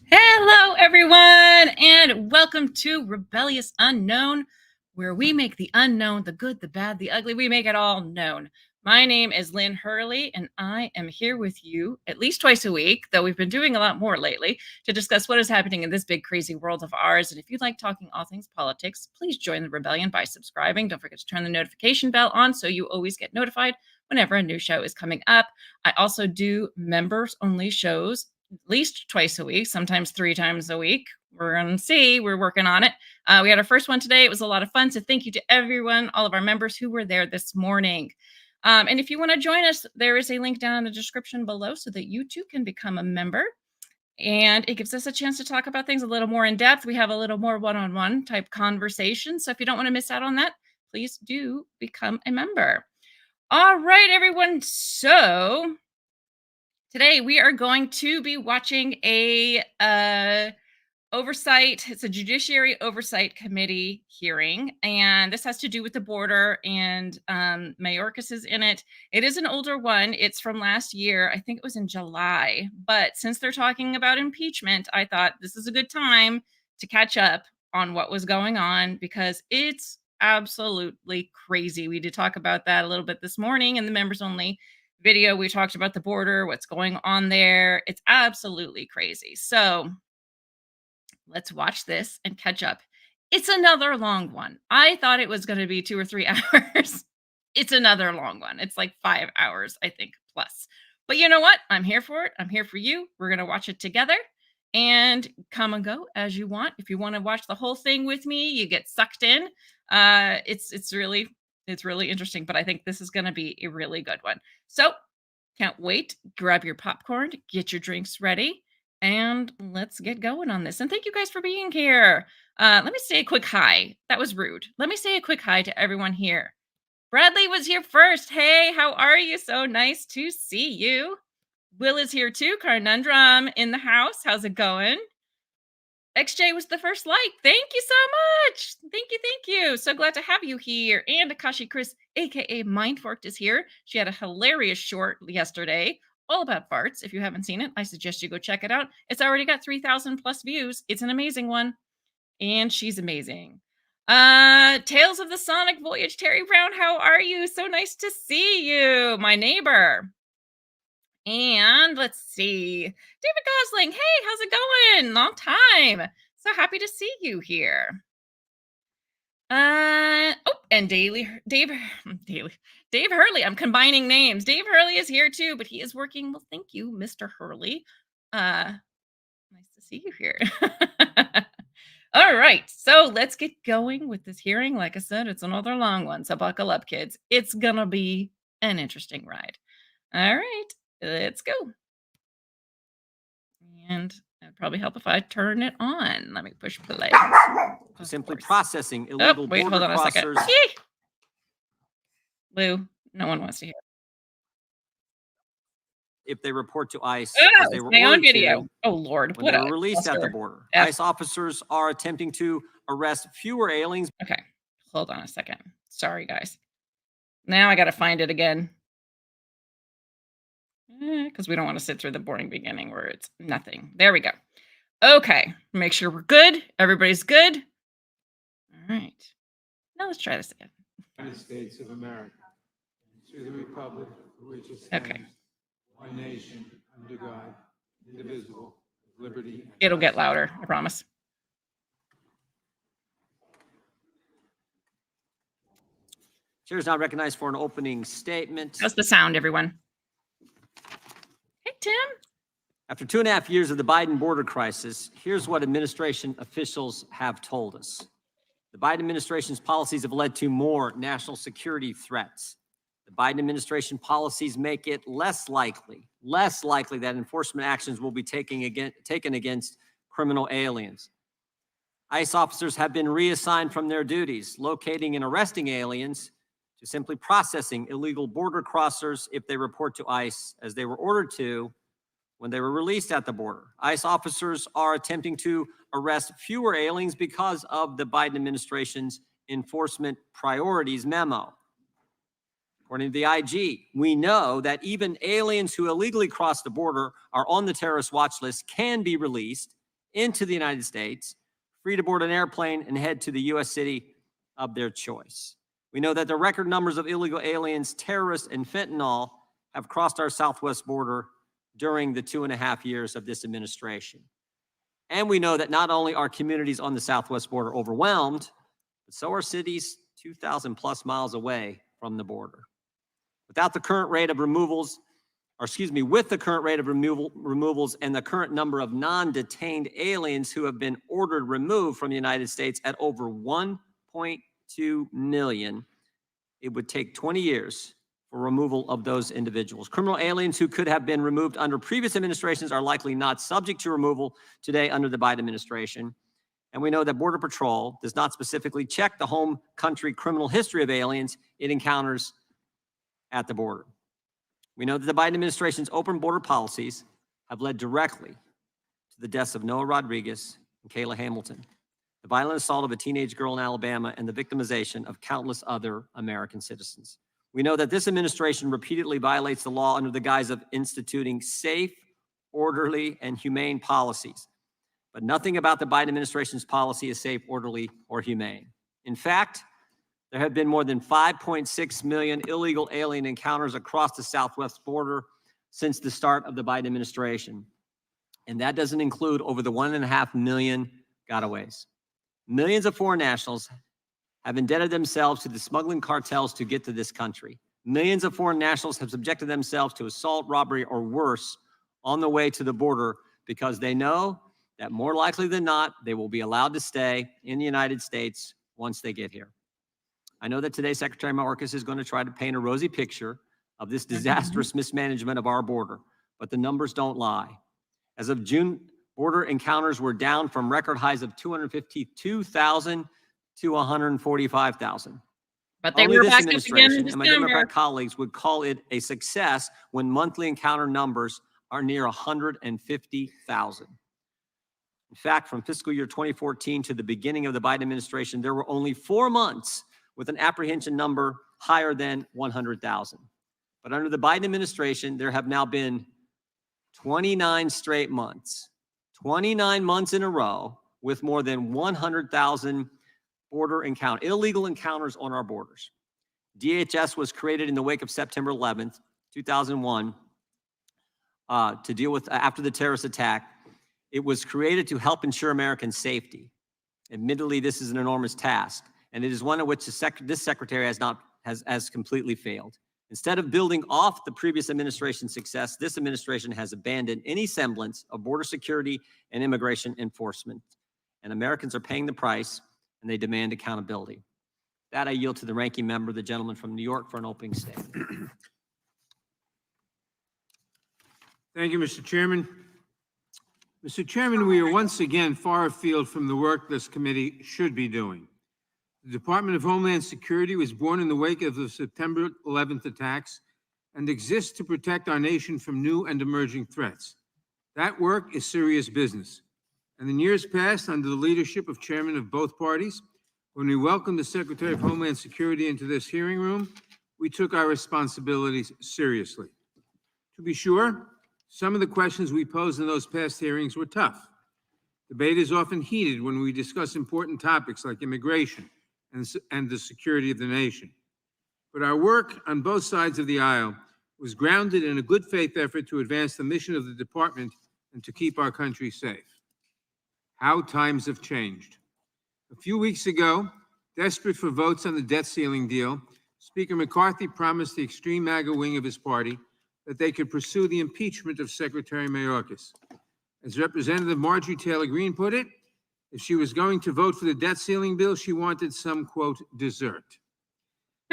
Hello, everyone, and welcome to Rebellious Unknown, where we make the unknown, the good, the bad, the ugly, we make it all known. My name is Lynn Hurley, and I am here with you at least twice a week, though we've been doing a lot more lately, to discuss what is happening in this big, crazy world of ours. And if you like talking all things politics, please join the rebellion by subscribing. Don't forget to turn the notification bell on so you always get notified whenever a new show is coming up. I also do members-only shows at least twice a week, sometimes 3 times a week. We're going to see. We're working on it. We had our first one today. It was a lot of fun. So thank you to everyone, all of our members who were there this morning. And if you want to join us, there is a link down in the description below so that you too can become a member. And it gives us a chance to talk about things a little more in depth. We have a little more one-on-one type conversation. So if you don't want to miss out on that, please do become a member. All right, everyone. So today we are going to be watching a oversight. It's a Judiciary Oversight Committee hearing, and this has to do with the border, and Mayorkas is in it. It is an older one. It's from last year. I think it was in July. But since they're talking about impeachment, I thought this is a good time to catch up on what was going on because it's absolutely crazy. We did talk about that a little bit this morning in the members only video. We talked about the border, what's going on there. It's absolutely crazy. So let's watch this and catch up. It's another long one. I thought it was going to be 2 or 3 hours. It's another long one. It's like 5 hours, I think, plus. But you know what? I'm here for it. I'm here for you. We're going to watch it together and come and go as you want. If you want to watch the whole thing with me, you get sucked in. It's really interesting, but I think this is going to be a really good one. So can't wait. Grab your popcorn, get your drinks ready, and let's get going on this. And thank you guys for being here. Let me say a quick hi. That was rude. Let me say a quick hi to everyone here. Bradley was here first. Hey, how are you? So nice to see you. Will is here too. Carnundrum in the house. How's it going? XJ was the first like. Thank you so much. Thank you. So glad to have you here. And Akashi Chris, aka Mindforked, is here. She had a hilarious short yesterday all about farts. If you haven't seen it, I suggest you go check it out. It's already got 3,000 plus views. It's an amazing one. And she's amazing. Tales of the Sonic Voyage, Terry Brown, how are you? So nice to see you, my neighbor. And let's see, David Gosling. Hey, how's it going? Long time. So happy to see you here. And Dave Hurley. I'm combining names. Dave Hurley is here too, but he is working. Well, thank you, Mr. Hurley. Nice to see you here. All right, so let's get going with this hearing. Like I said, it's another long one, so buckle up, kids. It's gonna be an interesting ride. All right, let's go. And it'd probably help if I turn it on. Let me push play. Simply processing illegal border hold on a second. crossers. Lou, no one wants to hear. If they report to ICE as they were Stay on ordered video. to, Oh Lord, when they were released at the border. ICE officers are attempting to arrest fewer aliens. Okay, hold on a second. Sorry, guys. Now I got to find it again. Because we don't want to sit through the boring beginning where it's nothing. There we go. Okay, make sure we're good. Everybody's good. All right. Now let's try this again. United States of America, to the republic for which it stands, Okay. one nation, under God, indivisible, with liberty. It'll get louder, I promise. Chair is now recognized for an opening statement. How's the sound, everyone? Hey, Tim. After 2.5 years of the Biden border crisis, here's what administration officials have told us. The Biden administration's policies have led to more national security threats. The Biden administration policies make it less likely that enforcement actions will be taken against criminal aliens. ICE officers have been reassigned from their duties, locating and arresting aliens, to simply processing illegal border crossers if they report to ICE as they were ordered to when they were released at the border. ICE officers are attempting to arrest fewer aliens because of the Biden administration's enforcement priorities memo. According to the IG, we know that even aliens who illegally cross the border are on the terrorist watch list can be released into the United States, free to board an airplane and head to the U.S. city of their choice. We know that the record numbers of illegal aliens, terrorists, and fentanyl have crossed our southwest border during the 2.5 years of this administration. And we know that not only are communities on the southwest border overwhelmed, but so are cities 2,000 plus miles away from the border. Without the current rate of removals, with the current rate of removals and the current number of non-detained aliens who have been ordered removed from the United States at over 1.2 million, it would take 20 years for removal of those individuals. Criminal aliens who could have been removed under previous administrations are likely not subject to removal today under the Biden administration. And we know that Border Patrol does not specifically check the home country criminal history of aliens it encounters at the border. We know that the Biden administration's open border policies have led directly to the deaths of Noah Rodriguez and Kayla Hamilton, the violent assault of a teenage girl in Alabama, and the victimization of countless other American citizens. We know that this administration repeatedly violates the law under the guise of instituting safe, orderly, and humane policies. But nothing about the Biden administration's policy is safe, orderly, or humane. In fact, there have been more than 5.6 million illegal alien encounters across the southwest border since the start of the Biden administration. And that doesn't include over the 1.5 million gotaways. Millions of foreign nationals have indebted themselves to the smuggling cartels to get to this country. Millions of foreign nationals have subjected themselves to assault, robbery, or worse on the way to the border because they know that more likely than not, they will be allowed to stay in the United States once they get here. I know that today Secretary Mayorkas is going to try to paint a rosy picture of this disastrous mismanagement of our border, but the numbers don't lie. As of June, border encounters were down from record highs of 252,000 to 145,000. But they Only were this back up again in administration and my December. Democrat colleagues would call it a success when monthly encounter numbers are near 150,000. In fact, from fiscal year 2014 to the beginning of the Biden administration, there were only 4 months with an apprehension number higher than 100,000. But under the Biden administration, there have now been 29 straight months, 29 months in a row with more than 100,000 illegal encounters on our borders. DHS was created in the wake of September 11th, 2001, to deal with after the terrorist attack. It was created to help ensure American safety. Admittedly, this is an enormous task, and it is one in which this secretary has completely failed. Instead of building off the previous administration's success, this administration has abandoned any semblance of border security and immigration enforcement. And Americans are paying the price, and they demand accountability. That I yield to the ranking member, the gentleman from New York, for an opening statement. Thank you, Mr. Chairman. Mr. Chairman, we are once again far afield from the work this committee should be doing. The Department of Homeland Security was born in the wake of the September 11th attacks and exists to protect our nation from new and emerging threats. That work is serious business. And in years past, under the leadership of chairmen of both parties, when we welcomed the Secretary of Homeland Security into this hearing room, we took our responsibilities seriously. To be sure, some of the questions we posed in those past hearings were tough. Debate is often heated when we discuss important topics like immigration and the security of the nation. But our work on both sides of the aisle was grounded in a good faith effort to advance the mission of the department and to keep our country safe. How times have changed. A few weeks ago, desperate for votes on the debt ceiling deal, Speaker McCarthy promised the extreme MAGA wing of his party that they could pursue the impeachment of Secretary Mayorkas. As Representative Marjorie Taylor Greene put it, if she was going to vote for the debt ceiling bill, she wanted some, quote, dessert.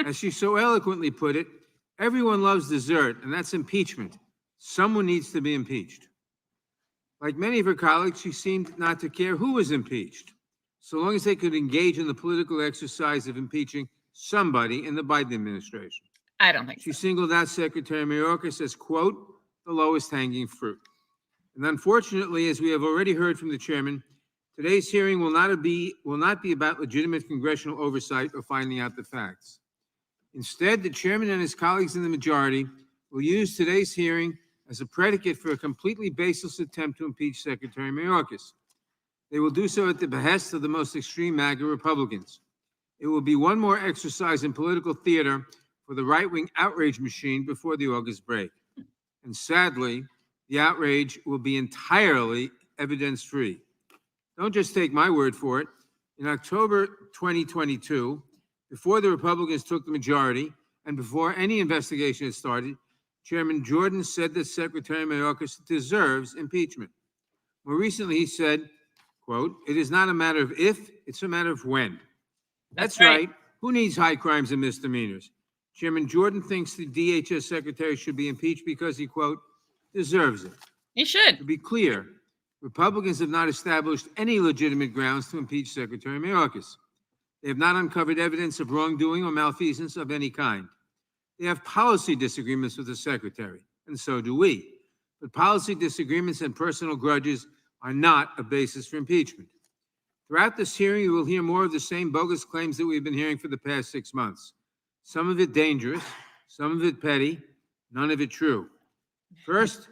As she so eloquently put it, everyone loves dessert, and that's impeachment. Someone needs to be impeached. Like many of her colleagues, she seemed not to care who was impeached, so long as they could engage in the political exercise of impeaching somebody in the Biden administration. I don't think so. She singled out Secretary Mayorkas as, quote, the lowest hanging fruit. And unfortunately, as we have already heard from the chairman, today's hearing will not be about legitimate congressional oversight or finding out the facts. Instead, the chairman and his colleagues in the majority will use today's hearing as a predicate for a completely baseless attempt to impeach Secretary Mayorkas. They will do so at the behest of the most extreme MAGA Republicans. It will be one more exercise in political theater for the right-wing outrage machine before the August break. And sadly, the outrage will be entirely evidence-free. Don't just take my word for it. In October 2022, before the Republicans took the majority and before any investigation had started, Chairman Jordan said that Secretary Mayorkas deserves impeachment. More recently, he said, quote, "It is not a matter of if, it's a matter of when." That's right. Who needs high crimes and misdemeanors? Chairman Jordan thinks the DHS secretary should be impeached because he, quote, "deserves it." He should. To be clear, Republicans have not established any legitimate grounds to impeach Secretary Mayorkas. They have not uncovered evidence of wrongdoing or malfeasance of any kind. They have policy disagreements with the secretary, and so do we. But policy disagreements and personal grudges are not a basis for impeachment. Throughout this hearing, you will hear more of the same bogus claims that we've been hearing for the past 6 months. Some of it dangerous, some of it petty, none of it true. First,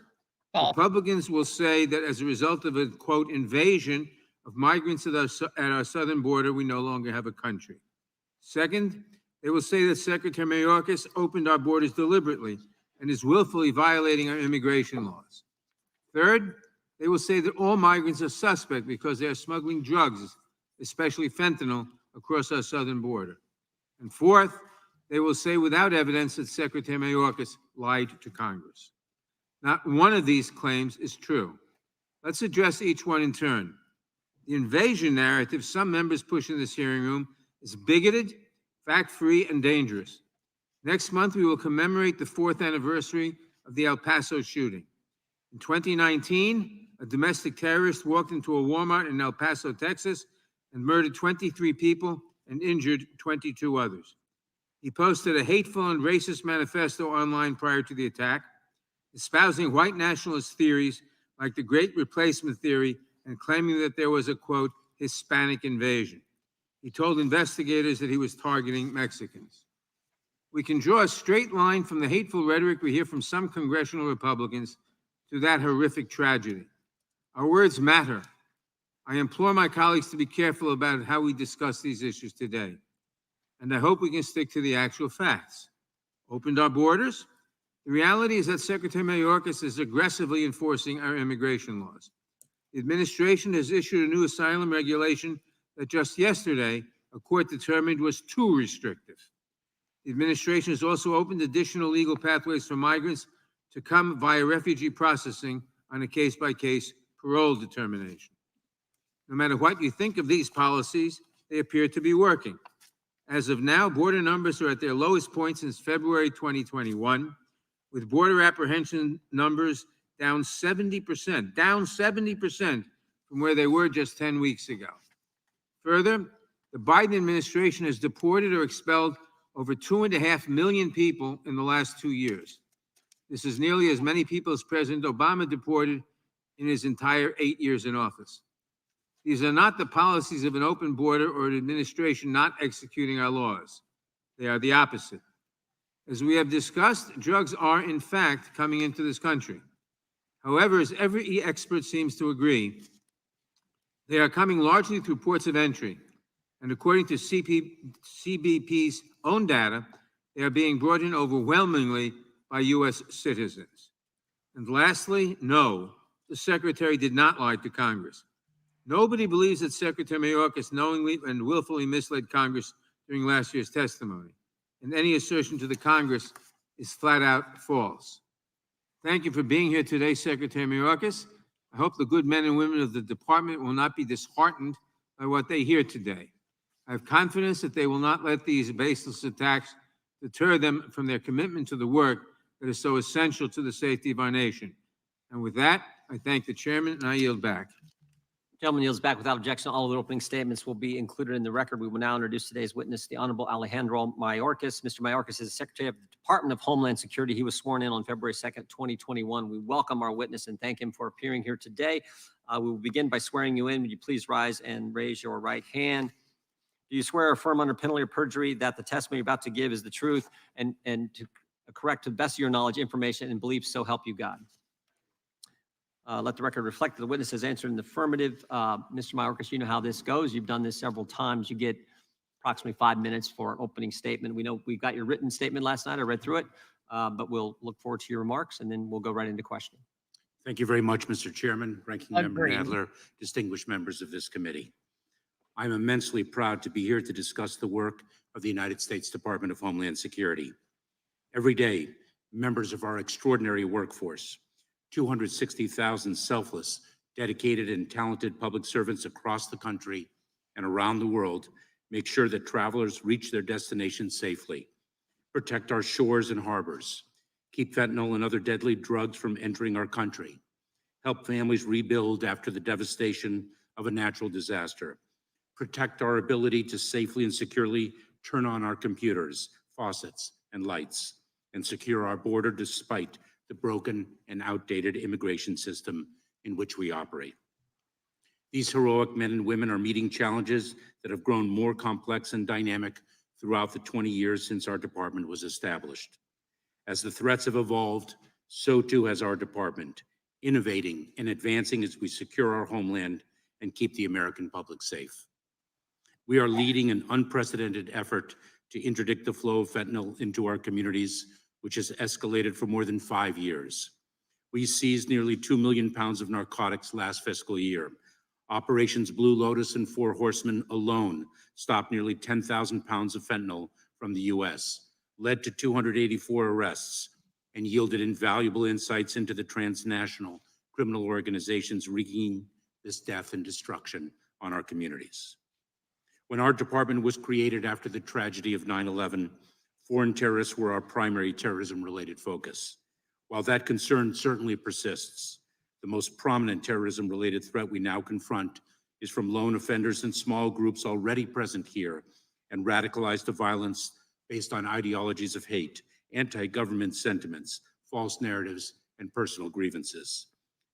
Republicans will say that as a result of a, quote, invasion of migrants at our southern border, we no longer have a country. Second, they will say that Secretary Mayorkas opened our borders deliberately and is willfully violating our immigration laws. Third, they will say that all migrants are suspect because they are smuggling drugs, especially fentanyl, across our southern border. And fourth, they will say without evidence that Secretary Mayorkas lied to Congress. Not one of these claims is true. Let's address each one in turn. The invasion narrative some members push in this hearing room is bigoted, fact-free, and dangerous. Next month, we will commemorate the 4th anniversary of the El Paso shooting. In 2019, a domestic terrorist walked into a Walmart in El Paso, Texas, and murdered 23 people and injured 22 others. He posted a hateful and racist manifesto online prior to the attack, espousing white nationalist theories like the Great Replacement theory and claiming that there was a, quote, Hispanic invasion. He told investigators that he was targeting Mexicans. We can draw a straight line from the hateful rhetoric we hear from some congressional Republicans to that horrific tragedy. Our words matter. I implore my colleagues to be careful about how we discuss these issues today. And I hope we can stick to the actual facts. Opened our borders? The reality is that Secretary Mayorkas is aggressively enforcing our immigration laws. The administration has issued a new asylum regulation that just yesterday a court determined was too restrictive. The administration has also opened additional legal pathways for migrants to come via refugee processing on a case-by-case parole determination. No matter what you think of these policies, they appear to be working. As of now, border numbers are at their lowest point since February 2021, with border apprehension numbers down 70% from where they were just 10 weeks ago. Further, the Biden administration has deported or expelled over 2.5 million people in the last 2 years. This is nearly as many people as President Obama deported in his entire 8 years in office. These are not the policies of an open border or an administration not executing our laws. They are the opposite. As we have discussed, drugs are, in fact, coming into this country. However, as every expert seems to agree, they are coming largely through ports of entry. And according to CBP's own data, they are being brought in overwhelmingly by U.S. citizens. And lastly, no, the Secretary did not lie to Congress. Nobody believes that Secretary Mayorkas knowingly and willfully misled Congress during last year's testimony. And any assertion to the Congress is flat out false. Thank you for being here today, Secretary Mayorkas. I hope the good men and women of the department will not be disheartened by what they hear today. I have confidence that they will not let these baseless attacks deter them from their commitment to the work that is so essential to the safety of our nation. And with that, I thank the chairman and I yield back. Gentleman yields back without objection. All of the opening statements will be included in the record. We will now introduce today's witness, the Honorable Alejandro Mayorkas. Mr. Mayorkas is the Secretary of the Department of Homeland Security. He was sworn in on February 2nd, 2021. We welcome our witness and thank him for appearing here today. We will begin by swearing you in. Would you please rise and raise your right hand? Do you swear or affirm under penalty of perjury that the testimony you're about to give is the truth and to correct to the best of your knowledge, information, and beliefs, so help you God? Let the record reflect that the witness has answered in the affirmative. Mr. Mayorkas, you know how this goes. You've done this several times. You get approximately 5 minutes for an opening statement. We know we got your written statement last night. I read through it, but we'll look forward to your remarks, and then we'll go right into questioning. Thank you very much, Mr. Chairman, Ranking Member Agreed. Nadler, distinguished members of this committee. I'm immensely proud to be here to discuss the work of the United States Department of Homeland Security. Every day, members of our extraordinary workforce, 260,000 selfless, dedicated, and talented public servants across the country and around the world, make sure that travelers reach their destinations safely, protect our shores and harbors, keep fentanyl and other deadly drugs from entering our country, help families rebuild after the devastation of a natural disaster, protect our ability to safely and securely turn on our computers, faucets, and lights, and secure our border despite the broken and outdated immigration system in which we operate. These heroic men and women are meeting challenges that have grown more complex and dynamic throughout the 20 years since our department was established. As the threats have evolved, so too has our department, innovating and advancing as we secure our homeland and keep the American public safe. We are leading an unprecedented effort to interdict the flow of fentanyl into our communities, which has escalated for more than 5 years. We seized nearly 2 million pounds of narcotics last fiscal year. Operations Blue Lotus and Four Horsemen alone stopped nearly 10,000 pounds of fentanyl from the U.S., led to 284 arrests, and yielded invaluable insights into the transnational criminal organizations wreaking this death and destruction on our communities. When our department was created after the tragedy of 9/11, foreign terrorists were our primary terrorism-related focus. While that concern certainly persists, the most prominent terrorism-related threat we now confront is from lone offenders and small groups already present here and radicalized to violence based on ideologies of hate, anti-government sentiments, false narratives, and personal grievances.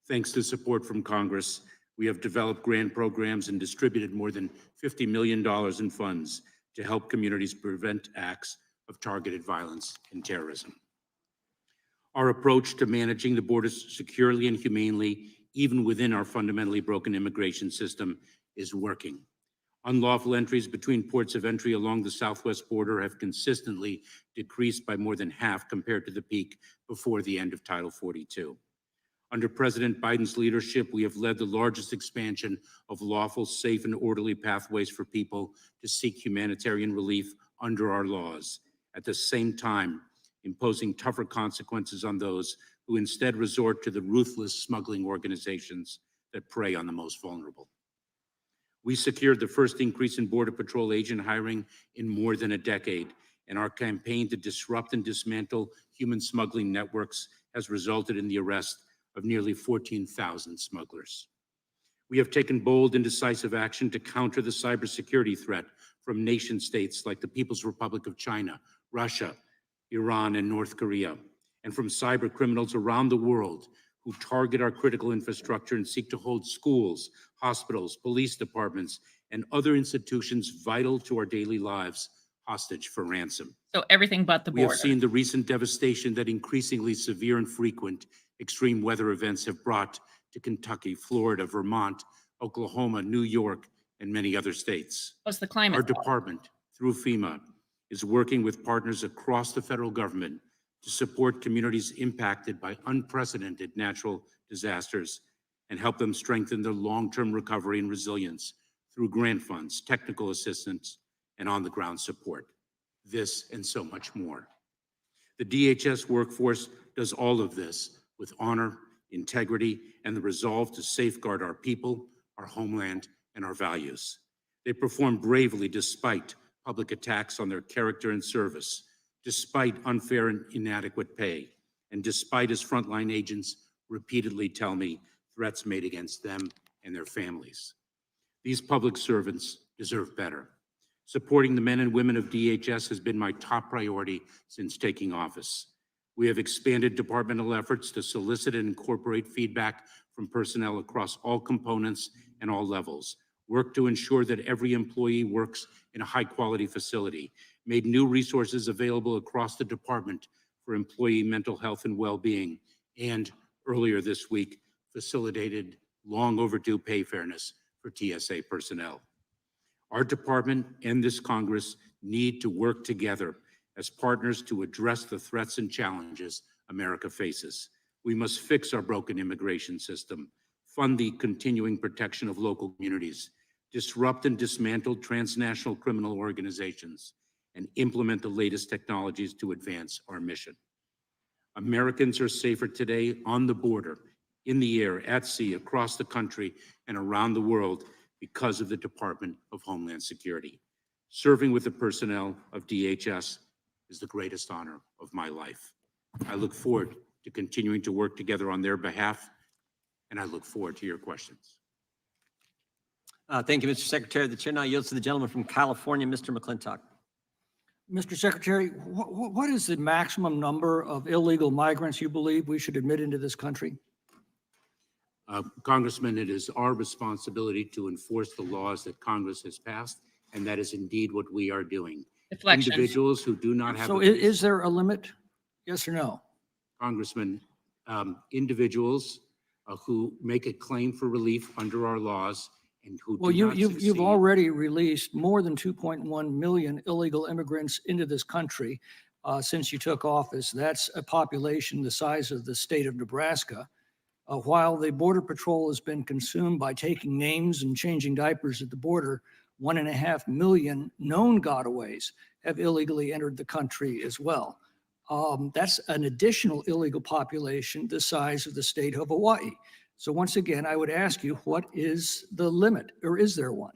Thanks to support from Congress, we have developed grant programs and distributed more than $50 million in funds to help communities prevent acts of targeted violence and terrorism. Our approach to managing the borders securely and humanely, even within our fundamentally broken immigration system, is working. Unlawful entries between ports of entry along the southwest border have consistently decreased by more than half compared to the peak before the end of Title 42. Under President Biden's leadership, we have led the largest expansion of lawful, safe, and orderly pathways for people to seek humanitarian relief under our laws, at the same time imposing tougher consequences on those who instead resort to the ruthless smuggling organizations that prey on the most vulnerable. We secured the first increase in Border Patrol agent hiring in more than a decade, and our campaign to disrupt and dismantle human smuggling networks has resulted in the arrest of nearly 14,000 smugglers. We have taken bold and decisive action to counter the cybersecurity threat from nation states like the People's Republic of China, Russia, Iran, and North Korea, and from cyber criminals around the world who target our critical infrastructure and seek to hold schools, hospitals, police departments, and other institutions vital to our daily lives hostage for ransom. So everything but the We border. have seen the recent devastation that increasingly severe and frequent extreme weather events have brought to Kentucky, Florida, Vermont, Oklahoma, New York, and many other states. Plus the climate. Our department, through FEMA, is working with partners across the federal government to support communities impacted by unprecedented natural disasters and help them strengthen their long-term recovery and resilience through grant funds, technical assistance, and on-the-ground support. This and so much more. The DHS workforce does all of this with honor, integrity, and the resolve to safeguard our people, our homeland, and our values. They perform bravely despite public attacks on their character and service, despite unfair and inadequate pay, and despite, as frontline agents repeatedly tell me, threats made against them and their families. These public servants deserve better. Supporting the men and women of DHS has been my top priority since taking office. We have expanded departmental efforts to solicit and incorporate feedback from personnel across all components and all levels, work to ensure that every employee works in a high-quality facility, made new resources available across the department for employee mental health and well-being, and earlier this week, facilitated long overdue pay fairness for TSA personnel. Our department and this Congress need to work together as partners to address the threats and challenges America faces. We must fix our broken immigration system, fund the continuing protection of local communities, disrupt and dismantle transnational criminal organizations, and implement the latest technologies to advance our mission. Americans are safer today on the border, in the air, at sea, across the country, and around the world because of the Department of Homeland Security. Serving with the personnel of DHS is the greatest honor of my life. I look forward to continuing to work together on their behalf, and I look forward to your questions. Thank you, Mr. Secretary. The chair now yields to the gentleman from California, Mr. McClintock. Mr. Secretary, what is the maximum number of illegal migrants you believe we should admit into this country? Congressman, it is our responsibility to enforce the laws that Congress has passed, and that is indeed what we are doing. Deflection. Individuals who do not have. So is there a limit? Yes or no? Congressman, individuals who make a claim for relief under our laws and who Well, do not you've succeed. already released more than 2.1 million illegal immigrants into this country since you took office. That's a population the size of the state of Nebraska. While the Border Patrol has been consumed by taking names and changing diapers at the border, 1.5 million known gotaways have illegally entered the country as well. That's an additional illegal population the size of the state of Hawaii. So once again, I would ask you, what is the limit, or is there one?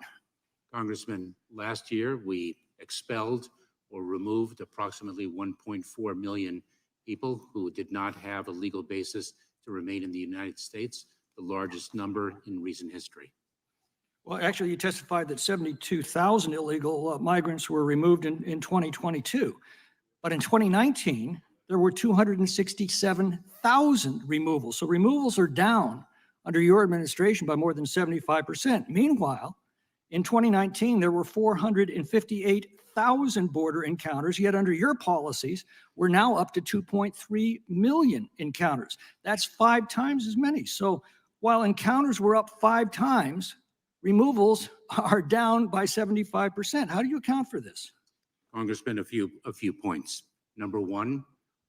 Congressman, last year we expelled or removed approximately 1.4 million people who did not have a legal basis to remain in the United States, the largest number in recent history. Well, actually, you testified that 72,000 illegal migrants were removed in 2022. But in 2019, there were 267,000 removals. So removals are down under your administration by more than 75%. Meanwhile, in 2019, there were 458,000 border encounters, yet under your policies, we're now up to 2.3 million encounters. That's 5 times as many. So while encounters were up 5 times, removals are down by 75%. How do you account for this? Congressman, a few points. Number one,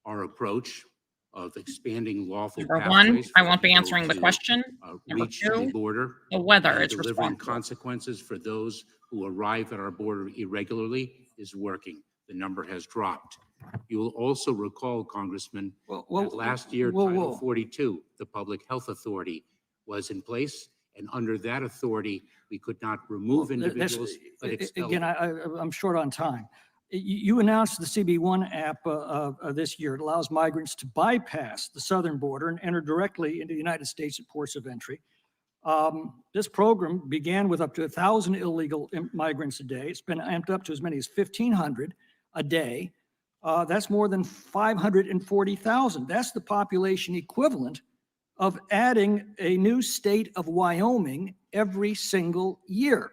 our approach of expanding lawful Number one, pathways I for won't be people answering the to, question. Number reach the two, border. the weather and is delivering responsible. consequences for those who arrive at our border irregularly is working. The number has dropped. You will also recall, Congressman, that last year, Title 42, the Public Health Authority, was in place, and under that authority, we could not remove individuals, but expel again, them. I'm short on time. You announced the CB1 app this year. It allows migrants to bypass the southern border and enter directly into the United States at ports of entry. This program began with up to 1,000 illegal migrants a day. It's been amped up to as many as 1,500 a day. That's more than 540,000. That's the population equivalent of adding a new state of Wyoming every single year.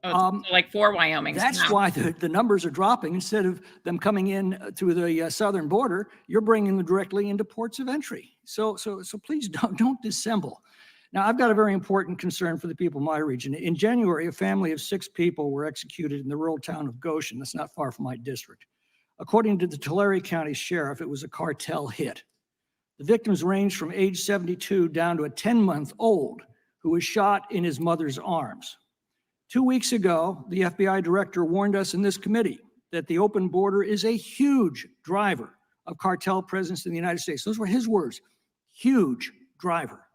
Oh, so like 4 Wyomings. That's now. why the numbers are dropping. Instead of them coming in through the southern border, you're bringing them directly into ports of entry. So please don't dissemble. Now, I've got a very important concern for the people in my region. In January, a family of 6 people were executed in the rural town of Goshen. That's not far from my district. According to the Tulare County Sheriff, it was a cartel hit. The victims ranged from age 72 down to a 10-month-old who was shot in his mother's arms. 2 weeks ago, the FBI director warned us in this committee that the open border is a huge driver of cartel presence in the United States. Those were his words, huge driver.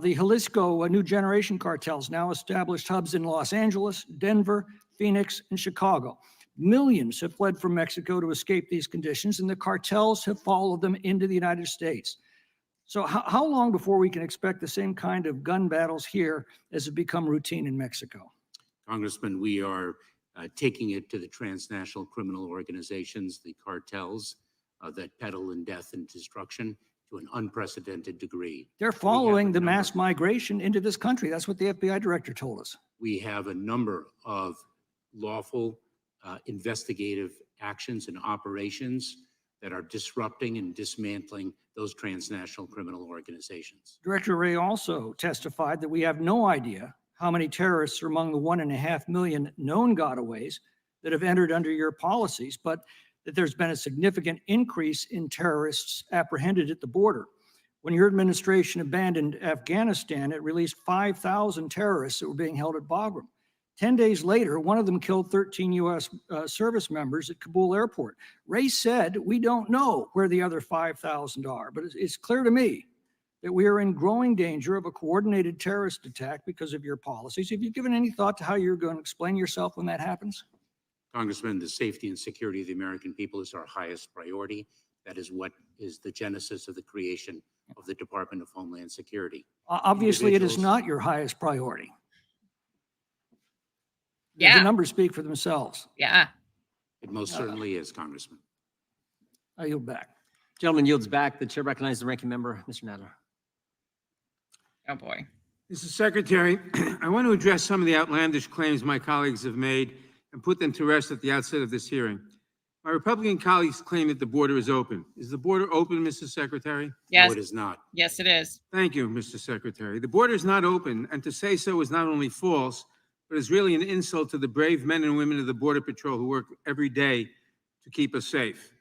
The Jalisco New Generation cartels now established hubs in Los Angeles, Denver, Phoenix, and Chicago. Millions have fled from Mexico to escape these conditions, and the cartels have followed them into the United States. So how long before we can expect the same kind of gun battles here as have become routine in Mexico? Congressman, we are taking it to the transnational criminal organizations, the cartels that peddle in death and destruction to an unprecedented degree. They're following the mass migration into this country. That's what the FBI director told us. We have a number of lawful investigative actions and operations that are disrupting and dismantling those transnational criminal organizations. Director Wray also testified that we have no idea how many terrorists are among the 1.5 million known gotaways that have entered under your policies, but that there's been a significant increase in terrorists apprehended at the border. When your administration abandoned Afghanistan, it released 5,000 terrorists that were being held at Bagram. 10 days later, one of them killed 13 U.S. Service members at Kabul airport. Wray said, we don't know where the other 5,000 are, but it's clear to me that we are in growing danger of a coordinated terrorist attack because of your policies. Have you given any thought to how you're going to explain yourself when that happens? Congressman, the safety and security of the American people is our highest priority. That is what is the genesis of the creation of the Department of Homeland Security. Obviously, it is Individuals- not your highest priority. Yeah. The numbers speak for themselves. Yeah. It most certainly is, Congressman. I yield back. Gentleman yields back. The chair recognizes the ranking member, Mr. Nadler. Oh, boy. Mr. Secretary, I want to address some of the outlandish claims my colleagues have made and put them to rest at the outset of this hearing. My Republican colleagues claim that the border is open. Is the border open, Mr. Secretary? Yes. No, it is not. Yes, it is. Thank you, Mr. Secretary. The border is not open, and to say so is not only false, but is really an insult to the brave men and women of the Border Patrol who work every day to keep us safe.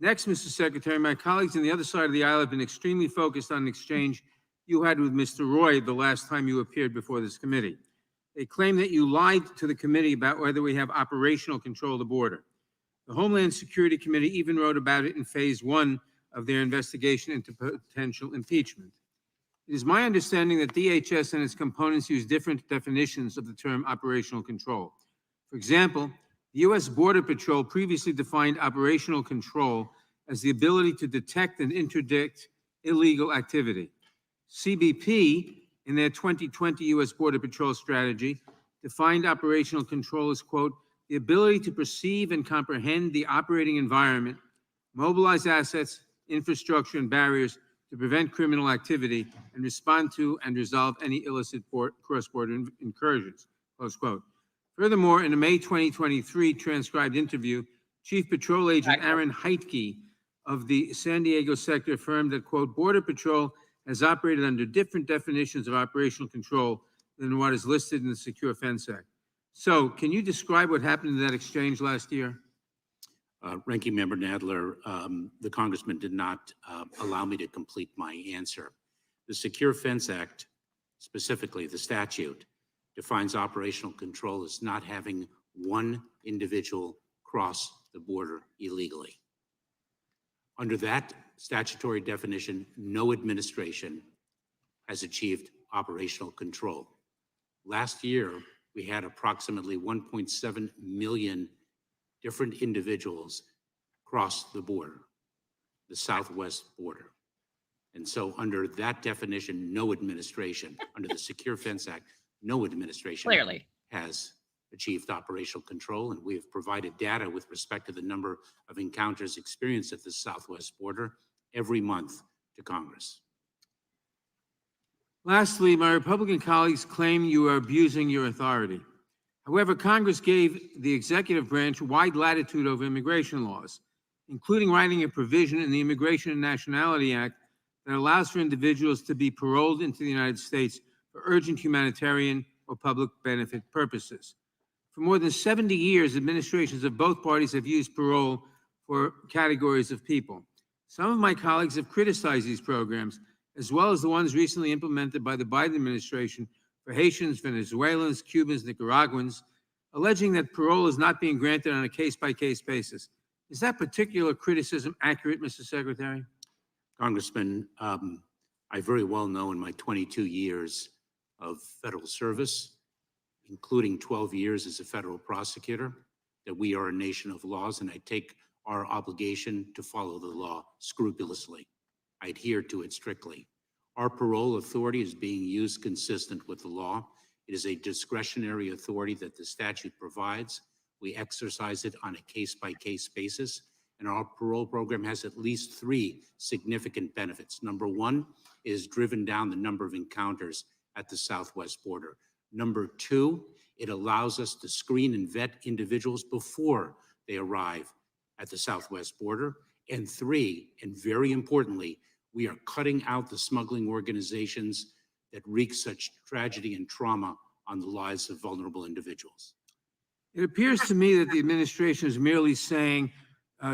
Next, Mr. Secretary, my colleagues on the other side of the aisle have been extremely focused on an exchange you had with Mr. Roy the last time you appeared before this committee. They claim that you lied to the committee about whether we have operational control of the border. The Homeland Security Committee even wrote about it in phase 1 of their investigation into potential impeachment. It is my understanding that DHS and its components use different definitions of the term operational control. For example, the U.S. Border Patrol previously defined operational control as the ability to detect and interdict illegal activity. CBP, in their 2020 U.S. Border Patrol strategy, defined operational control as, quote, the ability to perceive and comprehend the operating environment, mobilize assets, infrastructure, and barriers to prevent criminal activity, and respond to and resolve any illicit cross-border incursions, close quote. Furthermore, in a May 2023 transcribed interview, Chief Patrol Agent Aaron Heitke of the San Diego sector affirmed that, quote, Border Patrol has operated under different definitions of operational control than what is listed in the Secure Fence Act. So, can you describe what happened in that exchange last year? Ranking Member Nadler, the Congressman did not allow me to complete my answer. The Secure Fence Act, specifically the statute, defines operational control as not having one individual cross the border illegally. Under that statutory definition, no administration has achieved operational control. Last year, we had approximately 1.7 million different individuals cross the border, the southwest border. And so under that definition, no administration, under the Secure Fence Act, no administration Clearly. has achieved operational control. And we have provided data with respect to the number of encounters experienced at the southwest border every month to Congress. Lastly, my Republican colleagues claim you are abusing your authority. However, Congress gave the executive branch wide latitude over immigration laws, including writing a provision in the Immigration and Nationality Act that allows for individuals to be paroled into the United States for urgent humanitarian or public benefit purposes. For more than 70 years, administrations of both parties have used parole for categories of people. Some of my colleagues have criticized these programs, as well as the ones recently implemented by the Biden administration for Haitians, Venezuelans, Cubans, Nicaraguans, alleging that parole is not being granted on a case-by-case basis. Is that particular criticism accurate, Mr. Secretary? Congressman, I very well know in my 22 years of federal service, including 12 years as a federal prosecutor, that we are a nation of laws, and I take our obligation to follow the law scrupulously. I adhere to it strictly. Our parole authority is being used consistent with the law. It is a discretionary authority that the statute provides. We exercise it on a case-by-case basis, and our parole program has at least 3 significant benefits. Number 1 is driven down the number of encounters at the southwest border. Number 2, it allows us to screen and vet individuals before they arrive at the southwest border. And three, and very importantly, we are cutting out the smuggling organizations that wreak such tragedy and trauma on the lives of vulnerable individuals. It appears to me that the administration is merely saying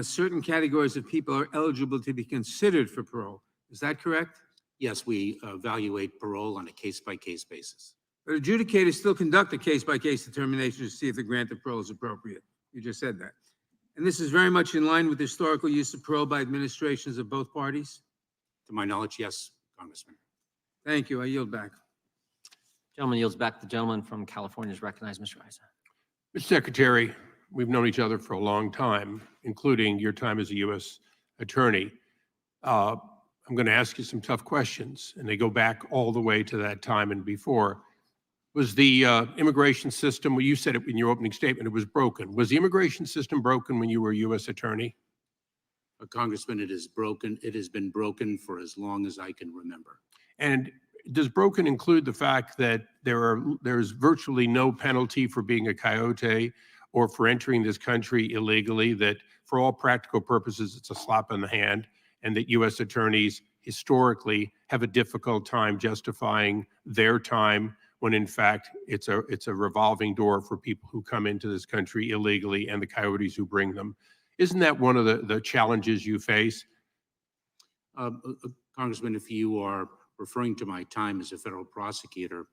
certain categories of people are eligible to be considered for parole. Is that correct? Yes, we evaluate parole on a case-by-case basis. But adjudicators still conduct a case-by-case determination to see if the grant of parole is appropriate. You just said that. And this is very much in line with the historical use of parole by administrations of both parties? To my knowledge, yes, Congressman. Thank you. I yield back. Gentleman yields back. The gentleman from California is recognized. Mr. Isa. Mr. Secretary, we've known each other for a long time, including your time as a U.S. attorney. I'm going to ask you some tough questions, and they go back all the way to that time and before. Was the immigration system, well, you said it in your opening statement, it was broken. Was the immigration system broken when you were U.S. attorney? Congressman, it is broken. It has been broken for as long as I can remember. And does broken include the fact that there's virtually no penalty for being a coyote or for entering this country illegally, that for all practical purposes, it's a slap in the hand, and that U.S. attorneys historically have a difficult time justifying their time when in fact it's a revolving door for people who come into this country illegally and the coyotes who bring them? Isn't that one of the challenges you face? Congressman, if you are referring to my time as a federal prosecutor.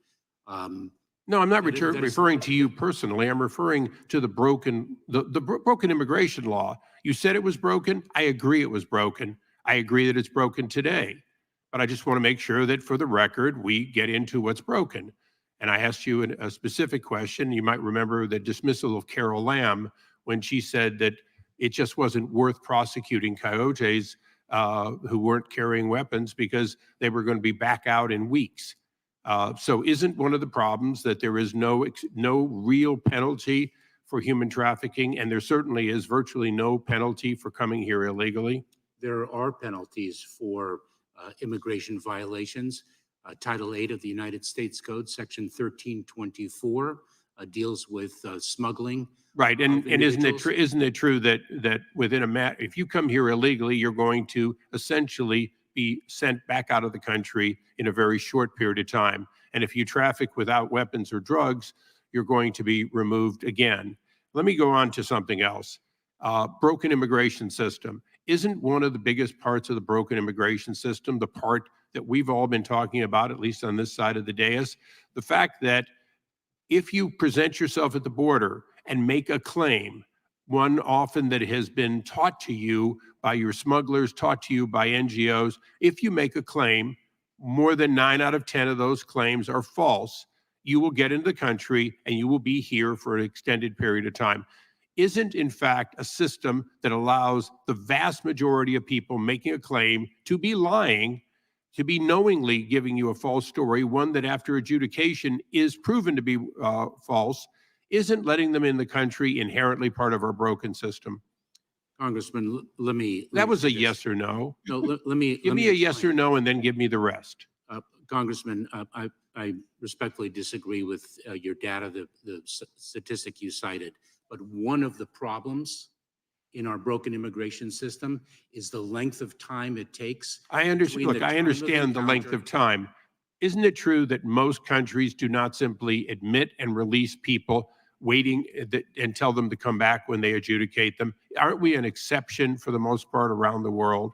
No, I'm not referring to you personally. I'm referring to the broken immigration law. You said it was broken. I agree it was broken. I agree that it's broken today. But I just want to make sure that for the record, we get into what's broken. And I asked you a specific question. You might remember the dismissal of Carol Lamb when she said that it just wasn't worth prosecuting coyotes who weren't carrying weapons because they were going to be back out in weeks. So isn't one of the problems that there is no real penalty for human trafficking, and there certainly is virtually no penalty for coming here illegally? There are penalties for immigration violations. Title 8 of the United States Code, Section 1324, deals with smuggling. Right, and isn't it true that within if you come here illegally, you're going to essentially be sent back out of the country in a very short period of time, and if you traffic without weapons or drugs, you're going to be removed again. Let me go on to something else. Broken immigration system. Isn't one of the biggest parts of the broken immigration system the part that we've all been talking about, at least on this side of the dais? The fact that if you present yourself at the border and make a claim, one often that has been taught to you by your smugglers, taught to you by NGOs, if you make a claim, more than 9 out of 10 of those claims are false. You will get into the country and you will be here for an extended period of time. Isn't, in fact, a system that allows the vast majority of people making a claim to be lying, to be knowingly giving you a false story, one that after adjudication is proven to be false, isn't letting them in the country inherently part of our broken system? Congressman, let me. That was a yes or no. No, let me. Give me a yes or no and then give me the rest. Congressman, I respectfully disagree with your data, the statistic you cited. But one of the problems in our broken immigration system is the length of time it takes. I understand. Look, I understand the length of time. Isn't it true that most countries do not simply admit and release people waiting and tell them to come back when they adjudicate them? Aren't we an exception for the most part around the world?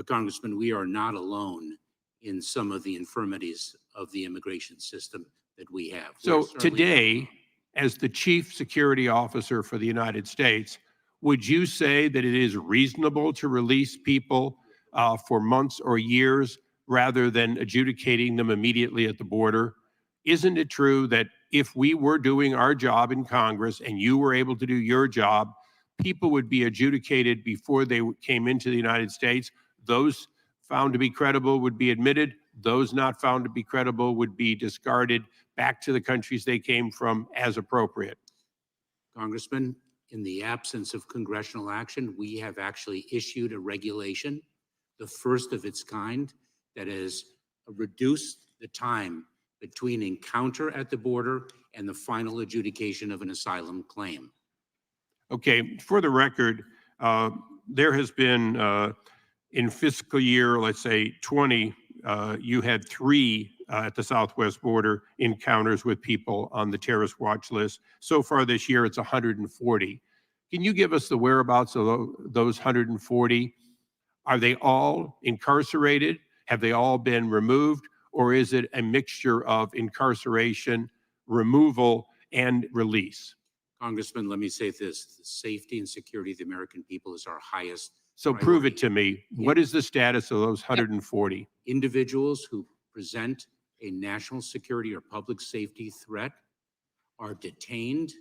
Congressman, we are not alone in some of the infirmities of the immigration system that we have. So today, as the chief security officer for the United States, would you say that it is reasonable to release people for months or years rather than adjudicating them immediately at the border? Isn't it true that if we were doing our job in Congress and you were able to do your job, people would be adjudicated before they came into the United States? Those found to be credible would be admitted. Those not found to be credible would be discarded back to the countries they came from as appropriate. Congressman, in the absence of congressional action, we have actually issued a regulation, the first of its kind, that has reduced the time between encounter at the border and the final adjudication of an asylum claim. Okay, for the record, there has been, in fiscal year, let's say 20, you had 3 at the southwest border encounters with people on the terrorist watch list. So far this year, it's 140. Can you give us the whereabouts of those 140? Are they all incarcerated? Have they all been removed? Or is it a mixture of incarceration, removal, and release? Congressman, let me say this, the safety and security of the American people is our highest So prove it priority. to me. What is the status of those 140? Individuals who present a national security or public safety threat are detained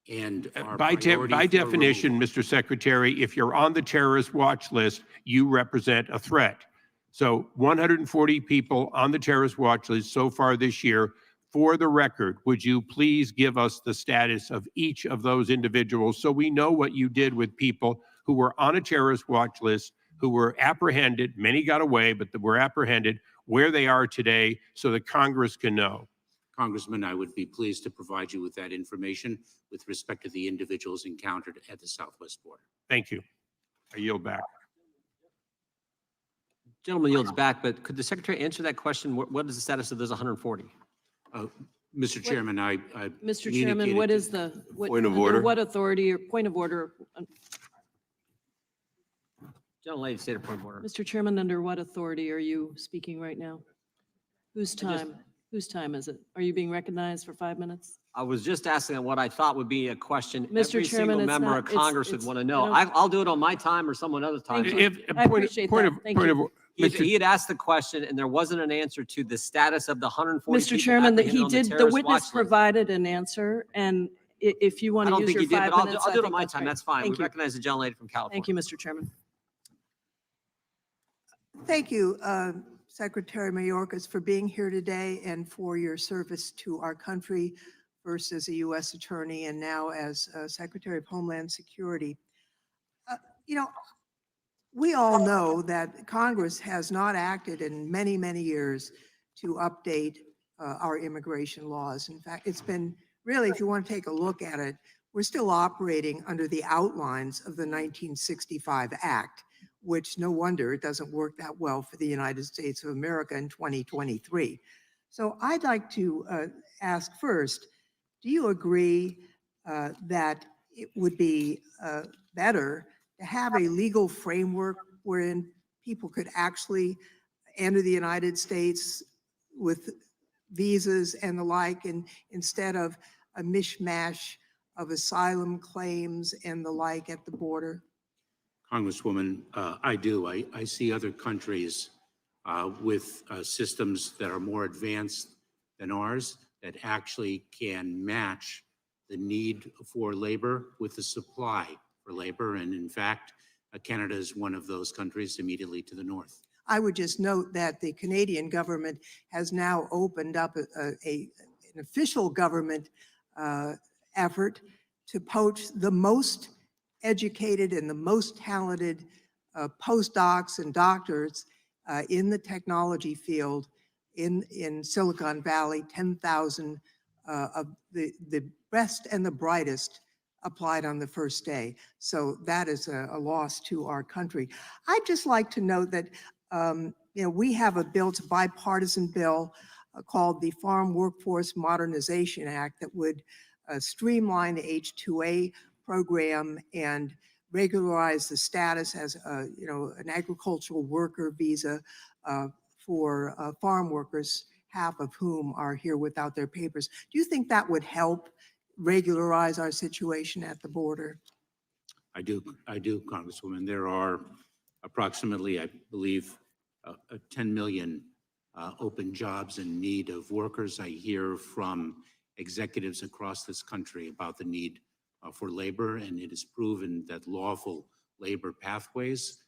and are By priority for definition, removal. Mr. Secretary, if you're on the terrorist watch list, you represent a threat. So 140 people on the terrorist watch list so far this year. For the record, would you please give us the status of each of those individuals so we know what you did with people who were on a terrorist watch list, who were apprehended, many got away, but that were apprehended, where they are today so that Congress can know? Congressman, I would be pleased to provide you with that information with respect to the individuals encountered at the southwest border. Thank you. I yield back. Gentleman yields back, but could the secretary answer that question? What is the status of those 140? Mr. Chairman, I Mr. Chairman, communicated what to- is the? Point of under order. What authority or point of order? Gentlelady, state a point of order. Mr. Chairman, under what authority are you speaking right now? Whose time? Whose time is it? Are you being recognized for 5 minutes? I was just asking what I thought would be a question Mr. every Chairman, single it's member not- of Congress would it's- want to I know. don't- I'll do it on my time or someone else's time. Thank you. I appreciate that. Thank you. He had asked the question and there wasn't an answer to the status of the 140 Mr. people Chairman, that apprehended he on did, the terrorist witness watch list. provided an answer, and if you I want to don't use think your he did, 5 but minutes, I'll I do it think on my that's time. great. That's fine. We Thank you. recognize the gentlelady from California. Thank you, Mr. Chairman. Thank you, Secretary Mayorkas, for being here today and for your service to our country, first as a U.S. Attorney and now as Secretary of Homeland Security. You know, we all know that Congress has not acted in many, many years to update our immigration laws. In fact, it's been really, if you want to take a look at it, we're still operating under the outlines of the 1965 Act, which no wonder it doesn't work that well for the United States of America in 2023. So I'd like to ask first, do you agree that it would be better to have a legal framework wherein people could actually enter the United States with visas and the like, and instead of a mishmash of asylum claims and the like at the border? Congresswoman, I do. I see other countries with systems that are more advanced than ours that actually can match the need for labor with the supply for labor. And in fact, Canada is one of those countries immediately to the north. I would just note that the Canadian government has now opened up an official government effort to poach the most educated and the most talented postdocs and doctors in the technology field in Silicon Valley. 10,000 of the best and the brightest applied on the first day. So that is a loss to our country. I'd just like to note that we have a bill, it's a bipartisan bill called the Farm Workforce Modernization Act that would streamline the H-2A program and regularize the status as an agricultural worker visa for farm workers, half of whom are here without their papers. Do you think that would help regularize our situation at the border? I do, Congresswoman. There are approximately, I believe, 10 million open jobs in need of workers. I hear from executives across this country about the need for labor, and it is proven that lawful labor pathways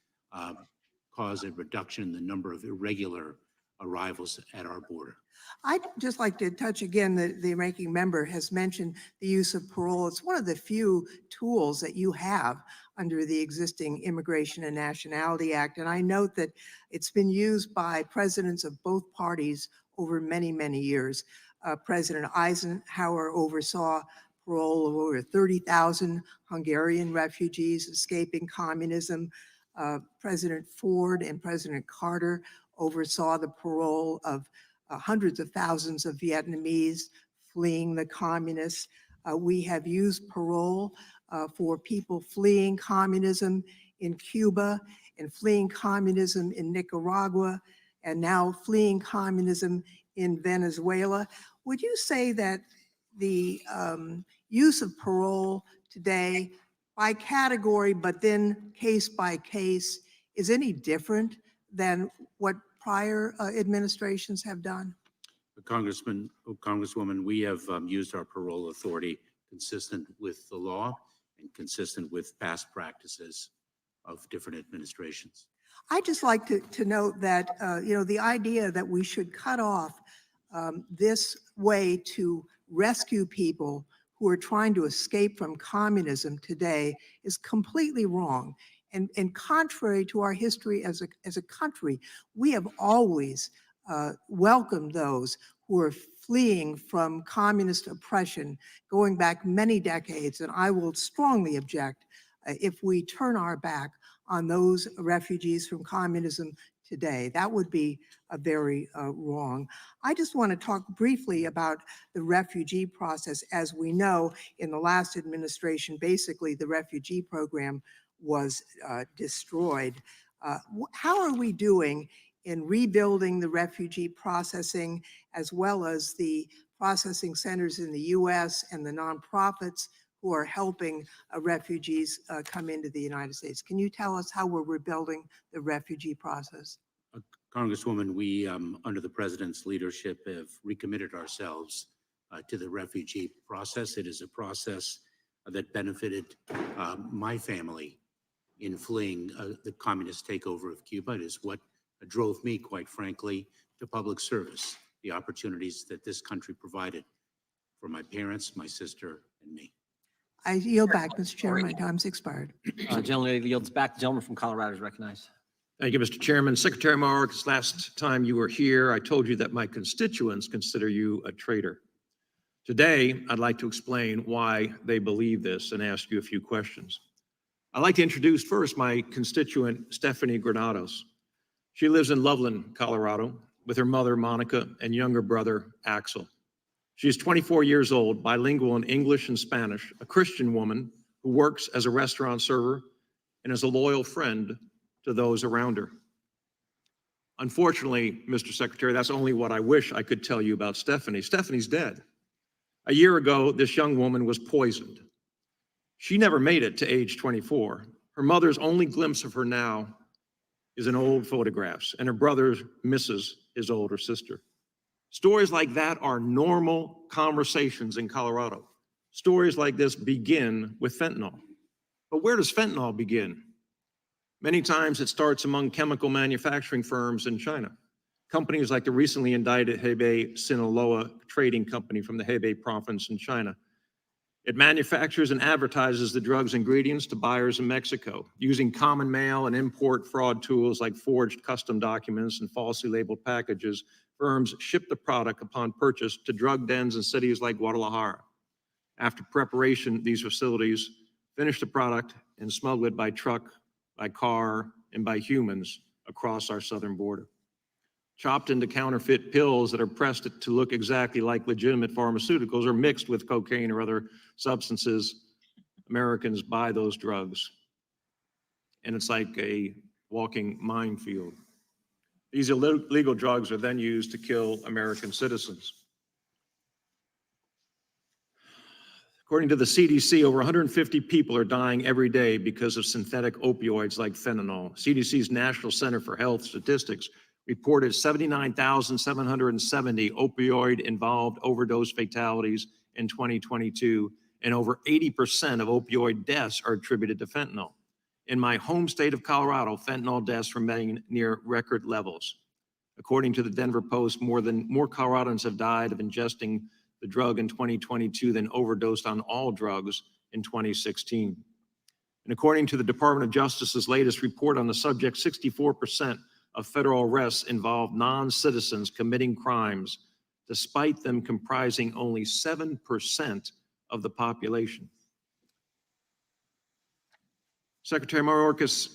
cause a reduction in the number of irregular arrivals at our border. I'd just like to touch again, the ranking member has mentioned the use of parole. It's one of the few tools that you have under the existing Immigration and Nationality Act. And I note that it's been used by presidents of both parties over many, many years. President Eisenhower oversaw parole of over 30,000 Hungarian refugees escaping communism. President Ford and President Carter oversaw the parole of hundreds of thousands of Vietnamese fleeing the communists. We have used parole for people fleeing communism in Cuba and fleeing communism in Nicaragua, and now fleeing communism in Venezuela. Would you say that the use of parole today by category, but then case by case, is any different than what prior administrations have done? Congresswoman, we have used our parole authority consistent with the law and consistent with past practices of different administrations. I'd just like to note that, the idea that we should cut off this way to rescue people who are trying to escape from communism today is completely wrong. And contrary to our history as a country, we have always welcomed those who are fleeing from communist oppression going back many decades. And I will strongly object if we turn our back on those refugees from communism today. That would be very wrong. I just want to talk briefly about the refugee process. As we know, in the last administration, basically the refugee program was destroyed. How are we doing in rebuilding the refugee processing, as well as the processing centers in the US and the nonprofits who are helping refugees come into the United States? Can you tell us how we're rebuilding the refugee process? Congresswoman, we, under the president's leadership, have recommitted ourselves to the refugee process. It is a process that benefited my family in fleeing the communist takeover of Cuba. It is what drove me, quite frankly, to public service, the opportunities that this country provided for my parents, my sister, and me. I yield back, Mr. Chairman. My time's expired. Gentleman yields back. The gentleman from Colorado is recognized. Thank you, Mr. Chairman. Secretary Mayorkas, last time you were here, I told you that my constituents consider you a traitor. Today, I'd like to explain why they believe this and ask you a few questions. I'd like to introduce first my constituent, Stephanie Granados. She lives in Loveland, Colorado, with her mother, Monica, and younger brother, Axel. She is 24 years old, bilingual in English and Spanish, a Christian woman who works as a restaurant server and is a loyal friend to those around her. Unfortunately, Mr. Secretary, that's only what I wish I could tell you about Stephanie. Stephanie's dead. A year ago, this young woman was poisoned. She never made it to age 24. Her mother's only glimpse of her now is in old photographs, and her brother misses his older sister. Stories like that are normal conversations in Colorado. Stories like this begin with fentanyl. But where does fentanyl begin? Many times it starts among chemical manufacturing firms in China. Companies like the recently indicted Hebei Sinaloa Trading Company from the Hebei province in China. It manufactures and advertises the drug's ingredients to buyers in Mexico, using common mail and import fraud tools like forged custom documents and falsely labeled packages. Firms ship the product upon purchase to drug dens in cities like Guadalajara. After preparation, these facilities finish the product and smuggle it by truck, by car, and by humans across our southern border. Chopped into counterfeit pills that are pressed to look exactly like legitimate pharmaceuticals or mixed with cocaine or other substances, Americans buy those drugs. And it's like a walking minefield. These illegal drugs are then used to kill American citizens. According to the CDC, over 150 people are dying every day because of synthetic opioids like fentanyl. CDC's National Center for Health Statistics reported 79,770 opioid-involved overdose fatalities in 2022, and over 80% of opioid deaths are attributed to fentanyl. In my home state of Colorado, fentanyl deaths remain near record levels. According to the Denver Post, more Coloradans have died of ingesting the drug in 2022 than overdosed on all drugs in 2016. And according to the Department of Justice's latest report on the subject, 64% of federal arrests involve non-citizens committing crimes, despite them comprising only 7% of the population. Secretary Mayorkas,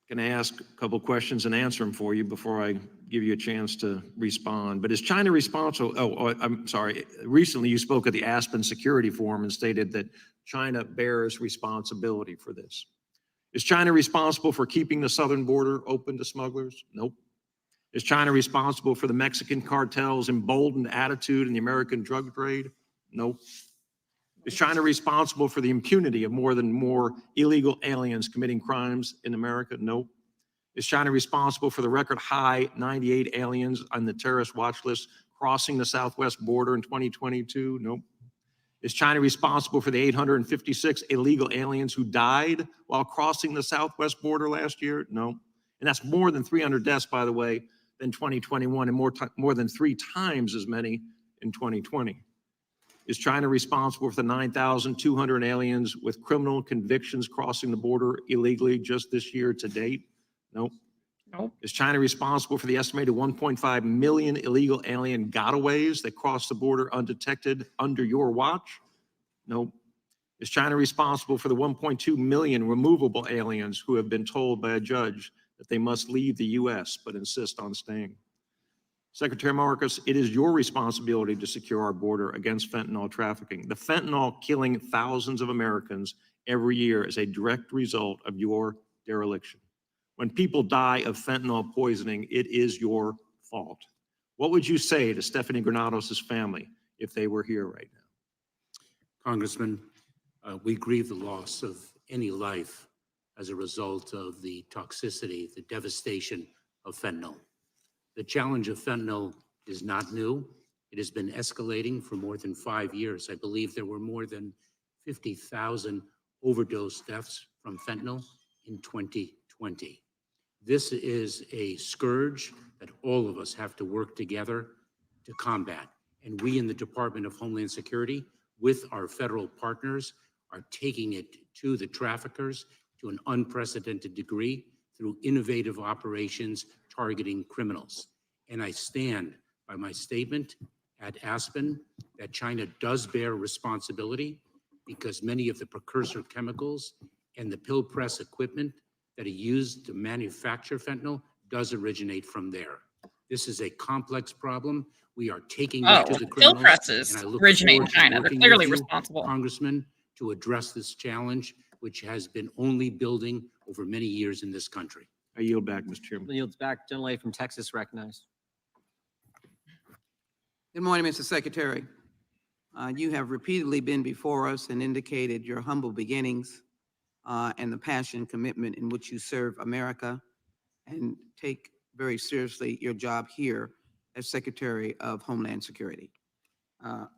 can I ask a couple questions and answer them for you before I give you a chance to respond? But is China responsible? I'm sorry. Recently, you spoke at the Aspen Security Forum and stated that China bears responsibility for this. Is China responsible for keeping the southern border open to smugglers? Nope. Is China responsible for the Mexican cartel's emboldened attitude in the American drug trade? Nope. Is China responsible for the impunity of more illegal aliens committing crimes in America? Nope. Is China responsible for the record high 98 aliens on the terrorist watch list crossing the southwest border in 2022? Nope. Is China responsible for the 856 illegal aliens who died while crossing the southwest border last year? No. And that's more than 300 deaths, by the way, than 2021, and more than 3 times as many in 2020. Is China responsible for the 9,200 aliens with criminal convictions crossing the border illegally just this year to date? Nope. Nope. Is China responsible for the estimated 1.5 million illegal alien gotaways that crossed the border undetected under your watch? Nope. Is China responsible for the 1.2 million removable aliens who have been told by a judge that they must leave the U.S. but insist on staying? Secretary Mayorkas, it is your responsibility to secure our border against fentanyl trafficking. The fentanyl killing thousands of Americans every year is a direct result of your dereliction. When people die of fentanyl poisoning, it is your fault. What would you say to Stephanie Granados' family if they were here right now? Congressman, we grieve the loss of any life as a result of the toxicity, the devastation of fentanyl. The challenge of fentanyl is not new. It has been escalating for more than 5 years. I believe there were more than 50,000 overdose deaths from fentanyl in 2020. This is a scourge that all of us have to work together to combat. And we in the Department of Homeland Security, with our federal partners, are taking it to the traffickers to an unprecedented degree through innovative operations targeting criminals. And I stand by my statement at Aspen that China does bear responsibility because many of the precursor chemicals and the pill press equipment that are used to manufacture fentanyl does originate from there. This is a complex problem. We are taking it to the pill criminals. presses And I look originate in forward to China. They're working clearly with you, responsible. Congressman, to address this challenge, which has been only building over many years in this country. I yield back, Mr. Chairman. Yields back. Gentlelady from Texas recognized. Good morning, Mr. Secretary. You have repeatedly been before us and indicated your humble beginnings and the passion and commitment in which you serve America and take very seriously your job here as Secretary of Homeland Security.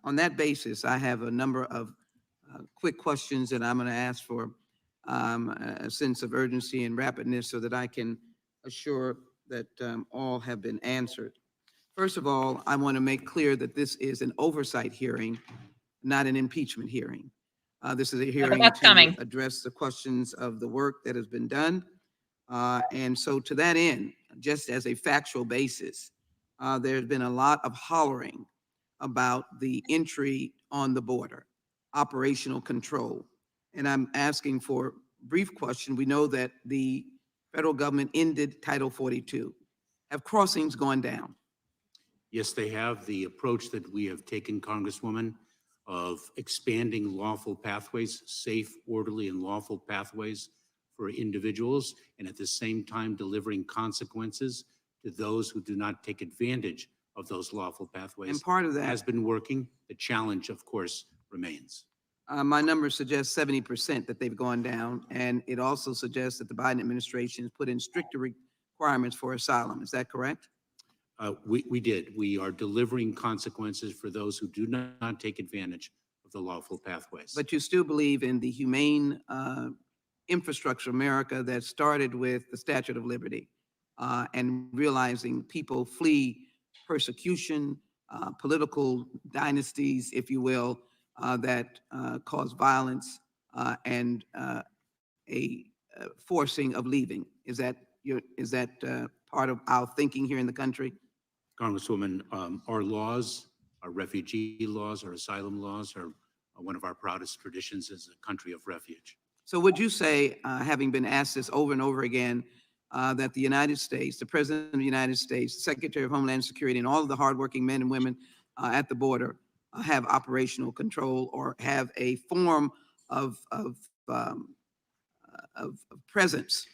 On that basis, I have a number of quick questions that I'm going to ask for a sense of urgency and rapidness so that I can assure that all have been answered. First of all, I want to make clear that this is an oversight hearing, not an impeachment hearing. This is a hearing that's to coming. address the questions of the work that has been done. And so to that end, just as a factual basis, there's been a lot of hollering about the entry on the border, operational control. And I'm asking for a brief question. We know that the federal government ended Title 42. Have crossings gone down? Yes, they have. The approach that we have taken, Congresswoman, of expanding lawful pathways, safe, orderly, and lawful pathways for individuals, and at the same time delivering consequences to those who do not take advantage of those lawful pathways. And part of that has been working. The challenge, of course, remains. My numbers suggest 70% that they've gone down, and it also suggests that the Biden administration has put in stricter requirements for asylum. Is that correct? We did. We are delivering consequences for those who do not take advantage of the lawful pathways. But you still believe in the humane infrastructure of America that started with the Statue of Liberty and realizing people flee persecution, political dynasties, if you will, that cause violence and a forcing of leaving. Is that part of our thinking here in the country? Congresswoman, our laws Our refugee laws, our asylum laws are one of our proudest traditions as a country of refuge. So would you say, having been asked this over and over again, that the United States, the President of the United States, the Secretary of Homeland Security, and all of the hardworking men and women at the border have operational control or have a form of presence,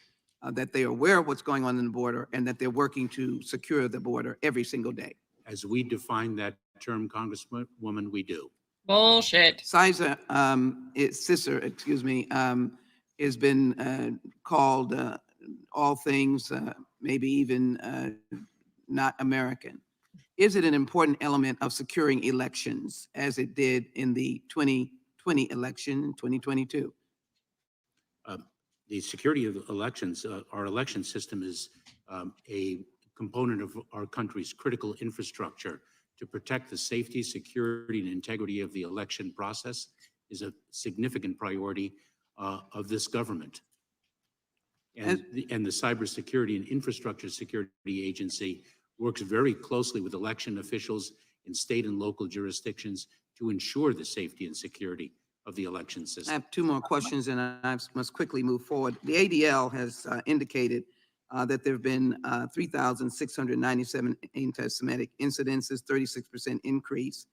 that they are aware of what's going on in the border and that they're working to secure the border every single day? As we define that term, Congresswoman, we do. Bullshit. CISA, CISA, excuse me, has been called all things, maybe even not American. Is it an important element of securing elections as it did in the 2020 election in 2022? The security of elections, our election system is a component of our country's critical infrastructure. To protect the safety, security, and integrity of the election process is a significant priority of this government. And the Cybersecurity and Infrastructure Security Agency works very closely with election officials in state and local jurisdictions to ensure the safety and security of the election I system. have two more questions and I must quickly move forward. The ADL has indicated that there have been 3,697 anti-Semitic incidences, 36% increase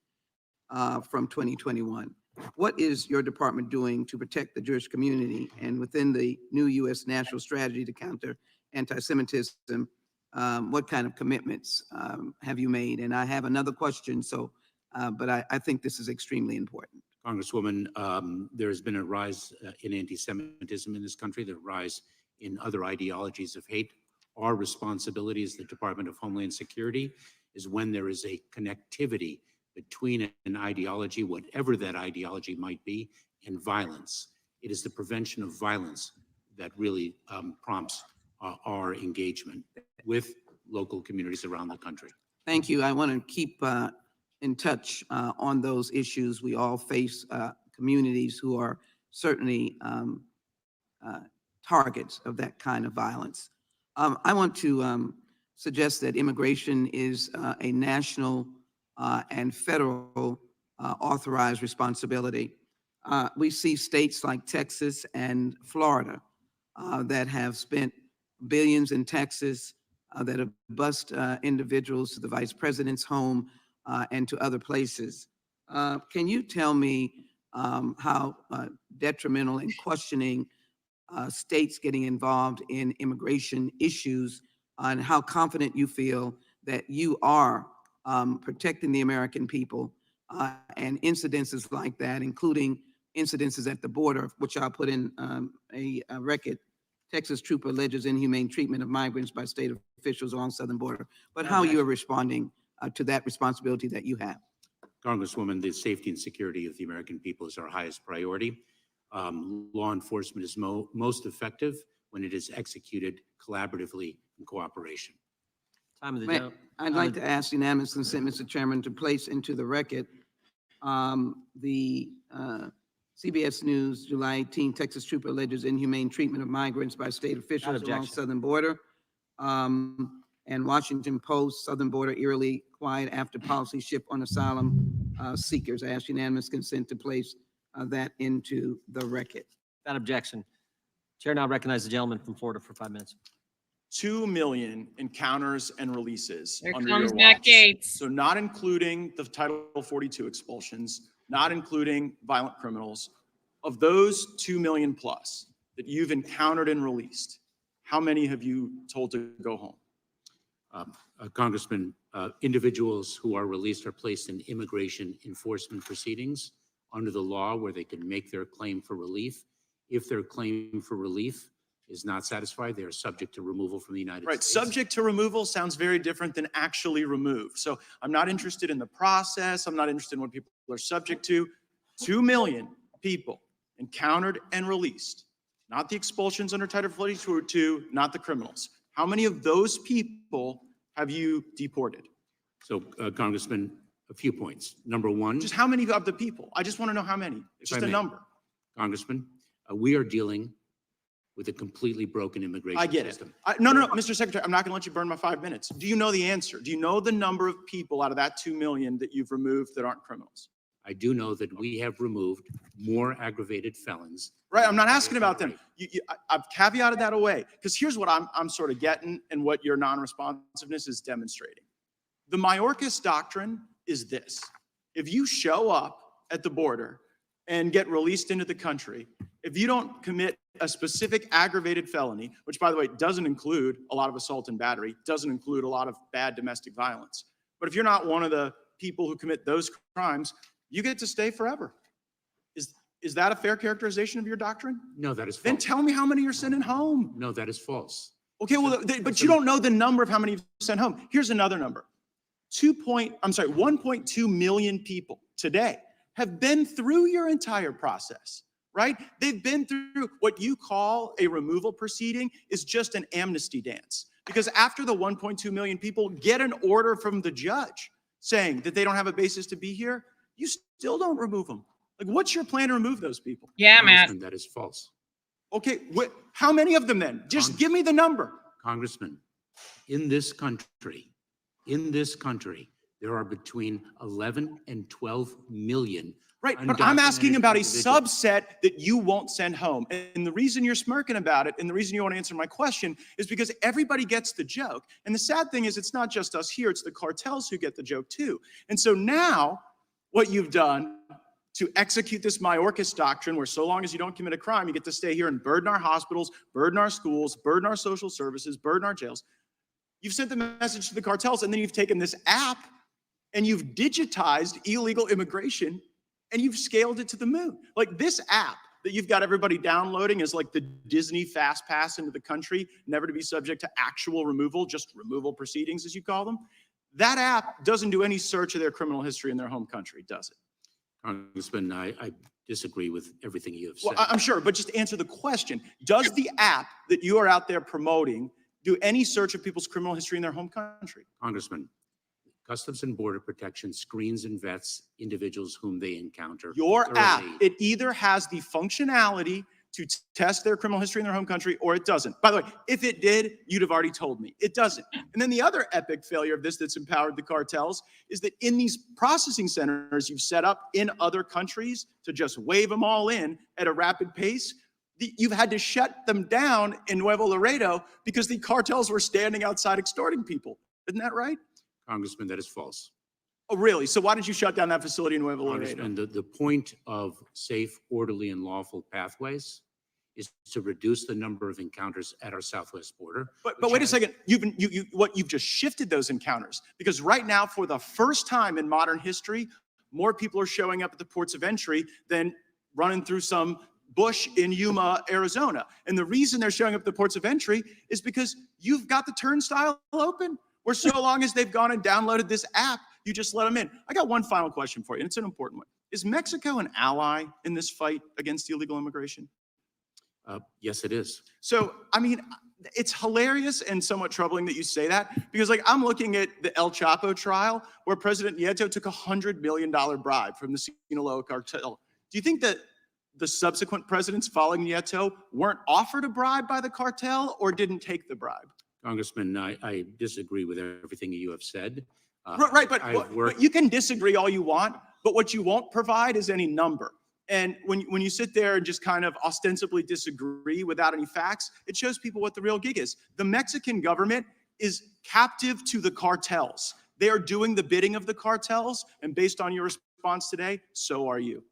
from 2021. What is your department doing to protect the Jewish community? And within the new U.S. national strategy to counter anti-Semitism, what kind of commitments have you made? And I have another question, but I think this is extremely important. Congresswoman, there has been a rise in anti-Semitism in this country, the rise in other ideologies of hate. Our responsibility as the Department of Homeland Security is when there is a connectivity between an ideology, whatever that ideology might be, and violence. It is the prevention of violence that really prompts our engagement with local communities around the country. Thank you. I want to keep in touch on those issues. We all face communities who are certainly targets of that kind of violence. I want to suggest that immigration is a national and federal authorized responsibility. We see states like Texas and Florida that have spent billions in Texas that have bused individuals to the vice president's home and to other places. Can you tell me how detrimental and questioning states getting involved in immigration issues, and how confident you feel that you are protecting the American people and incidences like that, including incidences at the border, which I'll put in a record. Texas trooper alleges inhumane treatment of migrants by state officials along southern border, but how you are responding to that responsibility that you have. Congresswoman, the safety and security of the American people is our highest priority. Law enforcement is most effective when it is executed collaboratively in cooperation. Time of the gentleman. I'd like to ask unanimous consent, Mr. Chairman, to place into the record the CBS News, July 18, Texas trooper alleges inhumane treatment of migrants by state officials along southern border. And Washington Post, southern border eerily quiet after policy shift on asylum seekers. I ask unanimous consent to place that into the record. Without objection. Chair now recognizes the gentleman from Florida for 5 minutes. 2 million encounters and releases Here under comes your Matt watch. Gates. So not including the Title 42 expulsions, not including violent criminals. Of those 2 million plus that you've encountered and released, how many have you told to go home? Congressman, individuals who are released are placed in immigration enforcement proceedings under the law where they can make their claim for relief. If their claim for relief is not satisfied, they are subject to removal from the United States. Right, subject to removal sounds very different than actually removed. So I'm not interested in the process. I'm not interested in what people are subject to. 2 million people encountered and released, not the expulsions under Title 42, not the criminals. How many of those people have you deported? So, Congressman, a few points. Number one. Just how many of the people? I just want to know how many. It's just a number. Congressman, we are dealing with a completely broken immigration I get it. system. No, Mr. Secretary, I'm not going to let you burn my 5 minutes. Do you know the answer? Do you know the number of people out of that 2 million that you've removed that aren't criminals? I do know that we have removed more aggravated felons. Right, I'm not asking about them. I've caveated that away because here's what I'm sort of getting and what your non-responsiveness is demonstrating. The Mayorkas doctrine is this. If you show up at the border and get released into the country, if you don't commit a specific aggravated felony, which by the way, doesn't include a lot of assault and battery, doesn't include a lot of bad domestic violence. But if you're not one of the people who commit those crimes, you get to stay forever. Is that a fair characterization of your doctrine? No, that is false. Then tell me how many you're sending home. No, that is false. Okay, well, but you don't know the number of how many you've sent home. Here's another number. 1.2 million people today have been through your entire process, right? They've been through what you call a removal proceeding is just an amnesty dance. Because after the 1.2 million people get an order from the judge saying that they don't have a basis to be here, you still don't remove them. Like, what's your plan to remove those people? Yeah, Matt. Congressman, that is false. Okay, how many of them then? Just give me the number. Congressman, in this country, there are between 11 and 12 million. Right, but I'm asking about a undocumented subset that you won't send home. And the reason you're smirking about it and the reason you won't answer my question is because everybody gets the joke. And the sad thing is it's not just us here, it's the cartels who get the joke too. And so now what you've done to execute this Mayorkas doctrine, where so long as you don't commit a crime, you get to stay here and burden our hospitals, burden our schools, burden our social services, burden our jails. You've sent the message to the cartels, and then you've taken this app and you've digitized illegal immigration and you've scaled it to the moon. Like this app that you've got everybody downloading is like the Disney fast pass into the country, never to be subject to actual removal, just removal proceedings, as you call them. That app doesn't do any search of their criminal history in their home country, does it? Congressman, I disagree with everything you have said. Well, I'm sure, but just answer the question. Does the app that you are out there promoting do any search of people's criminal history in their home country? Congressman, Customs and Border Protection screens and vets individuals whom they encounter. Your app, thoroughly. it either has the functionality to test their criminal history in their home country or it doesn't. By the way, if it did, you'd have already told me. It doesn't. And then the other epic failure of this that's empowered the cartels is that in these processing centers you've set up in other countries to just wave them all in at a rapid pace, you've had to shut them down in Nuevo Laredo because the cartels were standing outside extorting people. Isn't that right? Congressman, that is false. Oh, really? So why did you shut down that facility in Nuevo Laredo? Congressman, the point of safe, orderly, and lawful pathways is to reduce the number of encounters at our southwest border. But wait a second, you've just shifted those encounters because right now, for the first time in modern history, more people are showing up at the ports of entry than running through some bush in Yuma, Arizona. And the reason they're showing up at the ports of entry is because you've got the turnstile open, where so long as they've gone and downloaded this app, you just let them in. I got one final question for you, and it's an important one. Is Mexico an ally in this fight against illegal immigration? Yes, it is. So, I mean, it's hilarious and somewhat troubling that you say that because, like, I'm looking at the El Chapo trial where President Nieto took a $100 million bribe from the Sinaloa cartel. Do you think that the subsequent presidents following Nieto weren't offered a bribe by the cartel or didn't take the bribe? Congressman, I disagree with everything you have said. Right, but you can disagree all you want, but what you won't provide is any number. And when you sit there and just kind of ostensibly disagree without any facts, it shows people what the real gig is. The Mexican government is captive to the cartels. They are doing the bidding of the cartels, and based on your response today, so are you.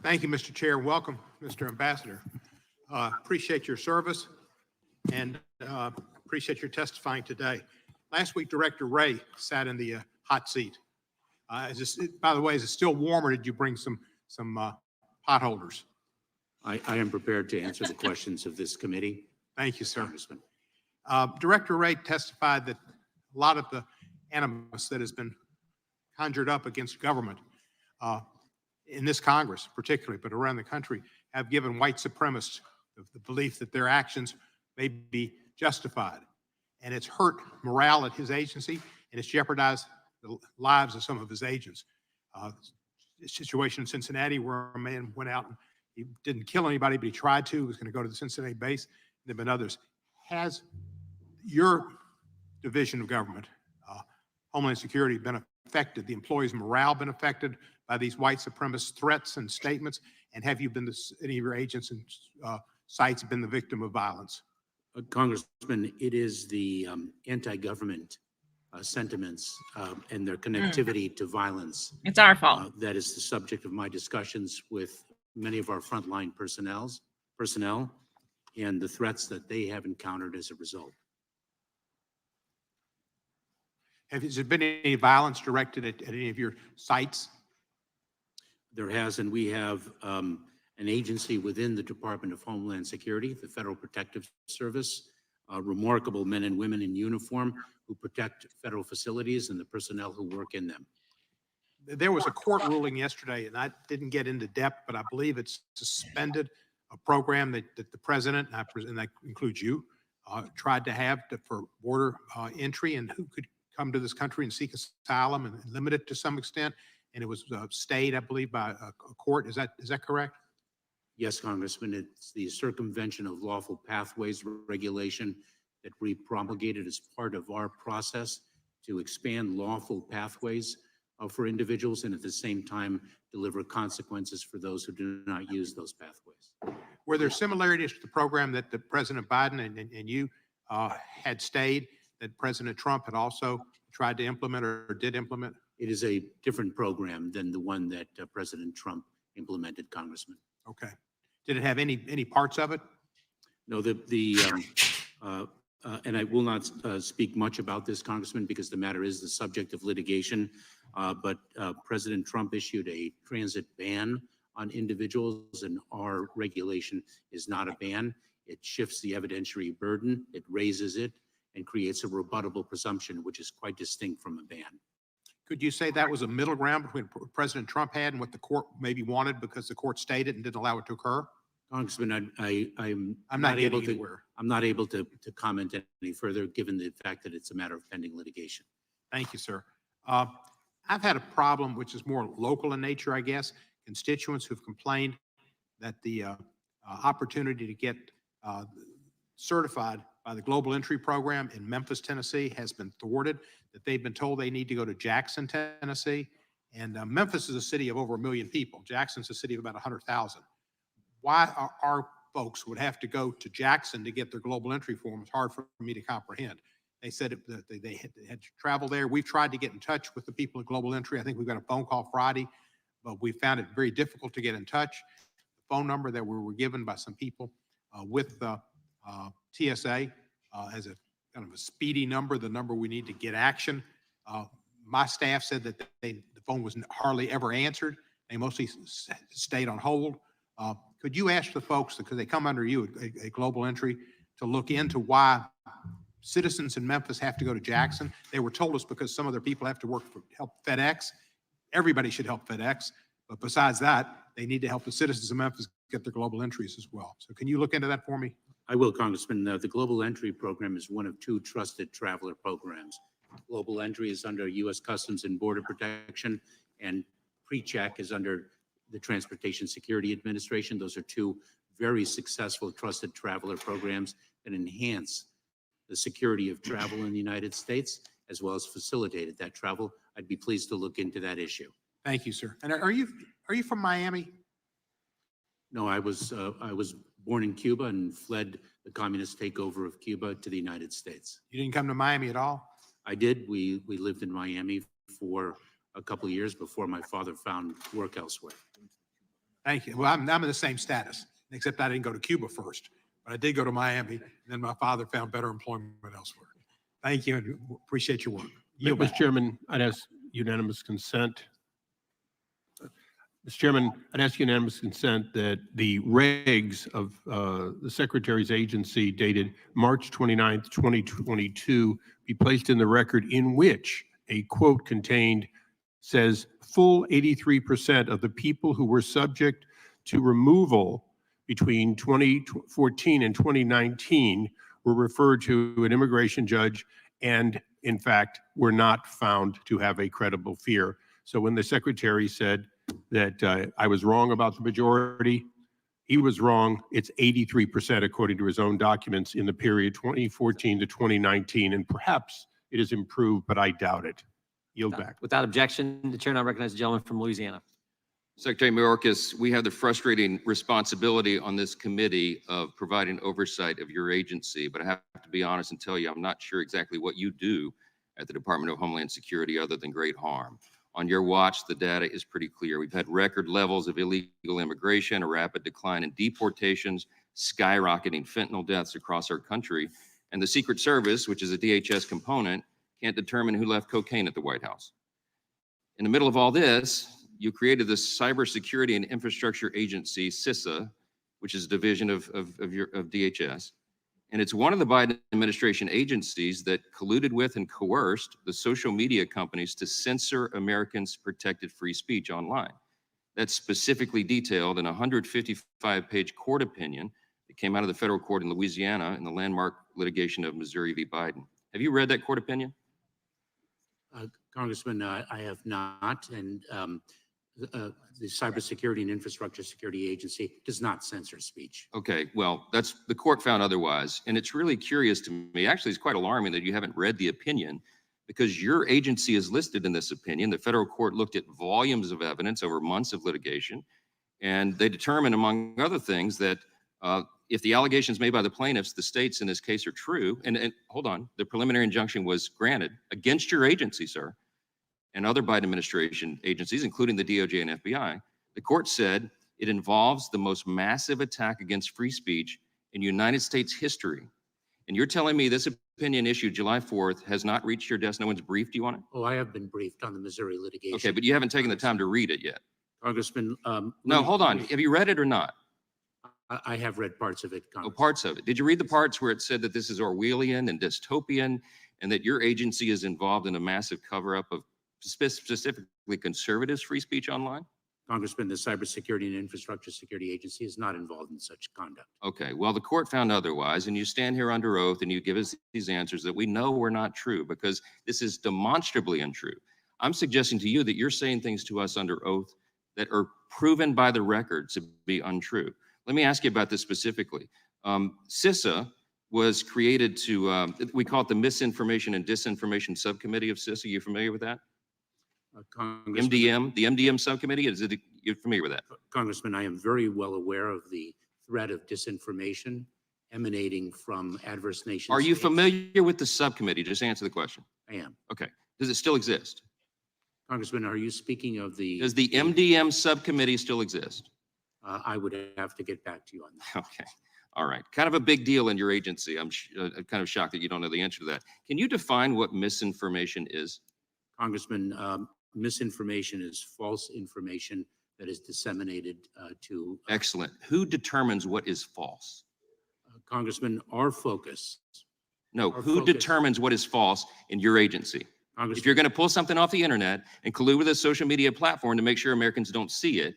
Thank you, Mr. Chair. Welcome, Mr. Ambassador. Appreciate your service and appreciate your testifying today. Last week, Director Wray sat in the hot seat. By the way, is it still warm or did you bring some pot holders? I am prepared to answer the questions of this committee. Thank you, sir. Congressman. Director Wray testified that a lot of the animus that has been conjured up against government in this Congress particularly, but around the country, have given white supremacists the belief that their actions may be justified. And it's hurt morale at his agency, and it's jeopardized the lives of some of his agents. The situation in Cincinnati where a man went out and he didn't kill anybody, but he tried to. He was going to go to the Cincinnati base. There have been others. Has your division of government, Homeland Security, been affected? The employees' morale been affected by these white supremacist threats and statements? And have you been, any of your agents and sites been the victim of violence? Congressman, it is the anti-government sentiments and their connectivity to violence. It's our fault. That is the subject of my discussions with many of our frontline personnel and the threats that they have encountered as a result. Has there been any violence directed at any of your sites? There has, and we have an agency within the Department of Homeland Security, the Federal Protective Service, remarkable men and women in uniform who protect federal facilities and the personnel who work in them. There was a court ruling yesterday, and I didn't get into depth, but I believe it's suspended a program that the president, and that includes you, tried to have for border entry and who could come to this country and seek asylum, and limit it to some extent. And it was stayed, I believe, by a court. Is that correct? Yes, Congressman, it's the circumvention of lawful pathways regulation that we promulgated as part of our process to expand lawful pathways for individuals and at the same time deliver consequences for those who do not use those pathways. Were there similarities to the program that the President Biden and you had stayed, that President Trump had also tried to implement or did implement? It is a different program than the one that President Trump implemented, Congressman. Okay. Did it have any parts of it? No, and I will not speak much about this, Congressman, because the matter is the subject of litigation. But President Trump issued a transit ban on individuals, and our regulation is not a ban. It shifts the evidentiary burden, it raises it, and creates a rebuttable presumption, which is quite distinct from a ban. Could you say that was a middle ground between what President Trump had and what the court maybe wanted because the court stayed it and didn't allow it to occur? Congressman, I'm not able getting to. anywhere. I'm not able to comment any further, given the fact that it's a matter of pending litigation. Thank you, sir. I've had a problem, which is more local in nature, I guess. Constituents who've complained that the opportunity to get certified by the Global Entry Program in Memphis, Tennessee has been thwarted, that they've been told they need to go to Jackson, Tennessee. And Memphis is a city of over 1 million people. Jackson's a city of about 100,000. Why our folks would have to go to Jackson to get their global entry form is hard for me to comprehend. They said they had to travel there. We've tried to get in touch with the people at Global Entry. I think we've got a phone call Friday, but we found it very difficult to get in touch. The phone number that we were given by some people with TSA as a kind of a speedy number, the number we need to get action. My staff said that the phone was hardly ever answered. They mostly stayed on hold. Could you ask the folks, because they come under you at Global Entry, to look into why citizens in Memphis have to go to Jackson? They were told us because some of their people have to help FedEx. Everybody should help FedEx. But besides that, they need to help the citizens of Memphis get their global entries as well. So can you look into that for me? I will, Congressman. The Global Entry Program is one of 2 trusted traveler programs. Global Entry is under U.S. Customs and Border Protection, and PreCheck is under the Transportation Security Administration. Those are 2 very successful trusted traveler programs that enhance the security of travel in the United States, as well as facilitated that travel. I'd be pleased to look into that issue. Thank you, sir. And are you from Miami? No, I was born in Cuba and fled the communist takeover of Cuba to the United States. You didn't come to Miami at all? I did. We lived in Miami for a couple of years before my father found work elsewhere. Thank you. Well, I'm in the same status, except I didn't go to Cuba first, but I did go to Miami, and then my father found better employment elsewhere. Thank you, and appreciate your work. Mr. Chairman, I'd ask unanimous consent. Mr. Chairman, I'd ask unanimous consent that the regs of the Secretary's agency dated March 29th, 2022 be placed in the record, in which a quote contained says full 83% of the people who were subject to removal between 2014 and 2019 were referred to an immigration judge and, in fact, were not found to have a credible fear. So when the secretary said that I was wrong about the majority, he was wrong. It's 83% according to his own documents in the period 2014 to 2019, and perhaps it has improved, but I doubt it. Yield back. Without objection, the chair now recognizes the gentleman from Louisiana. Secretary Mayorkas, we have the frustrating responsibility on this committee of providing oversight of your agency, but I have to be honest and tell you, I'm not sure exactly what you do at the Department of Homeland Security other than great harm. On your watch, the data is pretty clear. We've had record levels of illegal immigration, a rapid decline in deportations, skyrocketing fentanyl deaths across our country, and the Secret Service, which is a DHS component, can't determine who left cocaine at the White House. In the middle of all this, you created this Cybersecurity and Infrastructure Agency, CISA, which is a division of DHS. And it's one of the Biden administration agencies that colluded with and coerced the social media companies to censor Americans' protected free speech online. That's specifically detailed in a 155-page court opinion that came out of the federal court in Louisiana in the landmark litigation of Missouri v. Biden. Have you read that court opinion? Congressman, I have not, and the Cybersecurity and Infrastructure Security Agency does not censor speech. Okay, well, that's the court found otherwise, and it's really curious to me. Actually, it's quite alarming that you haven't read the opinion, because your agency is listed in this opinion. The federal court looked at volumes of evidence over months of litigation, and they determined, among other things, that if the allegations made by the plaintiffs, the states in this case, are true, and hold on, the preliminary injunction was granted against your agency, sir, and other Biden administration agencies, including the DOJ and FBI, the court said it involves the most massive attack against free speech in United States history. And you're telling me this opinion issued July 4th has not reached your desk? No one's briefed you on it? Oh, I have been briefed on the Missouri litigation. Okay, but you haven't taken the time to read it yet. Congressman. No, hold on. Have you read it or not? I have read parts of it, Oh, Congressman. parts of it. Did you read the parts where it said that this is Orwellian and dystopian and that your agency is involved in a massive cover-up of specifically conservatives' free speech online? Congressman, the Cybersecurity and Infrastructure Security Agency is not involved in such conduct. Okay, well, the court found otherwise, and you stand here under oath and you give us these answers that we know were not true because this is demonstrably untrue. I'm suggesting to you that you're saying things to us under oath that are proven by the record to be untrue. Let me ask you about this specifically. CISA was created to, we call it the Misinformation and Disinformation Subcommittee of CISA. You familiar with that? MDM, the MDM subcommittee, you're familiar with that? Congressman, I am very well aware of the threat of disinformation emanating from adverse nations. Are you familiar with the subcommittee? Just answer the question. I am. Okay. Does it still exist? Congressman, are you speaking of the? Does the MDM subcommittee still exist? I would have to get back to you on that. Okay. All right. Kind of a big deal in your agency. I'm kind of shocked that you don't know the answer to that. Can you define what misinformation is? Congressman, misinformation is false information that is disseminated to. Excellent. Who determines what is false? Congressman, our focus. No, who determines what is false in your agency? If you're going to pull something off the internet and collude with a social media platform to make sure Americans don't see it,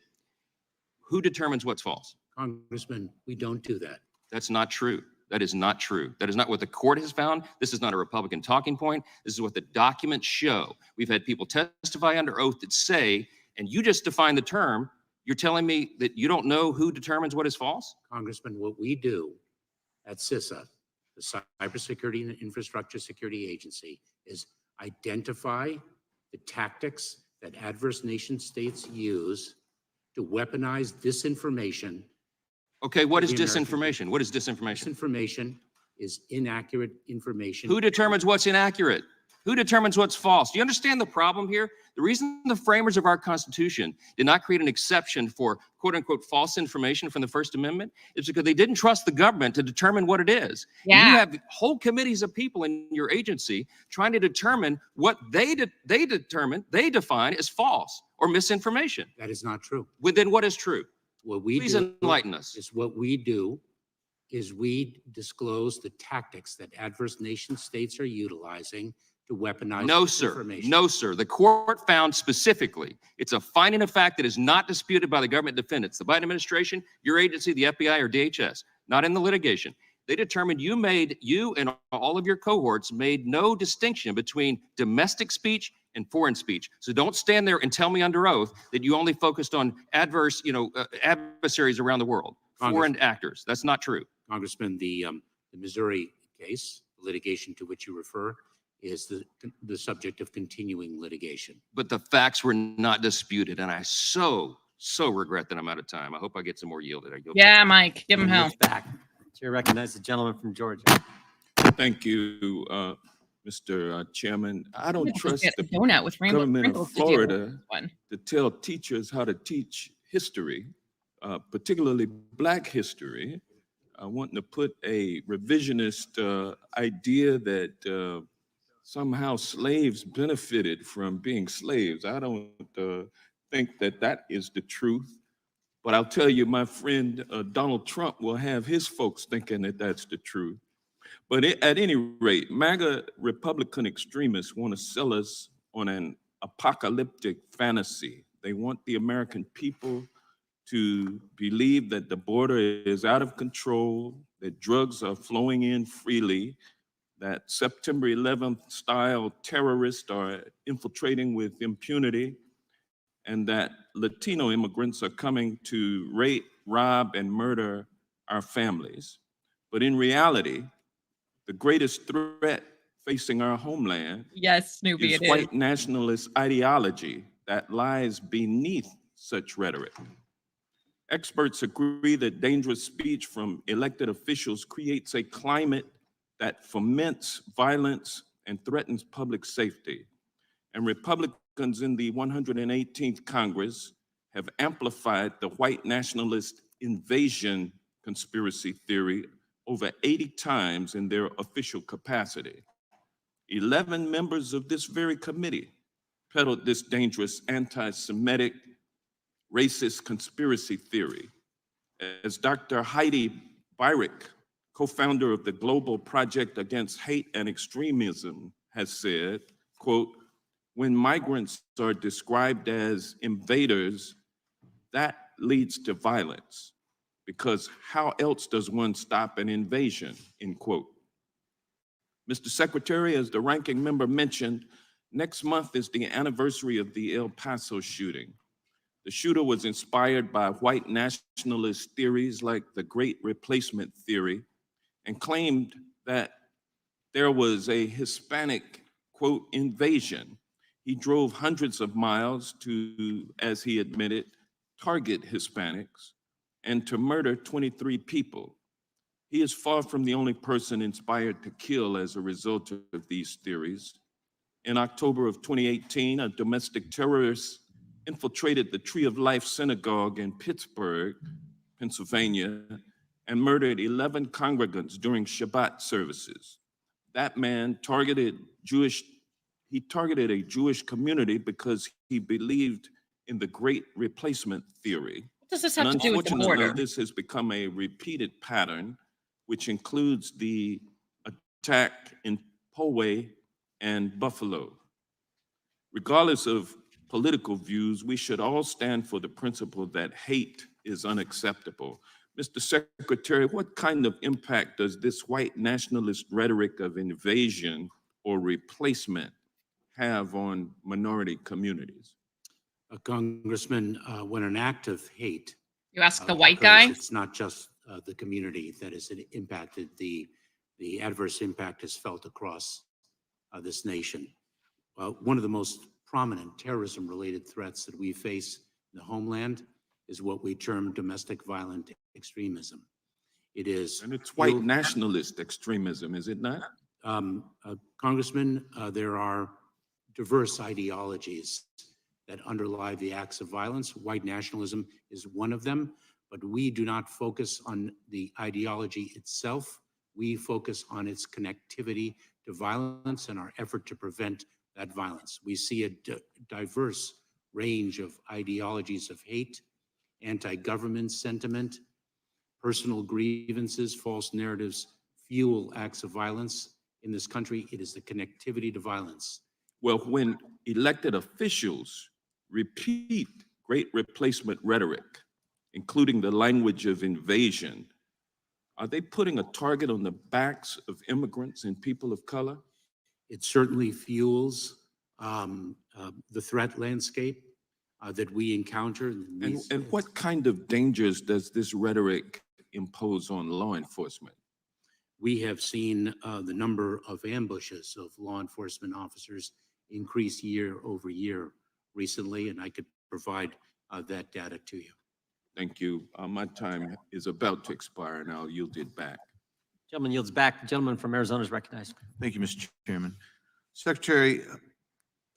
who determines what's false? Congressman, we don't do that. That's not true. That is not true. That is not what the court has found. This is not a Republican talking point. This is what the documents show. We've had people testify under oath that say, and you just defined the term, you're telling me that you don't know who determines what is false? Congressman, what we do at CISA, the Cybersecurity and Infrastructure Security Agency, is identify the tactics that adverse nation states use to weaponize disinformation. Okay, what is disinformation? What is disinformation? Disinformation is inaccurate information. Who determines what's inaccurate? Who determines what's false? Do you understand the problem here? The reason the framers of our Constitution did not create an exception for quote unquote false information from the First Amendment is because they didn't trust the government to determine what it is. Yeah. You have whole committees of people in your agency trying to determine what they define as false or misinformation. That is not true. Well, then what is true? What we Please do enlighten us. is what we do is we disclose the tactics that adverse nation states are utilizing to weaponize No, sir. disinformation. No, sir. The court found specifically, it's a finding of fact that is not disputed by the government defendants, the Biden administration, your agency, the FBI, or DHS, not in the litigation, They determined you and all of your cohorts made no distinction between domestic speech and foreign speech. So don't stand there and tell me under oath that you only focused on adversaries around the world, foreign actors. That's not true. Congressman, the Missouri case, litigation to which you refer, is the subject of continuing litigation. But the facts were not disputed, and I so regret that I'm out of time. I hope I get some more yield. Yeah, Mike, give him hell. It's back. Chair recognizes the gentleman from Georgia. Thank you, Mr. Chairman. I don't trust Get a the donut with rainbow government of sprinkles to do Florida one. to tell teachers how to teach history, particularly Black history. I want to put a revisionist idea that somehow slaves benefited from being slaves. I don't think that that is the truth. But I'll tell you, my friend Donald Trump will have his folks thinking that that's the truth. But at any rate, MAGA Republican extremists want to sell us on an apocalyptic fantasy. They want the American people to believe that the border is out of control, that drugs are flowing in freely, that September 11th style terrorists are infiltrating with impunity, and that Latino immigrants are coming to rape, rob, and murder our families. But in reality, the greatest threat facing our homeland is white nationalist ideology that lies beneath such rhetoric. Experts agree that dangerous speech from elected officials creates a climate that foments violence and threatens public safety. And Republicans in the 118th Congress have amplified the white nationalist invasion conspiracy theory over 80 times in their official capacity. 11 members of this very committee peddled this dangerous anti-Semitic racist conspiracy theory. As Dr. Heidi Beirich, co-founder of the Global Project Against Hate and Extremism, has said, quote, when migrants are described as invaders, that leads to violence, because how else does one stop an invasion, end quote. Mr. Secretary, as the ranking member mentioned, next month is the anniversary of the El Paso shooting. The shooter was inspired by white nationalist theories like the Great Replacement theory and claimed that there was a Hispanic, quote, invasion. He drove hundreds of miles to, as he admitted, target Hispanics and to murder 23 people. He is far from the only person inspired to kill as a result of these theories. In October of 2018, a domestic terrorist infiltrated the Tree of Life Synagogue in Pittsburgh, Pennsylvania, and murdered 11 congregants during Shabbat services. That man targeted a Jewish community because he believed in the Great Replacement theory. What does this have to do with the border? Unfortunately, this has become a repeated pattern, which includes the attack in Poway and Buffalo. Regardless of political views, we should all stand for the principle that hate is unacceptable. Mr. Secretary, what kind of impact does this white nationalist rhetoric of invasion or replacement have on minority communities? Congressman, when an act of hate. You ask the white guy? It's not just the community that is impacted. The adverse impact is felt across this nation. One of the most prominent terrorism-related threats that we face in the homeland is what we term domestic violent extremism. It is. And it's white nationalist extremism, is it not? Congressman, there are diverse ideologies that underlie the acts of violence. White nationalism is one of them, but we do not focus on the ideology itself. We focus on its connectivity to violence and our effort to prevent that violence. We see a diverse range of ideologies of hate, anti-government sentiment, personal grievances, false narratives fuel acts of violence in this country. It is the connectivity to violence. Well, when elected officials repeat Great Replacement rhetoric, including the language of invasion, Are they putting a target on the backs of immigrants and people of color? It certainly fuels the threat landscape that we encounter. And what kind of dangers does this rhetoric impose on law enforcement? We have seen the number of ambushes of law enforcement officers increase year over year recently, and I could provide that data to you. Thank you. My time is about to expire, and I'll yield it back. Gentleman yields back. The gentleman from Arizona is recognized. Thank you, Mr. Chairman. Secretary,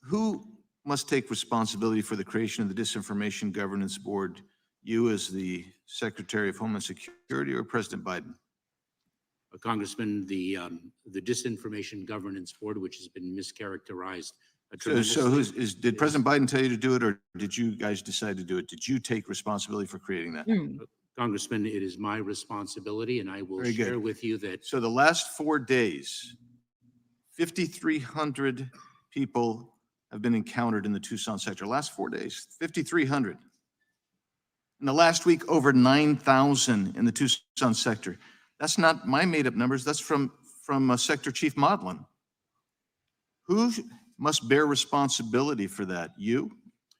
who must take responsibility for the creation of the Disinformation Governance Board? You as the Secretary of Homeland Security or President Biden? Congressman, the Disinformation Governance Board, which has been mischaracterized. So did President Biden tell you to do it, or did you guys decide to do it? Did you take responsibility for creating that? Congressman, it is my responsibility, and I will Very good. share with you that. So the last 4 days, 5,300 people have been encountered in the Tucson sector. Last 4 days, 5,300. In the last week, over 9,000 in the Tucson sector. That's not my made-up numbers. That's from Sector Chief Modlin. Who must bear responsibility for that? You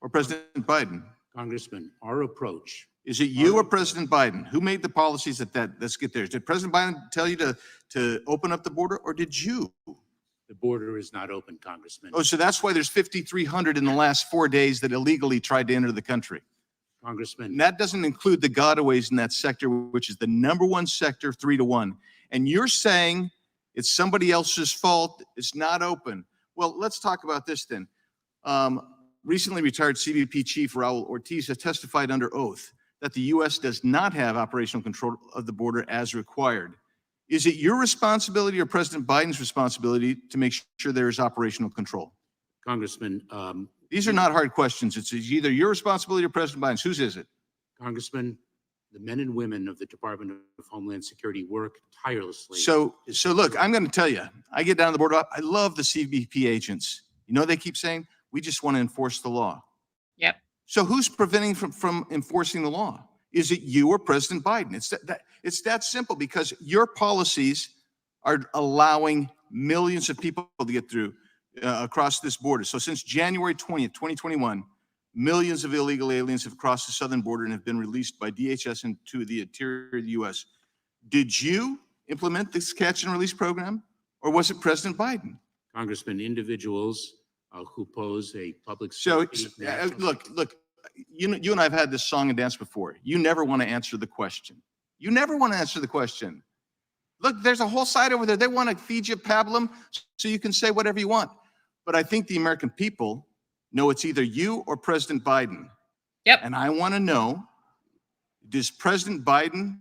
or President Biden? Congressman, our approach. Is it you or President Biden? Who made the policies let's get there? Did President Biden tell you to open up the border, or did you? The border is not open, Congressman. Oh, so that's why there's 5,300 in the last 4 days that illegally tried to enter the country. Congressman. And that doesn't include the gotaways in that sector, which is the #1 sector, 3-1. And you're saying it's somebody else's fault. It's not open. Well, let's talk about this then. Recently retired CBP Chief Raul Ortiz has testified under oath that the U.S. does not have operational control of the border as required. Is it your responsibility or President Biden's responsibility to make sure there is operational control? Congressman. These are not hard questions. It's either your responsibility or President Biden's. Whose is it? Congressman, the men and women of the Department of Homeland Security work tirelessly. So look, I'm going to tell you, I get down to the border. I love the CBP agents. You know, they keep saying, we just want to enforce the law. Yep. So who's preventing from enforcing the law? Is it you or President Biden? It's that simple, because your policies are allowing millions of people to get through across this border. So since January 20th, 2021, millions of illegal aliens have crossed the southern border and have been released by DHS into the interior of the U.S. Did you implement this catch and release program, or was it President Biden? Congressman, individuals who pose a public So safety look, you and I have had this song and dance before. You never want to answer the question. You never want to answer the question. Look, there's a whole side over there. They want to feed you pablum so you can say whatever you want. But I think the American people know it's either you or President Biden. Yep. And I want to know, is President Biden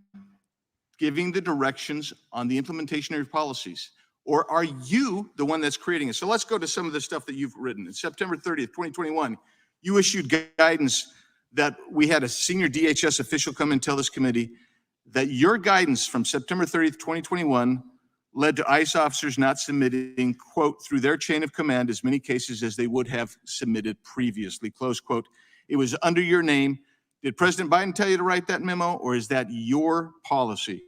giving the directions on the implementation of your policies? Or are you the one that's creating it? So let's go to some of the stuff that you've written. In September 30th, 2021, you issued guidance that we had a senior DHS official come and tell this committee that your guidance from September 30th, 2021 led to ICE officers not submitting, quote, through their chain of command as many cases as they would have submitted previously, close quote. It was under your name. Did President Biden tell you to write that memo, or is that your policy?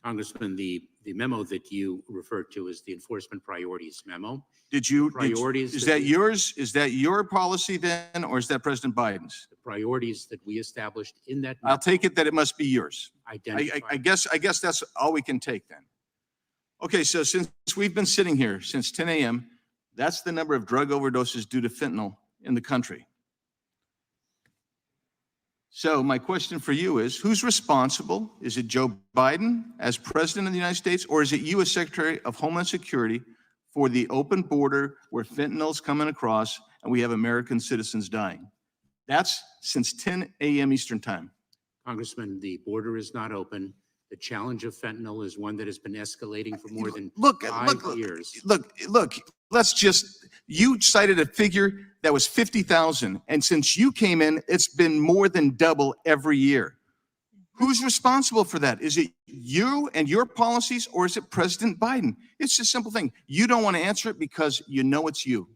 Congressman, the memo that you referred to is the enforcement priorities memo. Is that yours? Is that your policy then, or is that President Biden's? The priorities that we established in that. I'll take it that it must be yours. I guess that's all we can take then. Okay, so since we've been sitting here since 10 a.m., that's the number of drug overdoses due to fentanyl in the country. So my question for you is, who's responsible? Is it Joe Biden as president of the United States, or is it you as Secretary of Homeland Security for the open border where fentanyl's coming across and we have American citizens dying? That's since 10 a.m. Eastern time. Congressman, the border is not open. The challenge of fentanyl is one that has been escalating for more than 5 years. Look, you cited a figure that was 50,000. And since you came in, it's been more than double every year. Who's responsible for that? Is it you and your policies, or is it President Biden? It's a simple thing. You don't want to answer it because you know it's you.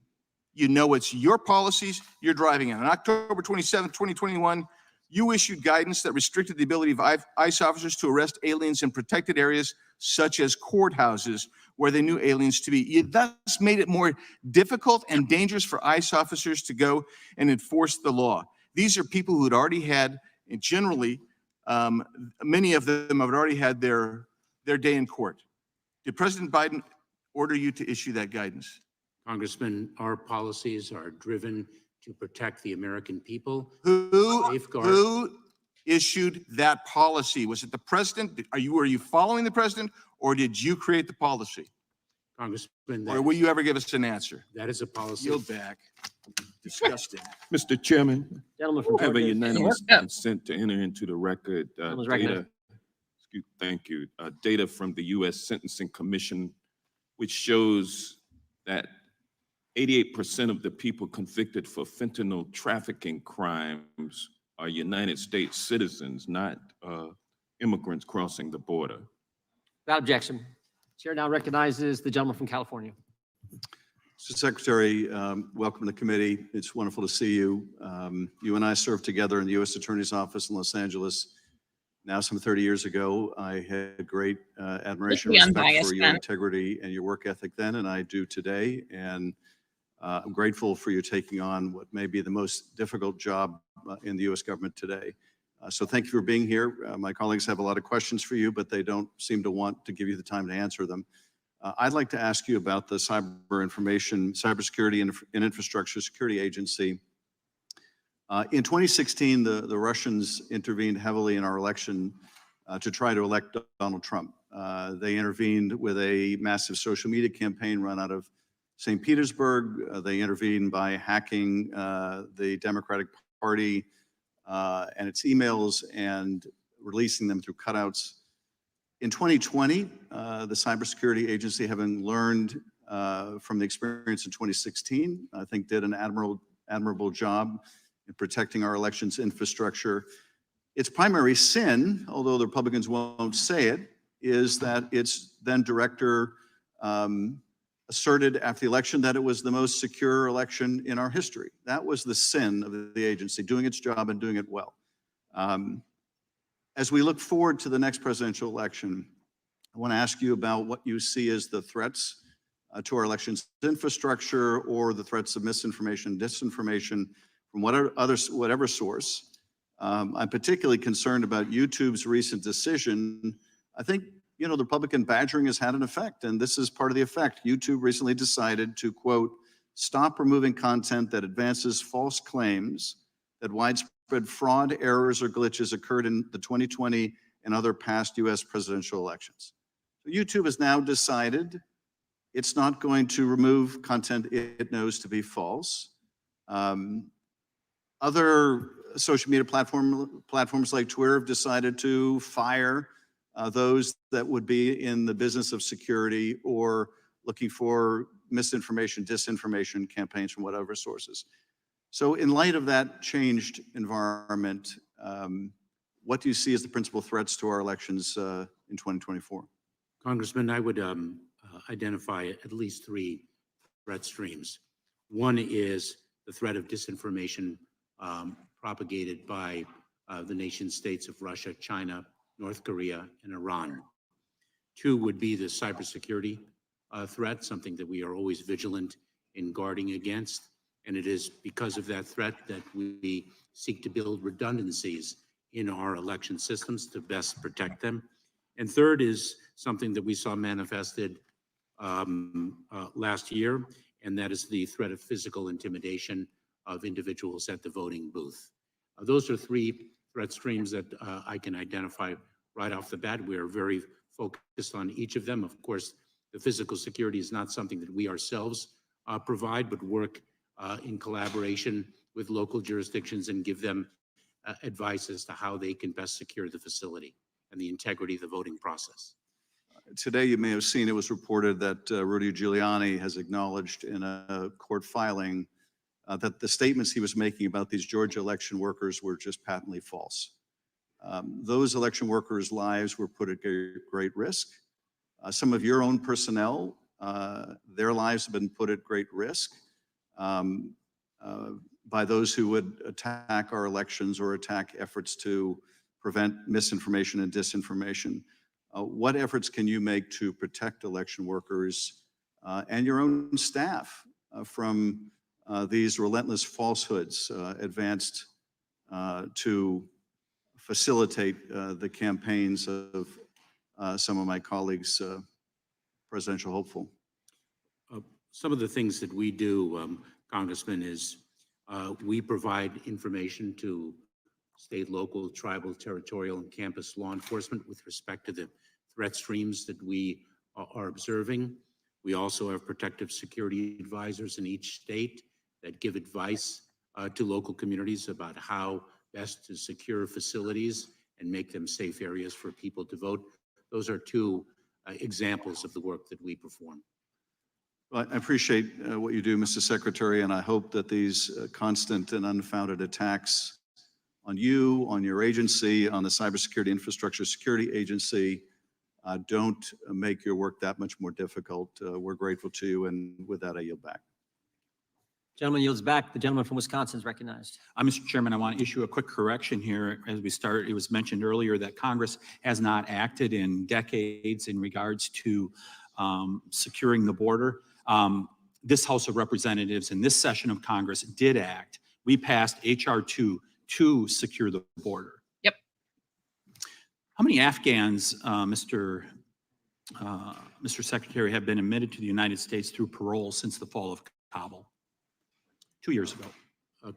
You know it's your policies you're driving in. On October 27, 2021, You issued guidance that restricted the ability of ICE officers to arrest aliens in protected areas such as courthouses where they knew aliens to be. You thus made it more difficult and dangerous for ICE officers to go and enforce the law. These are people who had already had, and generally, many of them have already had their day in court. Did President Biden order you to issue that guidance? Congressman, our policies are driven to protect the American people. Who issued that policy? Was it the president? Were you following the president, or did you create the policy? Congressman, Or will you ever give us an answer? that is a policy. Yield back. Disgusting. Mr. Chairman, Gentleman from I have a Georgia. unanimous Yep. consent to enter into the record Gentleman's data. recognized. Thank you. Data from the U.S. Sentencing Commission, which shows that 88% of the people convicted for fentanyl trafficking crimes are United States citizens, not immigrants crossing the border. Without objection. Chair now recognizes the gentleman from California. Mr. Secretary, welcome to the committee. It's wonderful to see you. You and I served together in the U.S. Attorney's Office in Los Angeles now some 30 years ago. I had great admiration and respect for your integrity and your work ethic then, and I do today. And I'm grateful for you taking on what may be the most difficult job in the U.S. government today. So thank you for being here. My colleagues have a lot of questions for you, but they don't seem to want to give you the time to answer them. I'd like to ask you about the Cybersecurity and Infrastructure Security Agency. In 2016, the Russians intervened heavily in our election to try to elect Donald Trump. They intervened with a massive social media campaign run out of St. Petersburg. They intervened by hacking the Democratic Party and its emails and releasing them through cutouts. In 2020, the Cybersecurity Agency, having learned from the experience in 2016, I think did an admirable job in protecting our elections infrastructure. Its primary sin, although the Republicans won't say it, is that its then director asserted after the election that it was the most secure election in our history. That was the sin of the agency, doing its job and doing it well. As we look forward to the next presidential election, I want to ask you about what you see as the threats to our elections infrastructure, or the threats of misinformation, disinformation from whatever source. I'm particularly concerned about YouTube's recent decision. I think, the Republican badgering has had an effect, and this is part of the effect. YouTube recently decided to, quote, stop removing content that advances false claims that widespread fraud, errors, or glitches occurred in the 2020 and other past U.S. presidential elections. So YouTube has now decided it's not going to remove content it knows to be false. Other social media platforms like Twitter have decided to fire those that would be in the business of security or looking for misinformation, disinformation campaigns from whatever sources. So in light of that changed environment, what do you see as the principal threats to our elections in 2024? Congressman, I would identify at least three threat streams. One is the threat of disinformation propagated by the nation states of Russia, China, North Korea, and Iran. Two would be the cybersecurity threat, something that we are always vigilant in guarding against. And it is because of that threat that we seek to build redundancies in our election systems to best protect them. And third is something that we saw manifested last year, and that is the threat of physical intimidation of individuals at the voting booth. Those are three threat streams that I can identify right off the bat. We are very focused on each of them. Of course, the physical security is not something that we ourselves provide, but work in collaboration with local jurisdictions and give them advice as to how they can best secure the facility and the integrity of the voting process. Today, you may have seen it was reported that Rudy Giuliani has acknowledged in a court filing that the statements he was making about these Georgia election workers were just patently false. Those election workers' lives were put at great risk. Some of your own personnel, their lives have been put at great risk. by those who would attack our elections or attack efforts to prevent misinformation and disinformation. What efforts can you make to protect election workers and your own staff from these relentless falsehoods advanced to facilitate the campaigns of some of my colleagues, presidential hopeful? Some of the things that we do, Congressman, is we provide information to state, local, tribal, territorial, and campus law enforcement with respect to the threat streams that we are observing. We also have protective security advisors in each state that give advice to local communities about how best to secure facilities and make them safe areas for people to vote. Those are two examples of the work that we perform. Well, I appreciate what you do, Mr. Secretary, and I hope that these constant and unfounded attacks on you, on your agency, on the Cybersecurity Infrastructure Security Agency don't make your work that much more difficult. We're grateful to you, and with that, I yield back. Gentleman yields back. The gentleman from Wisconsin is recognized. Mr. Chairman, I want to issue a quick correction here as we start. It was mentioned earlier that Congress has not acted in decades in regards to securing the border. This House of Representatives in this session of Congress did act. We passed H.R. 2 to secure the border. Yep. How many Afghans, Mr. Secretary, have been admitted to the United States through parole since the fall of Kabul? 2 years ago.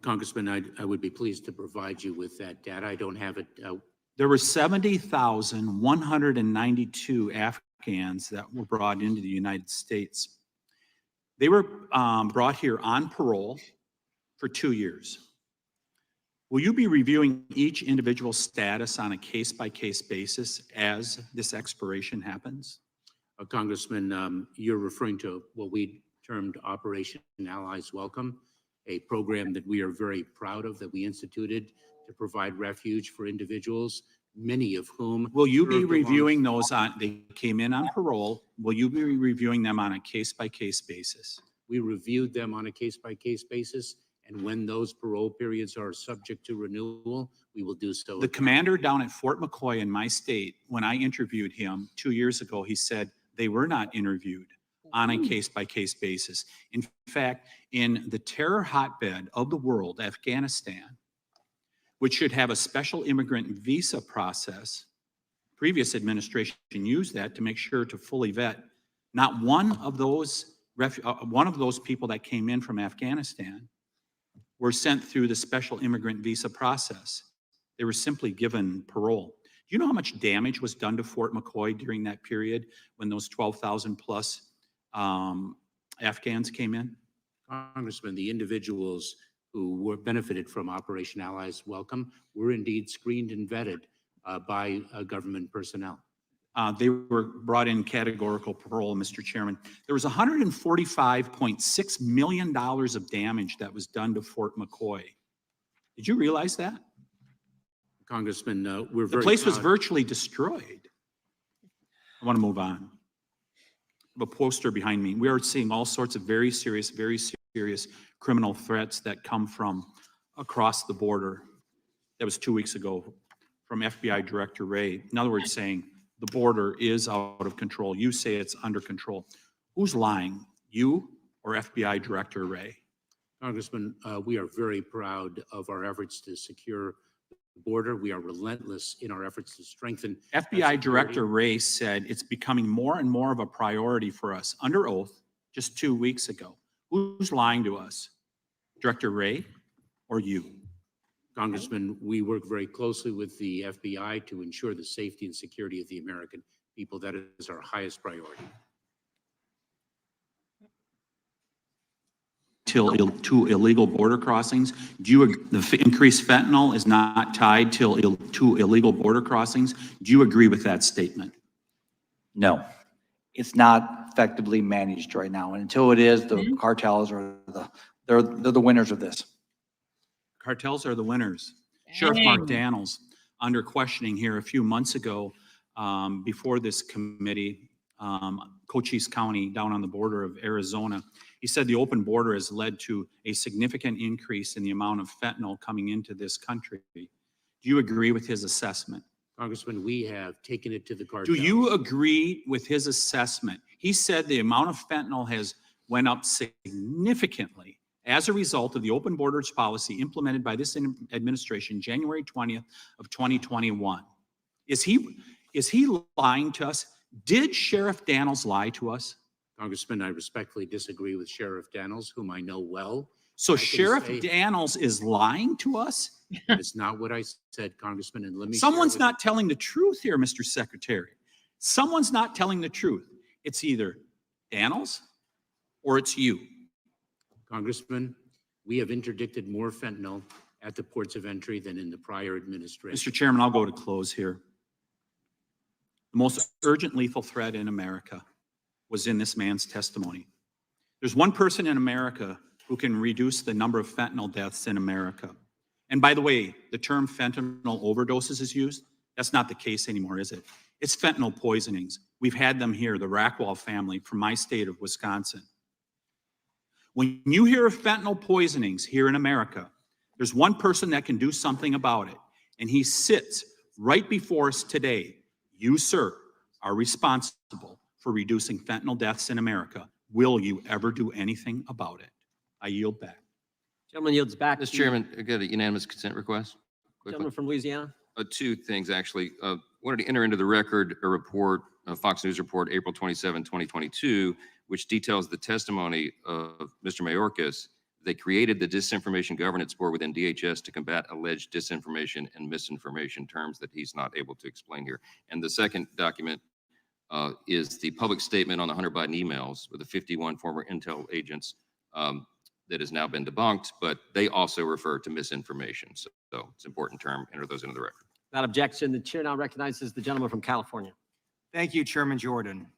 Congressman, I would be pleased to provide you with that data. I don't have it. There were 70,192 Afghans that were brought into the United States. They were brought here on parole for 2 years. Will you be reviewing each individual status on a case-by-case basis as this expiration happens? Congressman, you're referring to what we termed Operation Allies Welcome, a program that we are very proud of, that we instituted to provide refuge for individuals, many of whom— Will you be reviewing those they came in on parole, will you be reviewing them on a case-by-case basis? We reviewed them on a case-by-case basis, and when those parole periods are subject to renewal, we will do so. The commander down at Fort McCoy in my state, when I interviewed him 2 years ago, he said they were not interviewed on a case-by-case basis. In fact, in the terror hotbed of the world, Afghanistan, which should have a special immigrant visa process, previous administration used that to make sure to fully vet. Not one of those people that came in from Afghanistan were sent through the special immigrant visa process. They were simply given parole. Do you know how much damage was done to Fort McCoy during that period when those 12,000 plus Afghans came in? Congressman, the individuals who were benefited from Operation Allies Welcome were indeed screened and vetted by government personnel. They were brought in categorical parole, Mr. Chairman. There was $145.6 million of damage that was done to Fort McCoy. Did you realize that? Congressman, we're very The place was proud. virtually destroyed. I want to move on. I have a poster behind me. We are seeing all sorts of very serious criminal threats that come from across the border. That was 2 weeks ago from FBI Director Wray. In other words, saying the border is out of control. You say it's under control. Who's lying, you or FBI Director Wray? Congressman, we are very proud of our efforts to secure the border. We are relentless in our efforts to strengthen FBI Director Wray said it's becoming more and more of a priority for us, under oath, just 2 weeks ago. Who's lying to us? Director Wray or you? Congressman, we work very closely with the FBI to ensure the safety and security of the American people. That is our highest priority. To illegal border crossings. The increased fentanyl is not tied to illegal border crossings. Do you agree with that statement? No, it's not effectively managed right now. And until it is, the cartels are they're the winners of this. Cartels are the winners. Sheriff Mark Daniels, under questioning here a few months ago, before this committee, Cochise County down on the border of Arizona, He said the open border has led to a significant increase in the amount of fentanyl coming into this country. Do you agree with his assessment? Congressman, we have taken it to the Do cartels. you agree with his assessment? He said the amount of fentanyl has went up significantly as a result of the open borders policy implemented by this administration January 20th of 2021. Is he lying to us? Did Sheriff Daniels lie to us? Congressman, I respectfully disagree with Sheriff Daniels, whom I know well. So I can Sheriff say Daniels is lying to us? That's not what I said, Congressman, and let me. Someone's share not telling the truth here, Mr. Secretary. Someone's not telling the truth. It's either Daniels or it's you. Congressman, we have interdicted more fentanyl at the ports of entry than in the prior administration. Mr. Chairman, I'll go to close here. The most urgent lethal threat in America was in this man's testimony. There's one person in America who can reduce the number of fentanyl deaths in America. And by the way, the term fentanyl overdoses is used. That's not the case anymore, is it? It's fentanyl poisonings. We've had them here, the Rackwall family from my state of Wisconsin. When you hear of fentanyl poisonings here in America, there's one person that can do something about it, and he sits right before us today. You, sir, are responsible for reducing fentanyl deaths in America. Will you ever do anything about it? I yield back. Gentleman yields back. Mr. Chairman, I got a unanimous consent request. Quickly. Gentleman from Louisiana. Two things, actually. Wanted to enter into the record a report, a Fox News report, April 27, 2022, which details the testimony of Mr. Mayorkas. They created the Disinformation Governance Board within DHS to combat alleged disinformation and misinformation, terms that he's not able to explain here. And the second document is the public statement on the Hunter Biden emails with the 51 former intel agents that has now been debunked, but they also refer to misinformation. So it's an important term. Enter those into the record. Without objection, the chair now recognizes the gentleman from California. Thank you, Chairman Jordan.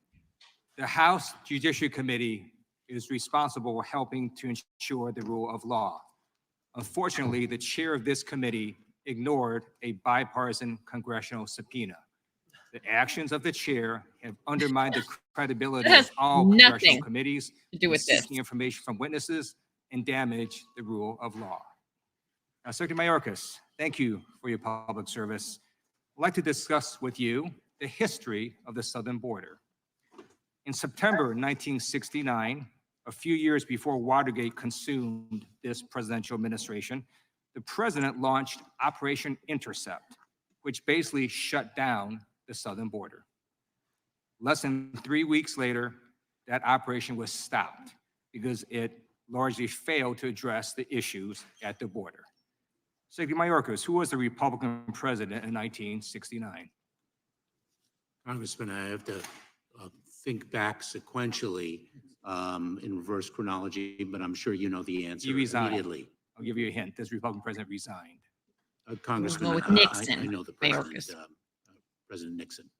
The House Judiciary Committee is responsible for helping to ensure the rule of law. Unfortunately, the chair of this committee ignored a bipartisan congressional subpoena. The actions of the chair have undermined the credibility of all congressional committees to do with this. seeking information from witnesses and damage the rule of law. Now, Secretary Mayorkas, thank you for your public service. I'd like to discuss with you the history of the southern border. In September 1969, a few years before Watergate consumed this presidential administration, the president launched Operation Intercept, which basically shut down the southern border. Less than 3 weeks later, that operation was stopped because it largely failed to address the issues at the border. Secretary Mayorkas, who was the Republican president in 1969? Congressman, I have to think back sequentially in reverse chronology, but I'm sure you know the answer He resigned. immediately. I'll give you a hint. This Republican president resigned. Congressman, We'll go with I Nixon, know the president, Mayorkas. President Nixon.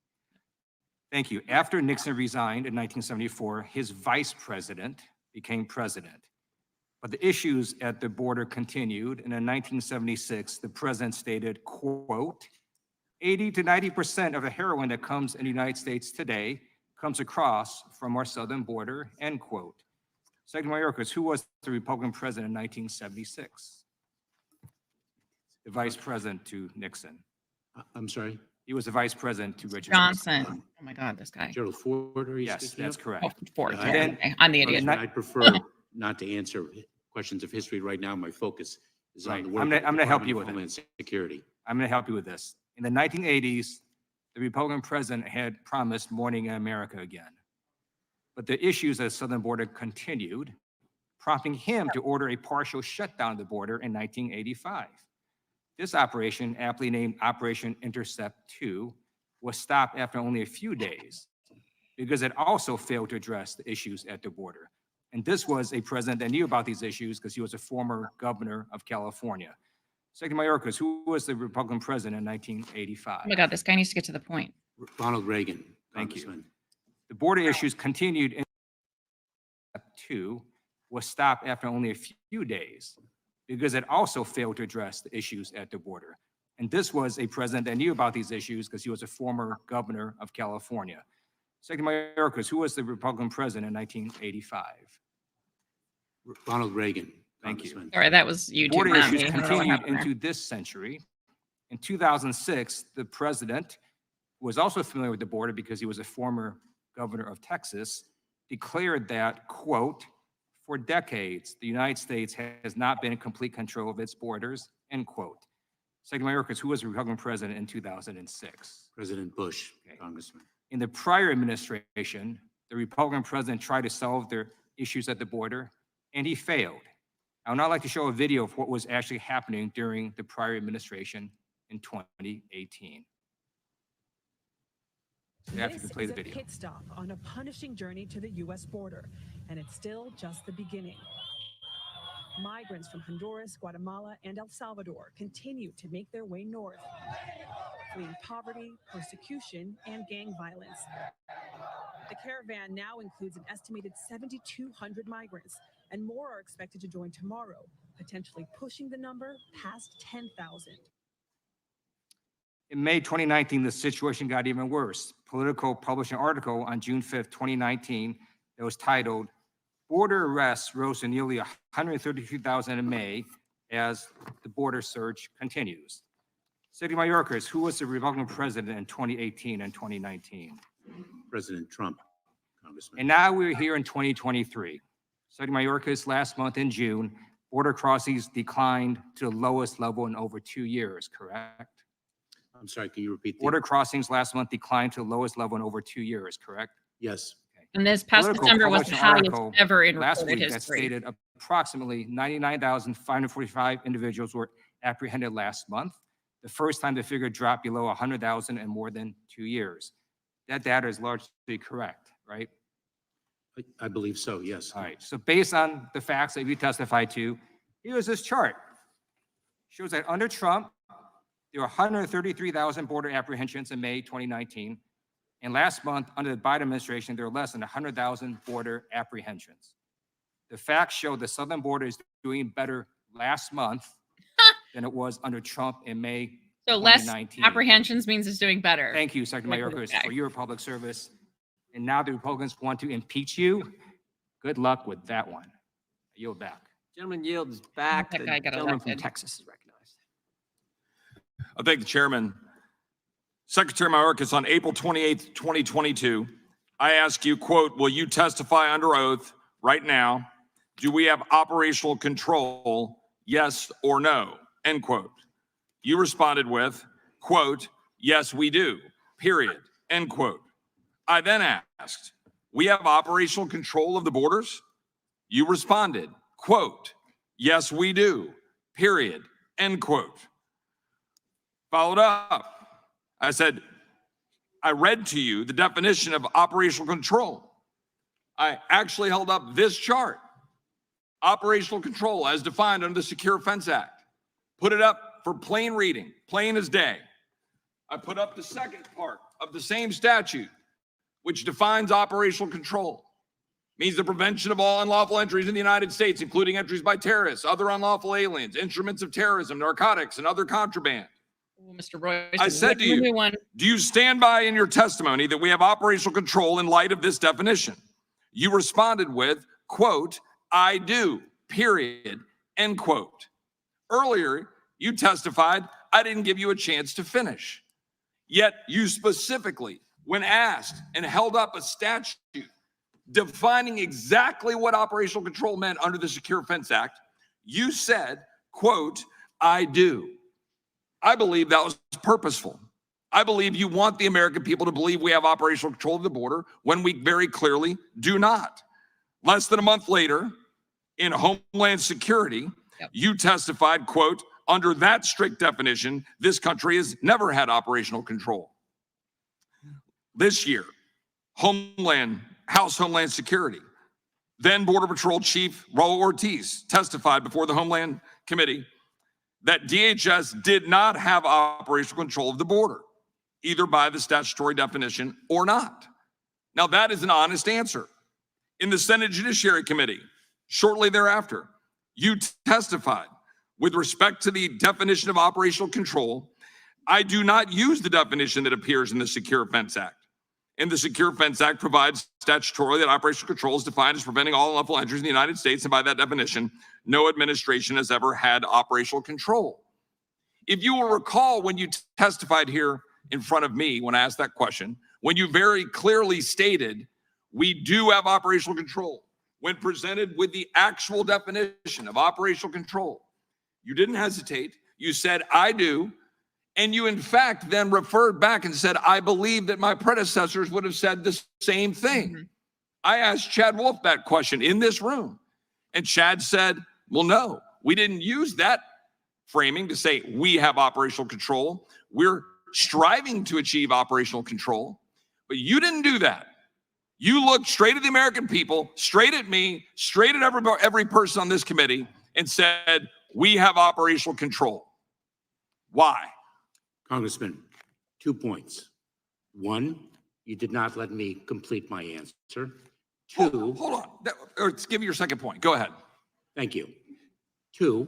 Thank you. After Nixon resigned in 1974, his vice president became president. But the issues at the border continued, and in 1976, the president stated, quote, 80 to 90% of the heroin that comes in the United States today comes across from our southern border, end quote. Secretary Mayorkas, who was the Republican president in 1976? The vice president to Nixon. I'm sorry? He was the vice president to Richard Johnson. Nixon. Oh my God, this guy. Gerald Ford, are you Yes, speaking that's of? correct. Oh, Ford. Yeah, Yeah, then- okay. I'm the idiot. Congressman, I'd prefer not to answer questions of history right now. My focus is on Right. the work. I'm of the gonna help Department you of with it. Homeland Security. I'm going to help you with this. In the 1980s, the Republican president had promised morning in America again. But the issues at the southern border continued, prompting him to order a partial shutdown of the border in 1985. This operation, aptly named Operation Intercept 2, was stopped after only a few days because it also failed to address the issues at the border. And this was a president that knew about these issues because he was a former governor of California. Secretary Mayorkas, who was the Republican president in 1985? Oh my God, this guy needs to get to the point. Ronald Reagan. Thank you. Congressman. The border issues continued in 2 was stopped after only a few days because it also failed to address the issues at the border. And this was a president that knew about these issues because he was a former governor of California. Secretary Mayorkas, who was the Republican president in 1985? Ronald Reagan. Thank you. Congressman. Sorry, that was you too. Border not issues me. I don't know what continued happened there. into this century. In 2006, the president, who was also familiar with the border because he was a former governor of Texas, declared that, quote, "For decades, the United States has not been in complete control of its borders," end quote. Secretary Mayorkas, who was the Republican president in 2006? President Bush, Congressman. In the prior administration, the Republican president tried to solve their issues at the border, and he failed. I would now like to show a video of what was actually happening during the prior administration in 2018. So after you can play the video. Pit stop on a punishing journey to the U.S. border, and it's still just the beginning. Migrants from Honduras, Guatemala, and El Salvador continue to make their way north, fleeing poverty, persecution, and gang violence. The caravan now includes an estimated 7,200 migrants, and more are expected to join tomorrow, potentially pushing the number past 10,000. In May 2019, the situation got even worse. Politico published an article on June 5th, 2019 that was titled, "Border Arrests Rose to Nearly 132,000 in May as the border surge continues." Secretary Mayorkas, who was the Republican president in 2018 and 2019? President Trump, Congressman. And now we're here in 2023. Secretary Mayorkas, last month in June, border crossings declined to the lowest level in over 2 years, correct? I'm sorry, can you repeat that? Border crossings last month declined to the lowest level in over 2 years, correct? Yes. And this past Politico December was the published an highest article ever in last recorded week that history. stated approximately 99,545 individuals were apprehended last month, the first time the figure dropped below 100,000 in more than 2 years. That data is largely correct, right? I believe so, yes. All right, so based on the facts that you testified to, here's this chart. Shows that under Trump, there were 133,000 border apprehensions in May 2019. And last month, under the Biden administration, there were less than 100,000 border apprehensions. The facts show the southern border is doing better last month than it was under Trump in May So less 2019. apprehensions means it's doing better. Thank you, Secretary Mayorkas, Okay. for your public service. And now the Republicans want to impeach you. Good luck with that one. I yield back. Gentleman yields back. That The guy got gentleman from elected. Texas is recognized. I thank the chairman. Secretary Mayorkas, on April 28th, 2022, I ask you, quote, "Will you testify under oath right now? Do we have operational control? Yes or no?" End quote. You responded with, quote, "Yes, we do, period," end quote. I then asked, "We have operational control of the borders?" You responded, quote, "Yes, we do, period," end quote. Followed up, I said, I read to you the definition of operational control. I actually held up this chart, operational control as defined under the Secure Fence Act. Put it up for plain reading, plain as day. I put up the second part of the same statute, which defines operational control. Means the prevention of all unlawful entries in the United States, including entries by terrorists, other unlawful aliens, instruments of terrorism, narcotics, and other contraband. Well, Mr. Royce, I said to you, do you stand by in your testimony that we have operational control in light of this definition? You responded with, quote, "I do, period," end quote. Earlier, you testified I didn't give you a chance to finish. Yet you specifically, when asked and held up a statute defining exactly what operational control meant under the Secure Fence Act, you said, quote, "I do." I believe that was purposeful. I believe you want the American people to believe we have operational control of the border when we very clearly do not. Less than a month later, in Homeland Security, you testified, quote, "Under that strict definition, this country has never had operational control." This year, House Homeland Security, then Border Patrol Chief Raul Ortiz testified before the Homeland Committee that DHS did not have operational control of the border, either by the statutory definition or not. Now, that is an honest answer. In the Senate Judiciary Committee, shortly thereafter, you testified with respect to the definition of operational control. I do not use the definition that appears in the Secure Fence Act. And the Secure Fence Act provides statutorily that operational control is defined as preventing all unlawful entries in the United States. And by that definition, no administration has ever had operational control. If you will recall, when you testified here in front of me, when I asked that question, when you very clearly stated, we do have operational control, when presented with the actual definition of operational control, you didn't hesitate. You said, I do. And you, in fact, then referred back and said, I believe that my predecessors would have said the same thing. Mm-hmm. I asked Chad Wolf that question in this room. And Chad said, well, no, we didn't use that framing to say we have operational control. We're striving to achieve operational control. But you didn't do that. You looked straight at the American people, straight at me, straight at every person on this committee and said, we have operational control. Why? Congressman, 2 points. One, you did not let me complete my answer. Two, Hold on. Let's give me your second point. Go ahead. thank you. Two,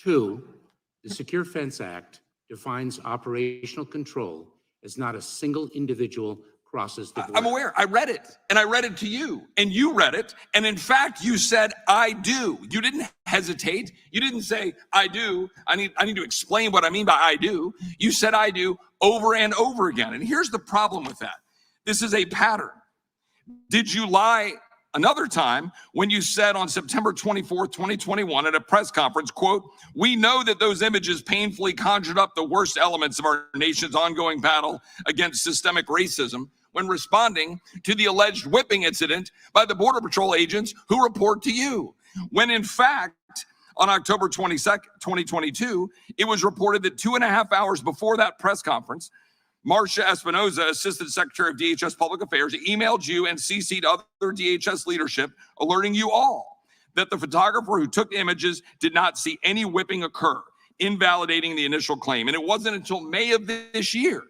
the Secure Fence Act defines operational control as not a single individual crosses the border. I'm aware. I read it, and I read it to you, and you read it. And in fact, you said, I do. You didn't hesitate. You didn't say, I do. I need to explain what I mean by I do. You said, I do over and over again. And here's the problem with that. This is a pattern. Did you lie another time when you said on September 24th, 2021 at a press conference, quote, we know that those images painfully conjured up the worst elements of our nation's ongoing battle against systemic racism when responding to the alleged whipping incident by the Border Patrol agents who report to you. When in fact, on October 22nd, 2022, it was reported that 2.5 hours before that press conference, Marcia Espinoza, Assistant Secretary of DHS Public Affairs, emailed you and CC'd other DHS leadership, alerting you all that the photographer who took the images did not see any whipping occur, invalidating the initial claim. And it wasn't until May of this year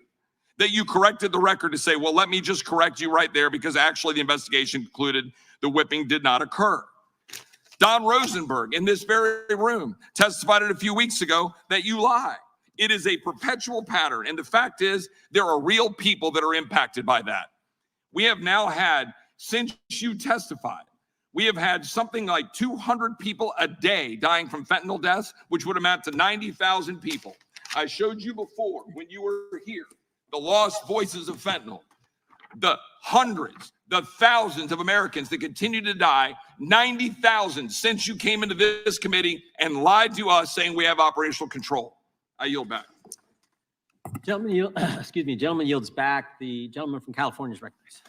that you corrected the record to say, well, let me just correct you right there because actually the investigation concluded the whipping did not occur. Don Rosenberg in this very room testified a few weeks ago that you lie. It is a perpetual pattern. And the fact is, there are real people that are impacted by that. We have now had, since you testified, we have had something like 200 people a day dying from fentanyl deaths, which would amount to 90,000 people. I showed you before when you were here, the lost voices of fentanyl, the hundreds, the thousands of Americans that continue to die, 90,000 since you came into this committee and lied to us saying we have operational control. I yield back. Gentleman yields back. The gentleman from California is recognized.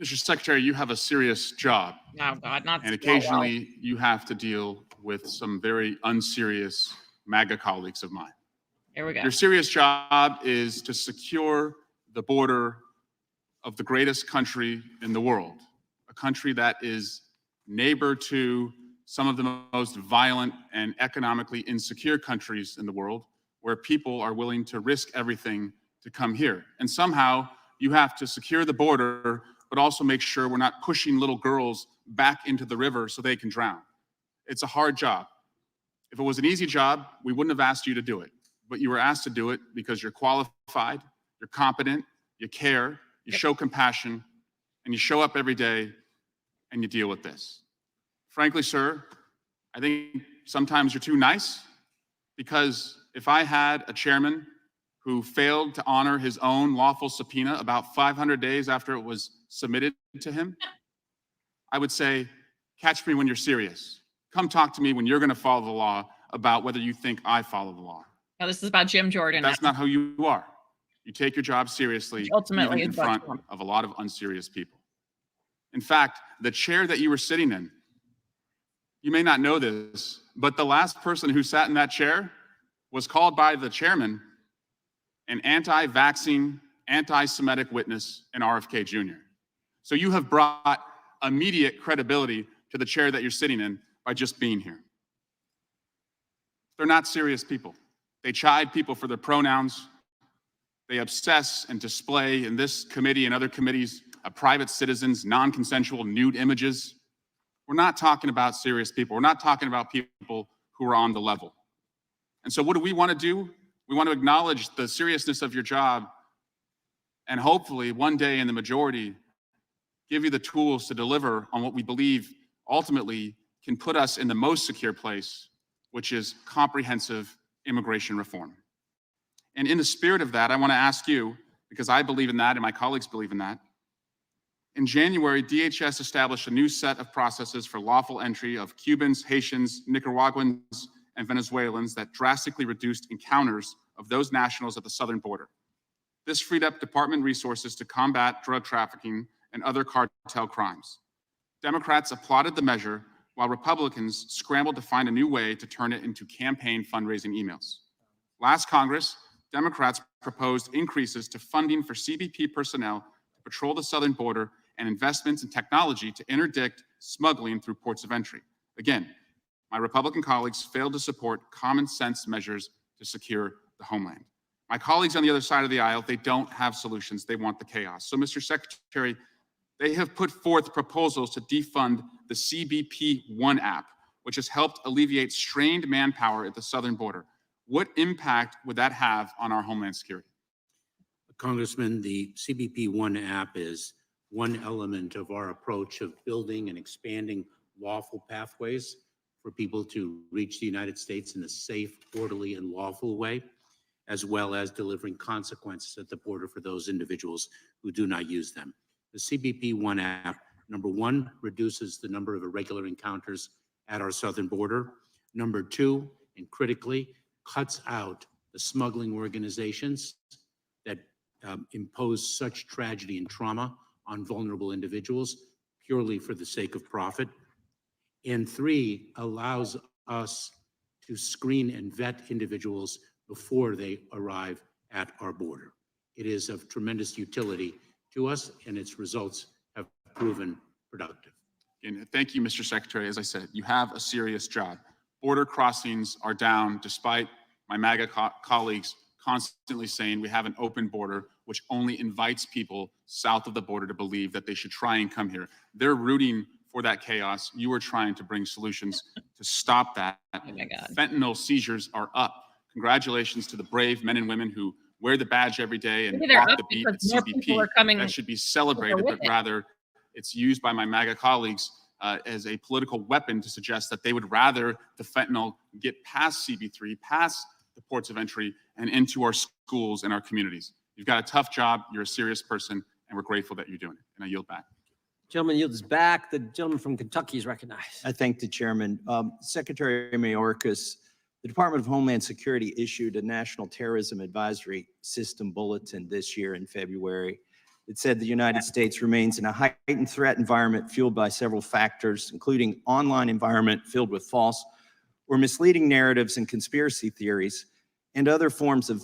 Mr. Secretary, you have a serious job. Oh, God, not And occasionally you have to deal with some very unserious MAGA colleagues of mine. Here we go. Your serious job is to secure the border of the greatest country in the world, a country that is neighbor to some of the most violent and economically insecure countries in the world, where people are willing to risk everything to come here. And somehow you have to secure the border, but also make sure we're not pushing little girls back into the river so they can drown. It's a hard job. If it was an easy job, we wouldn't have asked you to do it. But you were asked to do it because you're qualified, you're competent, you care, you show compassion, and you show up every day and you deal with this. Frankly, sir, I think sometimes you're too nice, because if I had a chairman who failed to honor his own lawful subpoena about 500 days after it was submitted to him, I would say, catch me when you're serious. Come talk to me when you're going to follow the law about whether you think I follow the law. Now, this is about Jim Jordan. That's not who you are. You take your job seriously, Ultimately, even in it's about front Trump. of a lot of unserious people. In fact, the chair that you were sitting in, you may not know this, but the last person who sat in that chair was called by the chairman an anti-vaccine, anti-Semitic witness in RFK Jr. So you have brought immediate credibility to the chair that you're sitting in by just being here. They're not serious people. They chide people for their pronouns. They obsess and display in this committee and other committees private citizens' non-consensual nude images. We're not talking about serious people. We're not talking about people who are on the level. And so what do we want to do? We want to acknowledge the seriousness of your job and hopefully one day in the majority, give you the tools to deliver on what we believe ultimately can put us in the most secure place, which is comprehensive immigration reform. And in the spirit of that, I want to ask you, because I believe in that and my colleagues believe in that, in January, DHS established a new set of processes for lawful entry of Cubans, Haitians, Nicaraguans, and Venezuelans that drastically reduced encounters of those nationals at the southern border. This freed up department resources to combat drug trafficking and other cartel crimes. Democrats applauded the measure, while Republicans scrambled to find a new way to turn it into campaign fundraising emails. Last Congress, Democrats proposed increases to funding for CBP personnel to patrol the southern border and investments in technology to interdict smuggling through ports of entry. Again, my Republican colleagues failed to support common sense measures to secure the homeland. My colleagues on the other side of the aisle, they don't have solutions. They want the chaos. So, Mr. Secretary, they have put forth proposals to defund the CBP One app, which has helped alleviate strained manpower at the southern border. What impact would that have on our homeland security? Congressman, the CBP One app is one element of our approach of building and expanding lawful pathways for people to reach the United States in a safe, orderly, and lawful way, as well as delivering consequences at the border for those individuals who do not use them. The CBP One app, number one, reduces the number of irregular encounters at our southern border. Number two, and critically, cuts out the smuggling organizations that impose such tragedy and trauma on vulnerable individuals purely for the sake of profit. And three, allows us to screen and vet individuals before they arrive at our border. It is of tremendous utility to us, and its results have proven productive. And thank you, Mr. Secretary. As I said, you have a serious job. Border crossings are down despite my MAGA colleagues constantly saying we have an open border, which only invites people south of the border to believe that they should try and come here. They're rooting for that chaos. You are trying to bring solutions to stop that. Oh my God. Fentanyl seizures are up. Congratulations to the brave men and women who wear the badge every day and Maybe they're walk up the beat at because more people are CBP. coming That should be celebrated, with but it. rather it's used by my MAGA colleagues as a political weapon to suggest that they would rather the fentanyl get past CB3, past the ports of entry, and into our schools and our communities. You've got a tough job. You're a serious person, and we're grateful that you're doing it. And I yield back. Gentleman yields back. The gentleman from Kentucky is recognized. I thank the chairman. Secretary Mayorkas, the Department of Homeland Security issued a National Terrorism Advisory System bulletin this year in February. It said the United States remains in a heightened threat environment fueled by several factors, including online environment filled with false or misleading narratives and conspiracy theories, and other forms of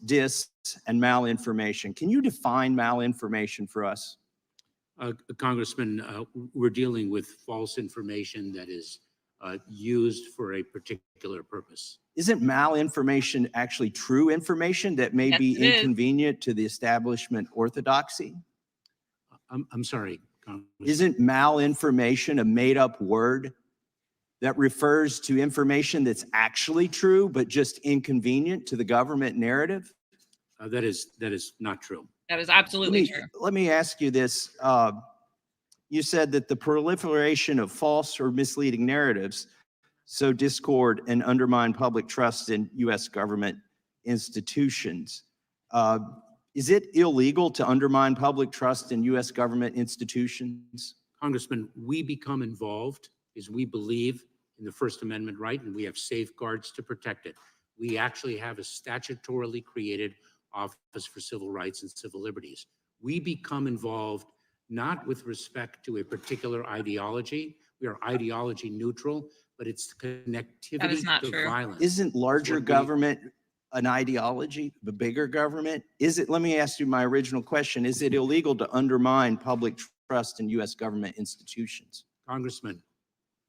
dis, and malinformation. Can you define malinformation for us? Congressman, we're dealing with false information that is used for a particular purpose. Isn't malinformation actually true information that may Yes, be it is. inconvenient to the establishment orthodoxy? I'm sorry, Congressman. Isn't malinformation a made-up word that refers to information that's actually true but just inconvenient to the government narrative? That is not true. That is absolutely true. Let me ask you this. You said that the proliferation of false or misleading narratives sow discord and undermine public trust in U.S. government institutions. Is it illegal to undermine public trust in U.S. government institutions? Congressman, we become involved because we believe in the First Amendment right, and we have safeguards to protect it. We actually have a statutorily created Office for Civil Rights and Civil Liberties. We become involved not with respect to a particular ideology. We are ideology neutral, but it's the connectivity not to true. violence. Isn't larger What we- government an ideology, the bigger government? Let me ask you my original question. Is it illegal to undermine public trust in U.S. government institutions? Congressman,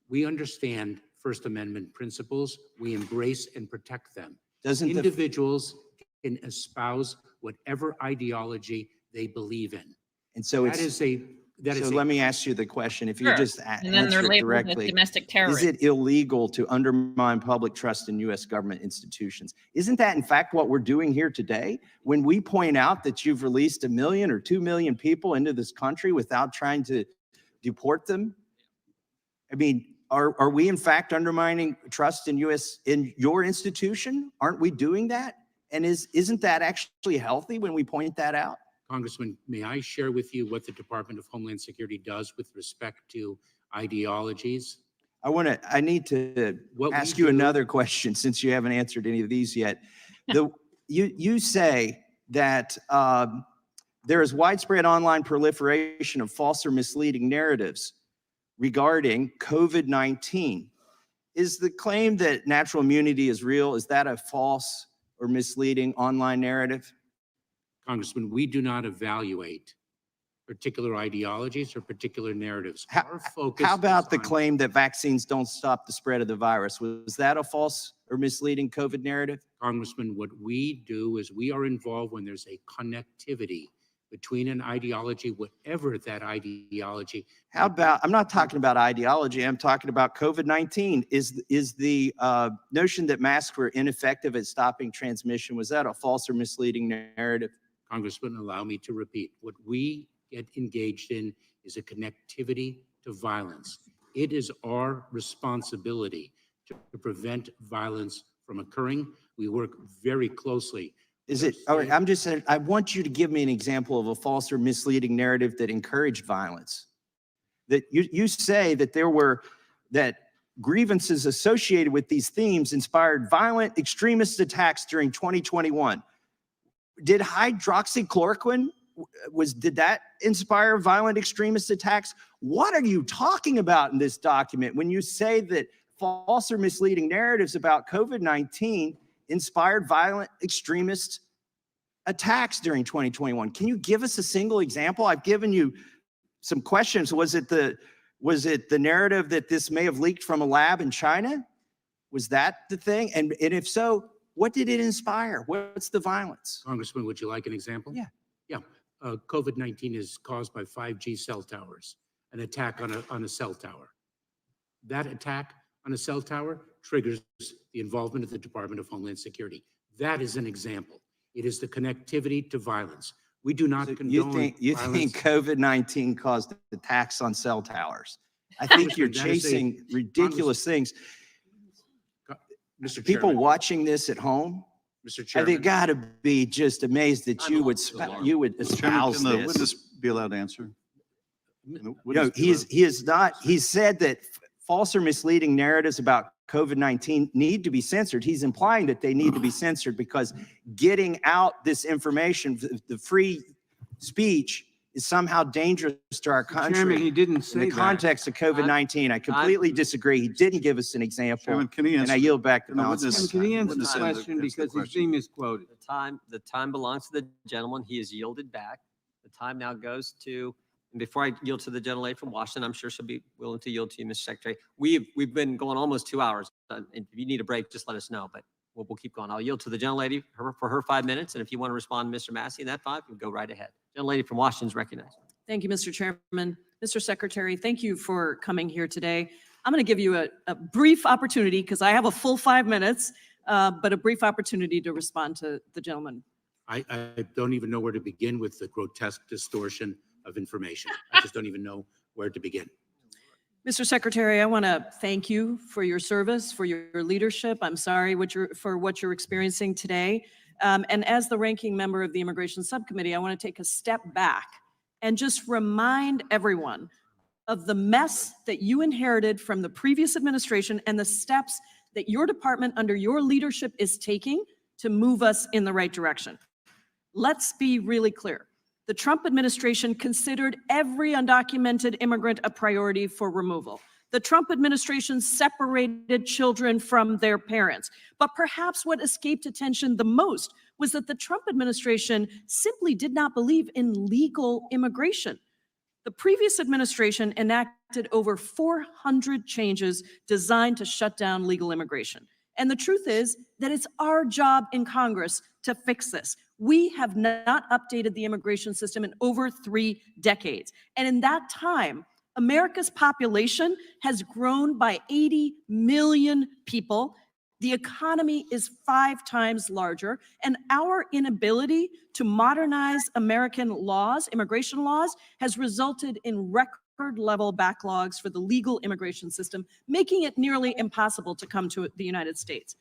we understand First Amendment principles. We embrace and protect them. Doesn't the Individuals can espouse whatever ideology they believe in. And so That it's, is That is So a- let me ask you the question. If you Sure. just And then they're answer it labeled as directly, domestic is terrorism. it illegal to undermine public trust in U.S. government institutions? Isn't that in fact what we're doing here today? When we point out that you've released 1 million or 2 million people into this country without trying to deport them? I mean, are we in fact undermining trust in your institution? Aren't we doing that? And isn't that actually healthy when we point that out? Congressman, may I share with you what the Department of Homeland Security does with respect to ideologies? I need to What we ask you do- another question since you haven't answered any of these yet. You say that there is widespread online proliferation of false or misleading narratives regarding COVID-19. Is the claim that natural immunity is real, is that a false or misleading online narrative? Congressman, we do not evaluate particular ideologies or particular narratives. Our focus How about is the on- claim that vaccines don't stop the spread of the virus? Was that a false or misleading COVID narrative? Congressman, what we do is we are involved when there's a connectivity between an ideology, whatever that ideology. How about, I'm not talking about ideology, I'm talking about COVID-19. Is the notion that masks were ineffective at stopping transmission, was that a false or misleading narrative? Congressman, allow me to repeat. What we get engaged in is a connectivity to violence. It is our responsibility to prevent violence from occurring. We work very closely. Is it, all right, I'm just saying, I want you to give me an example of a false or misleading narrative that encouraged violence. That you say that that grievances associated with these themes inspired violent extremist attacks during 2021. Did hydroxychloroquine, did that inspire violent extremist attacks? What are you talking about in this document when you say that false or misleading narratives about COVID-19 inspired violent extremist attacks during 2021? Can you give us a single example? I've given you some questions. Was it the narrative that this may have leaked from a lab in China? Was that the thing? And if so, what did it inspire? What's the violence? Congressman, would you like an example? Yeah. Yeah. COVID-19 is caused by 5G cell towers, an attack on a cell tower. That attack on a cell tower triggers the involvement of the Department of Homeland Security. That is an example. It is the connectivity to violence. We do not condone You violence. think COVID-19 caused attacks on cell towers? I think you're Congressman, that is a- chasing ridiculous things. Mr. People Chairman, watching this at home, Mr. Chairman. they got to be just amazed that you would Chairman, espouse can the this. witness be allowed to answer? No, he is not. He said that false or misleading narratives about COVID-19 need to be censored. He's implying that they need to be censored because getting out this information, the free speech, is somehow dangerous to our country. Chairman, he didn't say in that. the context of COVID-19. I completely disagree. He didn't give us an example. Chairman, can he And I answer? yield back the Can the balance. of witness- my Can he time. answer the Witness question because he's being misquoted? The time belongs to the gentleman. He has yielded back. The time now goes to, and before I yield to the gentlelady from Washington, I'm sure she'll be willing to yield to you, Mr. Secretary. We've been going almost 2 hours. If you need a break, just let us know, but we'll keep going. I'll yield to the gentlelady for her 5 minutes, and if you want to respond to Mr. Massey in that 5, you go right ahead. Gentlelady from Washington is recognized. Thank you, Mr. Chairman. Mr. Secretary, thank you for coming here today. I'm going to give you a brief opportunity because I have a full 5 minutes, but a brief opportunity to respond to the gentleman. I don't even know where to begin with the grotesque distortion of information. I just don't even know where to begin. Mr. Secretary, I want to thank you for your service, for your leadership. I'm sorry for what you're experiencing today. And as the ranking member of the Immigration Subcommittee, I want to take a step back and just remind everyone of the mess that you inherited from the previous administration and the steps that your department under your leadership is taking to move us in the right direction. Let's be really clear. The Trump administration considered every undocumented immigrant a priority for removal. The Trump administration separated children from their parents. But perhaps what escaped attention the most was that the Trump administration simply did not believe in legal immigration. The previous administration enacted over 400 changes designed to shut down legal immigration. And the truth is that it's our job in Congress to fix this. We have not updated the immigration system in over 3 decades. And in that time, America's population has grown by 80 million people. The economy is 5 times larger, and our inability to modernize American laws, immigration laws, has resulted in record-level backlogs for the legal immigration system, making it nearly impossible to come to the United States.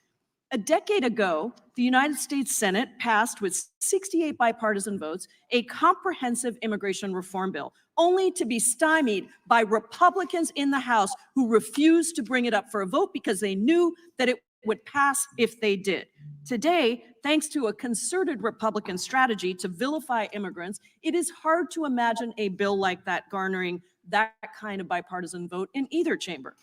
A decade ago, the United States Senate passed with 68 bipartisan votes a comprehensive immigration reform bill, only to be stymied by Republicans in the House who refused to bring it up for a vote because they knew that it would pass if they did. Today, thanks to a concerted Republican strategy to vilify immigrants, it is hard to imagine a bill like that garnering that kind of bipartisan vote in either chamber.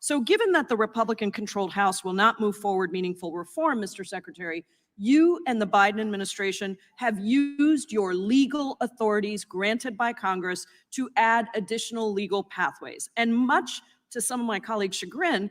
So given that the Republican-controlled House will not move forward meaningful reform, Mr. Secretary, you and the Biden administration have used your legal authorities granted by Congress to add additional legal pathways. And much to some of my colleagues' chagrin,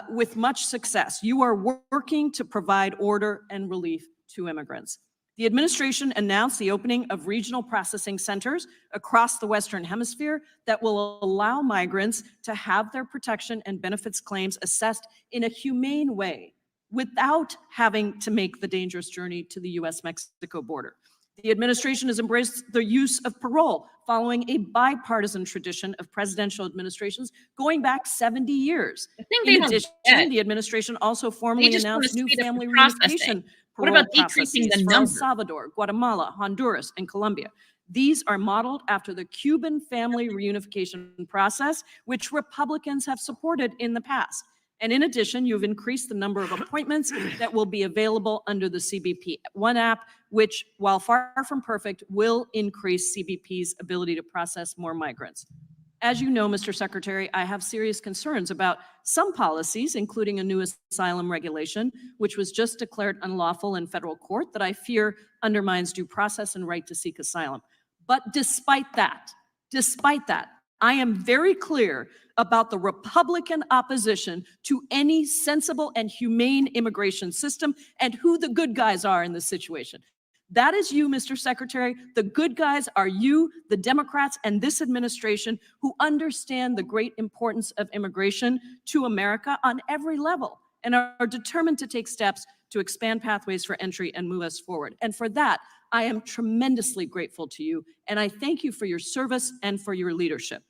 with much success, you are working to provide order and relief to immigrants. The administration announced the opening of regional processing centers across the Western Hemisphere that will allow migrants to have their protection and benefits claims assessed in a humane way without having to make the dangerous journey to the US-Mexico border. The administration has embraced the use of parole following a bipartisan tradition of presidential administrations going back 70 years. In addition, the administration also formally announced new family reunification parole processes for El Salvador, Guatemala, Honduras, and Colombia. These are modeled after the Cuban family reunification process, which Republicans have supported in the past. And in addition, you've increased the number of appointments that will be available under the CBP One app, which, while far from perfect, will increase CBP's ability to process more migrants. As you know, Mr. Secretary, I have serious concerns about some policies, including a new asylum regulation, which was just declared unlawful in federal court, that I fear undermines due process and right to seek asylum. But despite that, I am very clear about the Republican opposition to any sensible and humane immigration system and who the good guys are in this situation. That is you, Mr. Secretary. The good guys are you, the Democrats, and this administration who understand the great importance of immigration to America on every level and are determined to take steps to expand pathways for entry and move us forward. And for that, I am tremendously grateful to you, and I thank you for your service and for your leadership.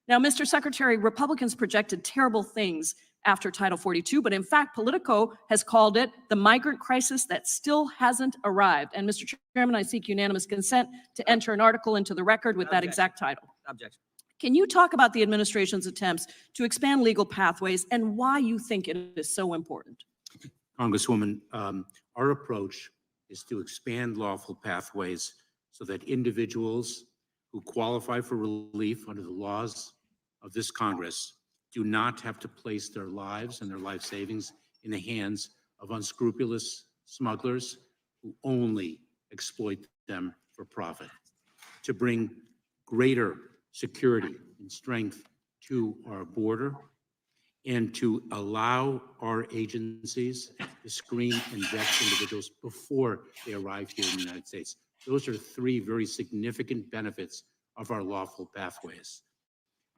Now, Mr. Secretary, Republicans projected terrible things after Title 42, but in fact, Politico has called it the migrant crisis that still hasn't arrived. And Mr. Chairman, I seek unanimous consent to enter an article into the record with that exact title. Objection. Can you talk about the administration's attempts to expand legal pathways and why you think it is so important? Congresswoman, our approach is to expand lawful pathways so that individuals who qualify for relief under the laws of this Congress do not have to place their lives and their life savings in the hands of unscrupulous smugglers who only exploit them for profit. To bring greater security and strength to our border and to allow our agencies to screen and vet individuals before they arrive here in the United States. Those are 3 very significant benefits of our lawful pathways.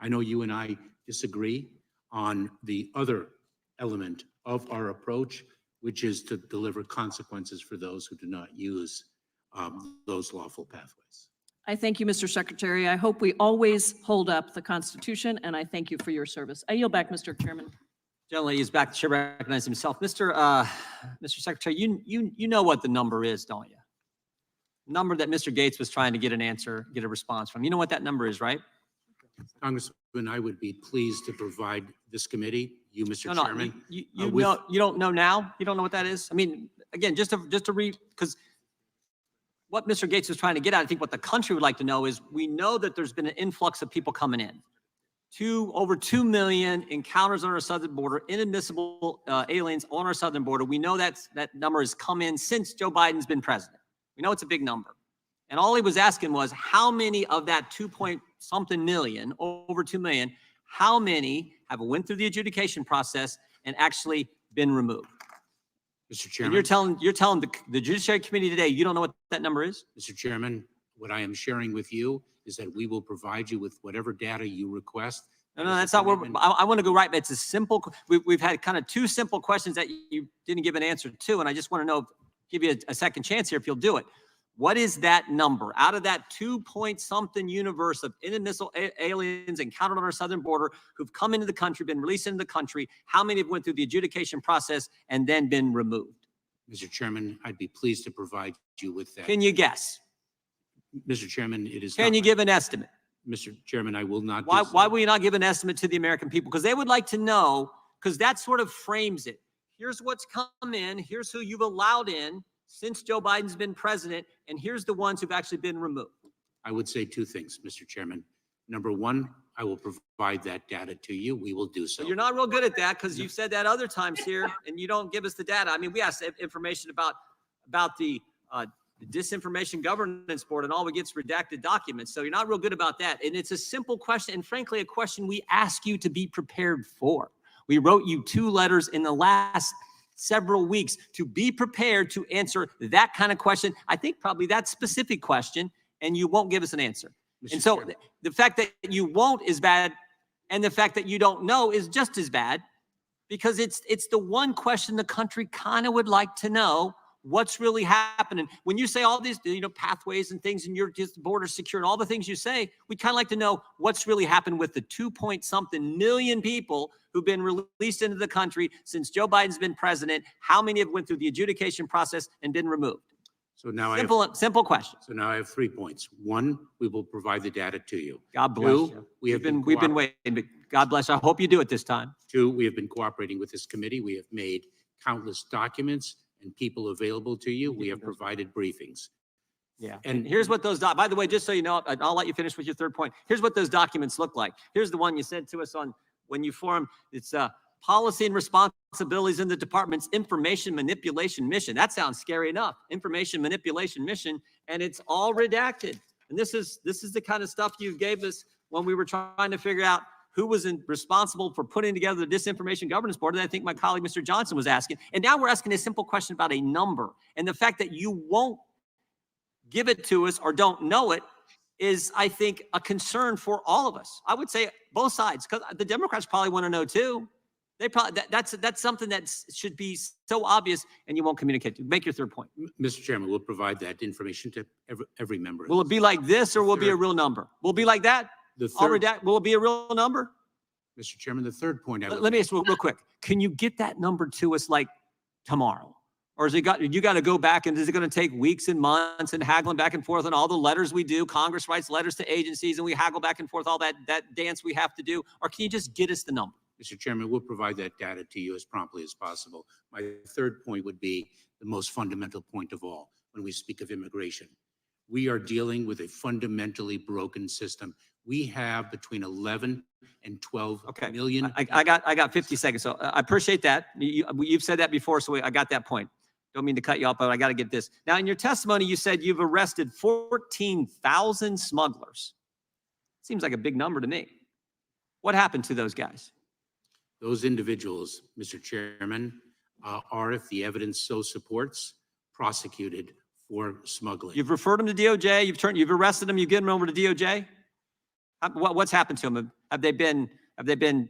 I know you and I disagree on the other element of our approach, which is to deliver consequences for those who do not use those lawful pathways. I thank you, Mr. Secretary. I hope we always hold up the Constitution, and I thank you for your service. I yield back, Mr. Chairman. Gentleman is back. The chair recognizes himself. Mr. Secretary, you know what the number is, don't you? Number that Mr. Gates was trying to get a response from. You know what that number is, right? Congressman, I would be pleased to provide this committee, you, Mr. No, Chairman. you don't know now? You don't know what that is? I mean, again, just to read, because what Mr. Gates was trying to get at, I think what the country would like to know is, we know that there's been an influx of people coming in. Over 2 million encounters on our southern border, inadmissible aliens on our southern border. We know that number has come in since Joe Biden's been president. We know it's a big number. And all he was asking was, how many of that 2-point-something million, over 2 million, how many have went through the adjudication process and actually been removed. Mr. And Chairman. you're telling the Judiciary Committee today, you don't know what that number is? Mr. Chairman, what I am sharing with you is that we will provide you with whatever data you request. No, That no, is a that's not where, commitment. I want to go right. It's a simple, we've had kind of two simple questions that you didn't give an answer to. And I just want to know, give you a second chance here if you'll do it. What is that number out of that 2-point-something universe of inadmissible aliens encountered on our southern border who've come into the country, been released into the country? How many have went through the adjudication process and then been removed? Mr. Chairman, I'd be pleased to provide you with that. Can you guess? Mr. Chairman, it is. Can not you my- give an estimate? Mr. Chairman, I will not. do Why, so. why will you not give an estimate to the American people? Because they would like to know, because that sort of frames it. Here's what's come in. Here's who you've allowed in since Joe Biden's been president. And here's the ones who've actually been removed. I would say two things, Mr. Chairman. Number one, I will provide that data to you. We will do so. So you're not real good at that because you've said that other times here and you don't give us the data. I mean, we asked information about the Disinformation Governance Board and all we get is redacted documents. So you're not real good about that. And it's a simple question and frankly, a question we ask you to be prepared for. We wrote you 2 letters in the last several weeks to be prepared to answer that kind of question. I think probably that specific question, and you won't give us an answer. Mr. And so Chairman. the fact that you won't is bad, and the fact that you don't know is just as bad, because it's the one question the country kind of would like to know what's really happening. When you say all these, pathways and things, and you're just border secure and all the things you say, we kind of like to know what's really happened with the 2-point-something million people who've been released into the country since Joe Biden's been president. How many have went through the adjudication process and been removed? So now Simple question. So now I have 3 points. One, we will provide the data to you. God bless Two, you. we've been waiting, but God bless you. I hope you do it this time. 2, we have been cooperating with this committee. We have made countless documents and people available to you. We have provided briefings. Yeah. And here's what those, by the way, just so you know, I'll let you finish with your third point. Here's what those documents look like. Here's the one you sent to us on when you formed, it's policy and responsibilities in the department's information manipulation mission. That sounds scary enough. Information manipulation mission, and it's all redacted. And this is the kind of stuff you gave us when we were trying to figure out who was responsible for putting together the Disinformation Governance Board that I think my colleague, Mr. Johnson, was asking. And now we're asking a simple question about a number. And the fact that you won't give it to us or don't know it is, I think, a concern for all of us. I would say both sides, because the Democrats probably want to know too. They probably, that's something that should be so obvious, and you won't communicate. Make your third point. Mr. Chairman, we'll provide that information to every member. Will it be like this, or will it be a real number? Will it be like that? The I'll third, redact. Will it be a real number? Mr. Chairman, the third point I would Let me ask you real quick. Can you get that number to us like tomorrow? Or is it you got to go back, and is it going to take weeks and months and haggling back and forth on all the letters we do? Congress writes letters to agencies and we haggle back and forth, all that dance we have to do. Or can you just get us the number? Mr. Chairman, we'll provide that data to you as promptly as possible. My third point would be the most fundamental point of all when we speak of immigration. We are dealing with a fundamentally broken system. We have between 11 and 12 million. I got 50 seconds. So I appreciate that. You've said that before, so I got that point. Don't mean to cut you off, but I got to get this. Now, in your testimony, you said you've arrested 14,000 smugglers. Seems like a big number to me. What happened to those guys? Those individuals, Mr. Chairman, are, if the evidence so supports, prosecuted for smuggling. You've referred them to DOJ. You've arrested them. You get them over to DOJ. What's happened to them? Have they been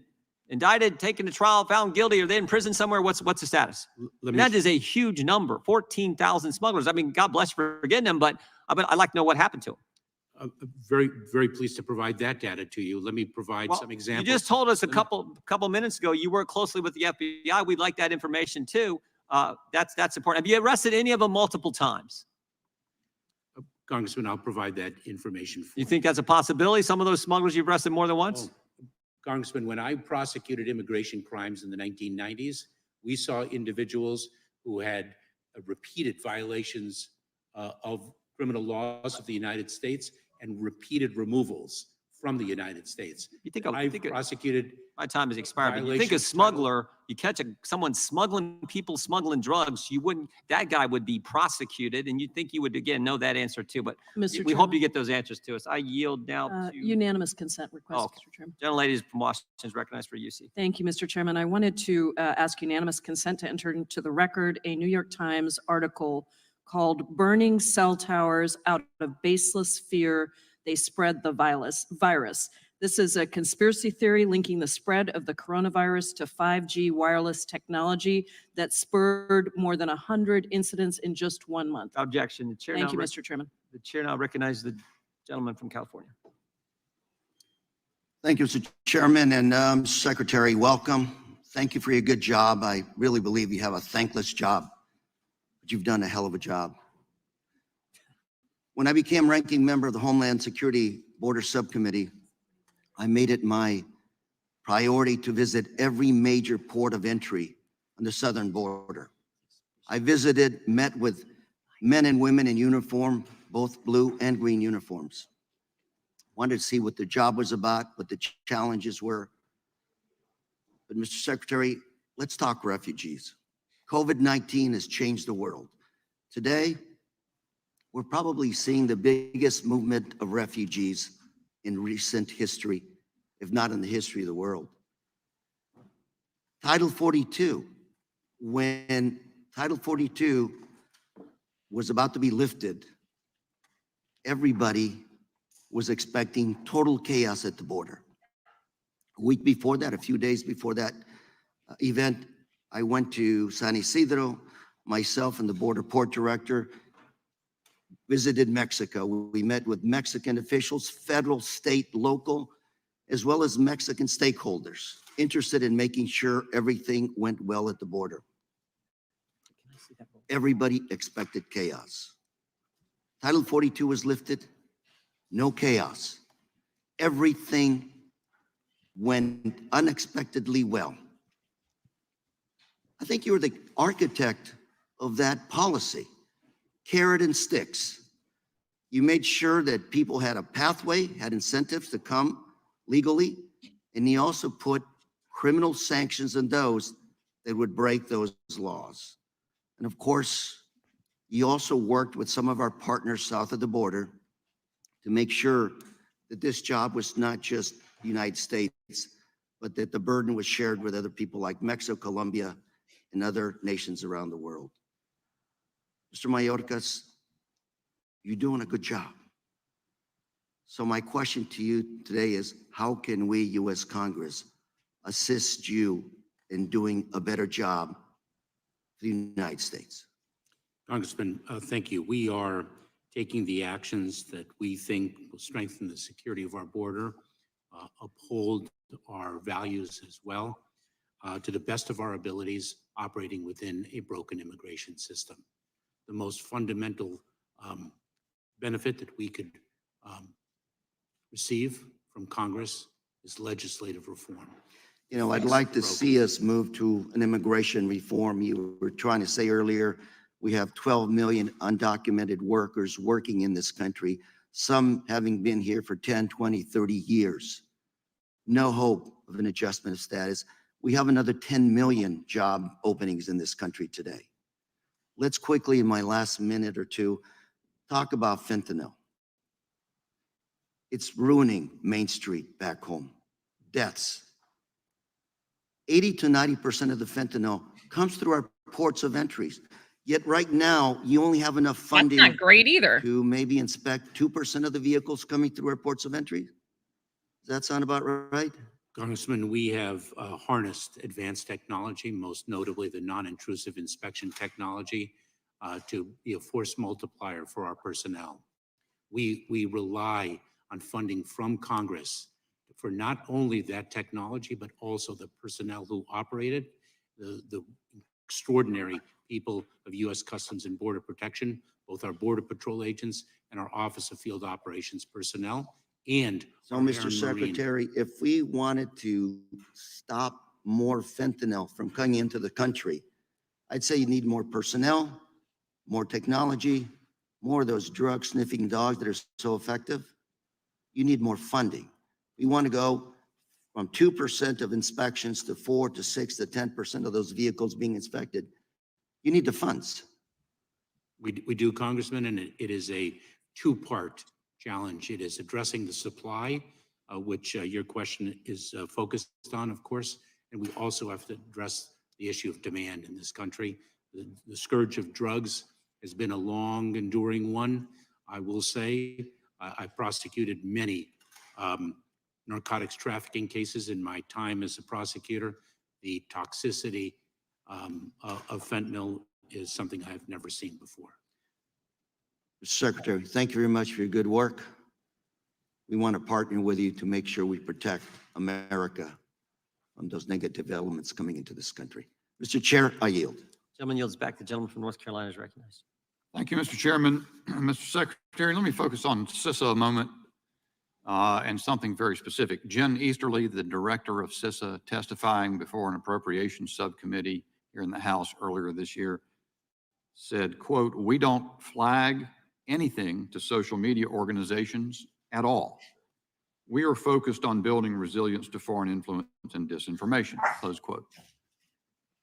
indicted, taken to trial, found guilty? Are they in prison somewhere? What's the status? That is a huge number. 14,000 smugglers. I mean, God bless you for getting them, but I'd like to know what happened to them. Very, very pleased to provide that data to you. Let me provide some examples. You just told us a couple minutes ago you work closely with the FBI. We'd like that information too. That's important. Have you arrested any of them multiple times? Congressman, I'll provide that information for you. You think that's a possibility? Some of those smugglers you've arrested more than once? Congressman, when I prosecuted immigration crimes in the 1990s, we saw individuals who had repeated violations of criminal laws of the United States and repeated removals from the United States. You think I've prosecuted. my time has expired, but you think a violations smuggler, you catch someone smuggling drugs, that guy would be prosecuted, and you'd think you would, again, know that answer too, but Mr. we hope Chairman. you get those answers to us. I yield now to, Unanimous consent request, okay. Mr. Chairman. Gentlelady from Washington is recognized for UC. Thank you, Mr. Chairman. I wanted to ask unanimous consent to enter into the record a New York Times article called "Burning Cell Towers Out of Baseless Fear, They Spread the Virus." This is a conspiracy theory linking the spread of the coronavirus to 5G wireless technology that spurred more than 100 incidents in just 1 month. Objection. The chair Thank you, now Mr. Chairman. The chair now recognizes the gentleman from California. Thank you, Mr. Chairman, and Secretary, welcome. Thank you for your good job. I really believe you have a thankless job, but you've done a hell of a job. When I became ranking member of the Homeland Security Border Subcommittee, I made it my priority to visit every major port of entry on the southern border. I visited, met with men and women in uniform, both blue and green uniforms. Wanted to see what the job was about, what the challenges were. But Mr. Secretary, let's talk refugees. COVID-19 has changed the world. Today, we're probably seeing the biggest movement of refugees in recent history, if not in the history of the world. Title 42, when Title 42 was about to be lifted, everybody was expecting total chaos at the border. A week before that, a few days before that event, I went to San Isidro, myself and the border port director visited Mexico. We met with Mexican officials, federal, state, local, as well as Mexican stakeholders interested in making sure everything went well at the border. Everybody expected chaos. Title 42 was lifted, no chaos. Everything went unexpectedly well. I think you were the architect of that policy, carrot and sticks. You made sure that people had a pathway, had incentives to come legally, and you also put criminal sanctions on those that would break those laws. And of course, you also worked with some of our partners south of the border to make sure that this job was not just the United States, but that the burden was shared with other people like Mexico, Colombia, and other nations around the world. Mr. Mayorkas, you're doing a good job. So my question to you today is, how can we, U.S. Congress, assist you in doing a better job for the United States? Congressman, thank you. We are taking the actions that we think will strengthen the security of our border, uphold our values as well, to the best of our abilities, operating within a broken immigration system. The most fundamental benefit that we could receive from Congress is legislative reform. You know, I'd like to see us move to an immigration reform. You were trying to say earlier, we have 12 million undocumented workers working in this country, some having been here for 10, 20, 30 years. No hope of an adjustment of status. We have another 10 million job openings in this country today. Let's quickly, in my last minute or two, talk about fentanyl. It's ruining Main Street back home. Deaths. 80 to 90% of the fentanyl comes through our ports of entries. Yet right now, you only have enough funding. That's not great either. To maybe inspect 2% of the vehicles coming through our ports of entry. Does that sound about right? Congressman, we have harnessed advanced technology, most notably the non-intrusive inspection technology, to be a force multiplier for our personnel. We rely on funding from Congress for not only that technology, but also the personnel who operate it, the extraordinary people of U.S. Customs and Border Protection, both our Border Patrol agents and our Office of Field Operations personnel, and so, our Mr. Air and Secretary, if we wanted to stop more fentanyl from coming into the country, I'd say you need more personnel, more technology, more of those drug sniffing dogs that are so effective. You need more funding. We want to go from 2% of inspections to 4 to 6 to 10% of those vehicles being inspected. You need the funds. We do, Congressman, and it is a two-part challenge. It is addressing the supply, which your question is focused on, of course, and we also have to address the issue of demand in this country. The scourge of drugs has been a long, enduring one. I will say I prosecuted many narcotics trafficking cases in my time as a prosecutor. The toxicity of fentanyl is something I've never seen before. Mr. Secretary, thank you very much for your good work. We want to partner with you to make sure we protect America from those negative elements coming into this country. Mr. Chair, I yield. Gentleman yields back. The gentleman from North Carolina is recognized. Thank you, Mr. Chairman. Mr. Secretary, let me focus on CISA a moment and something very specific. Jen Easterly, the director of CISA, testifying before an appropriations subcommittee here in the House earlier this year, said, quote, "We don't flag anything to social media organizations at all. We are focused on building resilience to foreign influence and disinformation," close quote.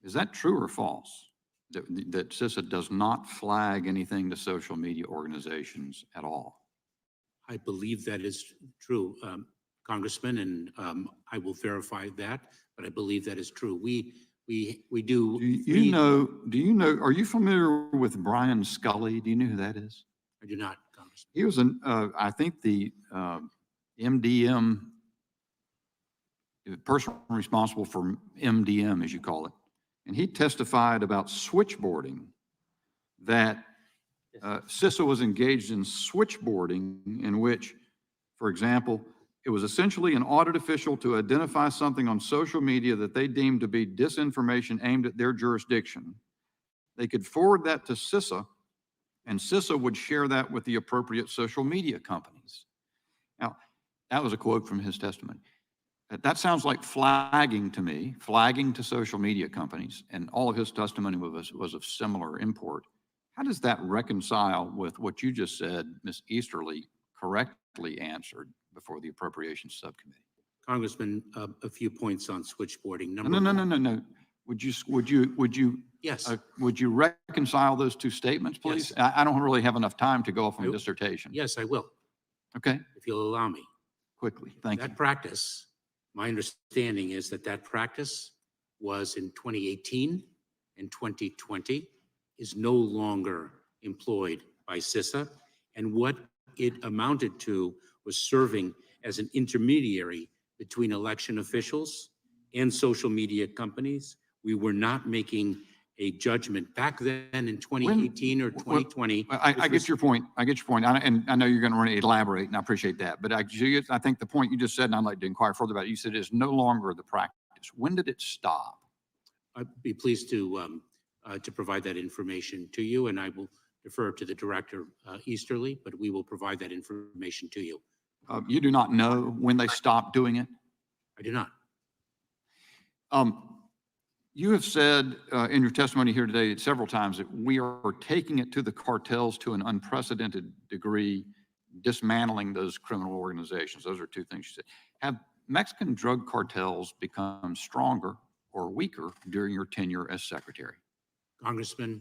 Is that true or false? That CISA does not flag anything to social media organizations at all? I believe that is true, Congressman, and I will verify that, but I believe that is true. We do. Do you know, are you familiar with Brian Scully? Do you know who that is? I do not, Congressman. He was I think the MDM, the person responsible for MDM, as you call it. And he testified about switchboarding, that CISA was engaged in switchboarding in which, for example, it was essentially an audit official to identify something on social media that they deemed to be disinformation aimed at their jurisdiction. They could forward that to CISA, and CISA would share that with the appropriate social media companies. Now, that was a quote from his testimony. That sounds like flagging to me, flagging to social media companies, and all of his testimony was of similar import. How does that reconcile with what you just said, Ms. Easterly correctly answered before the Appropriations Subcommittee? Congressman, a few points on switchboarding. No. Would you Yes. Would you reconcile those two statements, please? Yes. I don't really have enough time to go off on a dissertation. Yes, I will. Okay. If you'll allow me. Quickly, thank you. That practice, my understanding is that practice was in 2018 and 2020, is no longer employed by CISA. And what it amounted to was serving as an intermediary between election officials and social media companies. We were not making a judgment back then in 2018 or 2020. I get your point. I get your point. And I know you're going to want to elaborate, and I appreciate that. But I think the point you just said, and I'd like to inquire further about it, you said it's no longer the practice. When did it stop? I'd be pleased to provide that information to you, and I will defer to the director Easterly, but we will provide that information to you. You do not know when they stopped doing it? I do not. You have said in your testimony here today several times that we are taking it to the cartels to an unprecedented degree, dismantling those criminal organizations. Those are two things you said. Have Mexican drug cartels become stronger or weaker during your tenure as secretary? Congressman,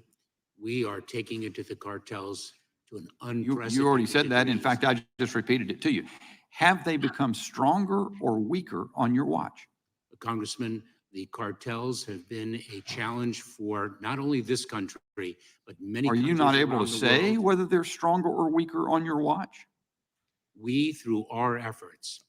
we are taking it to the cartels to an unprecedented You already said that. In degree. fact, I just repeated it to you. Have they become stronger or weaker on your watch? Congressman, the cartels have been a challenge for not only this country, but many Are you countries not able around to the say world. whether they're stronger or weaker on your watch? We, through our efforts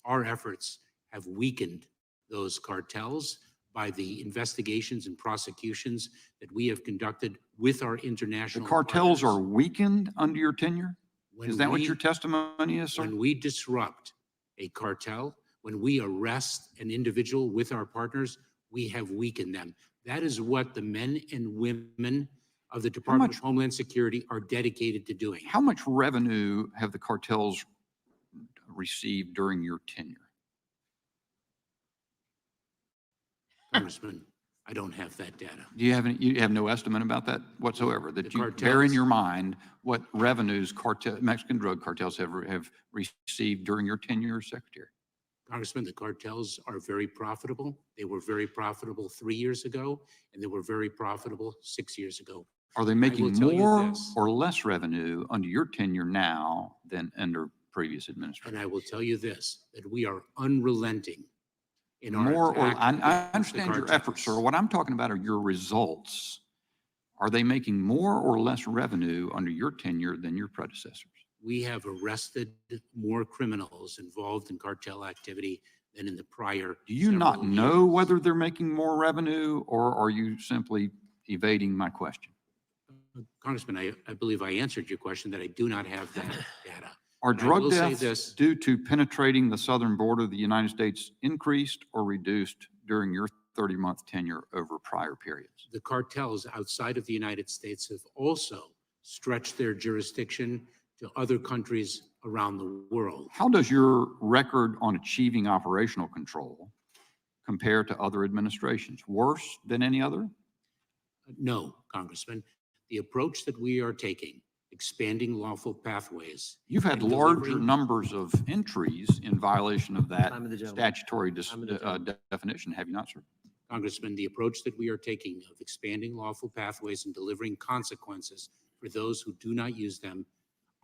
have weakened those cartels by the investigations and prosecutions that we have conducted with our international The cartels partners. are weakened under your tenure? When Is that what we- your testimony is, sir? When we disrupt a cartel, when we arrest an individual with our partners, we have weakened them. That is what the men and women of the Department of Homeland Security are dedicated to doing. How much revenue have the cartels received during your tenure? Congressman, I don't have that data. Do you have no estimate about that whatsoever? That you bear in cartels- your mind what revenues Mexican drug cartels have received during your tenure as secretary? Congressman, the cartels are very profitable. They were very profitable 3 years ago, and they were very profitable 6 years ago. Are they I will making tell you more this. or less revenue under your tenure now than under previous administration? And I will tell you this, that we are unrelenting in our More or, attack I against the understand your efforts, sir. cartels. What I'm talking about are your results. Are they making more or less revenue under your tenure than your predecessors? We have arrested more criminals involved in cartel activity than in the prior. Do you not several know years. whether they're making more revenue, or are you simply evading my question? Congressman, I believe I answered your question that I do not have that data. Are But I drug will say deaths this. due to penetrating the southern border of the United States increased or reduced during your 30-month tenure over prior periods? The cartels outside of the United States have also stretched their jurisdiction to other countries around the world. How does your record on achieving operational control compare to other administrations? Worse than any other? No, Congressman. The approach that we are taking, expanding lawful pathways. You've had and larger delivering- numbers of entries in violation of that Time of the gentleman. statutory Time of the gentleman. definition, have you not, sir? Congressman, the approach that we are taking of expanding lawful pathways and delivering consequences for those who do not use them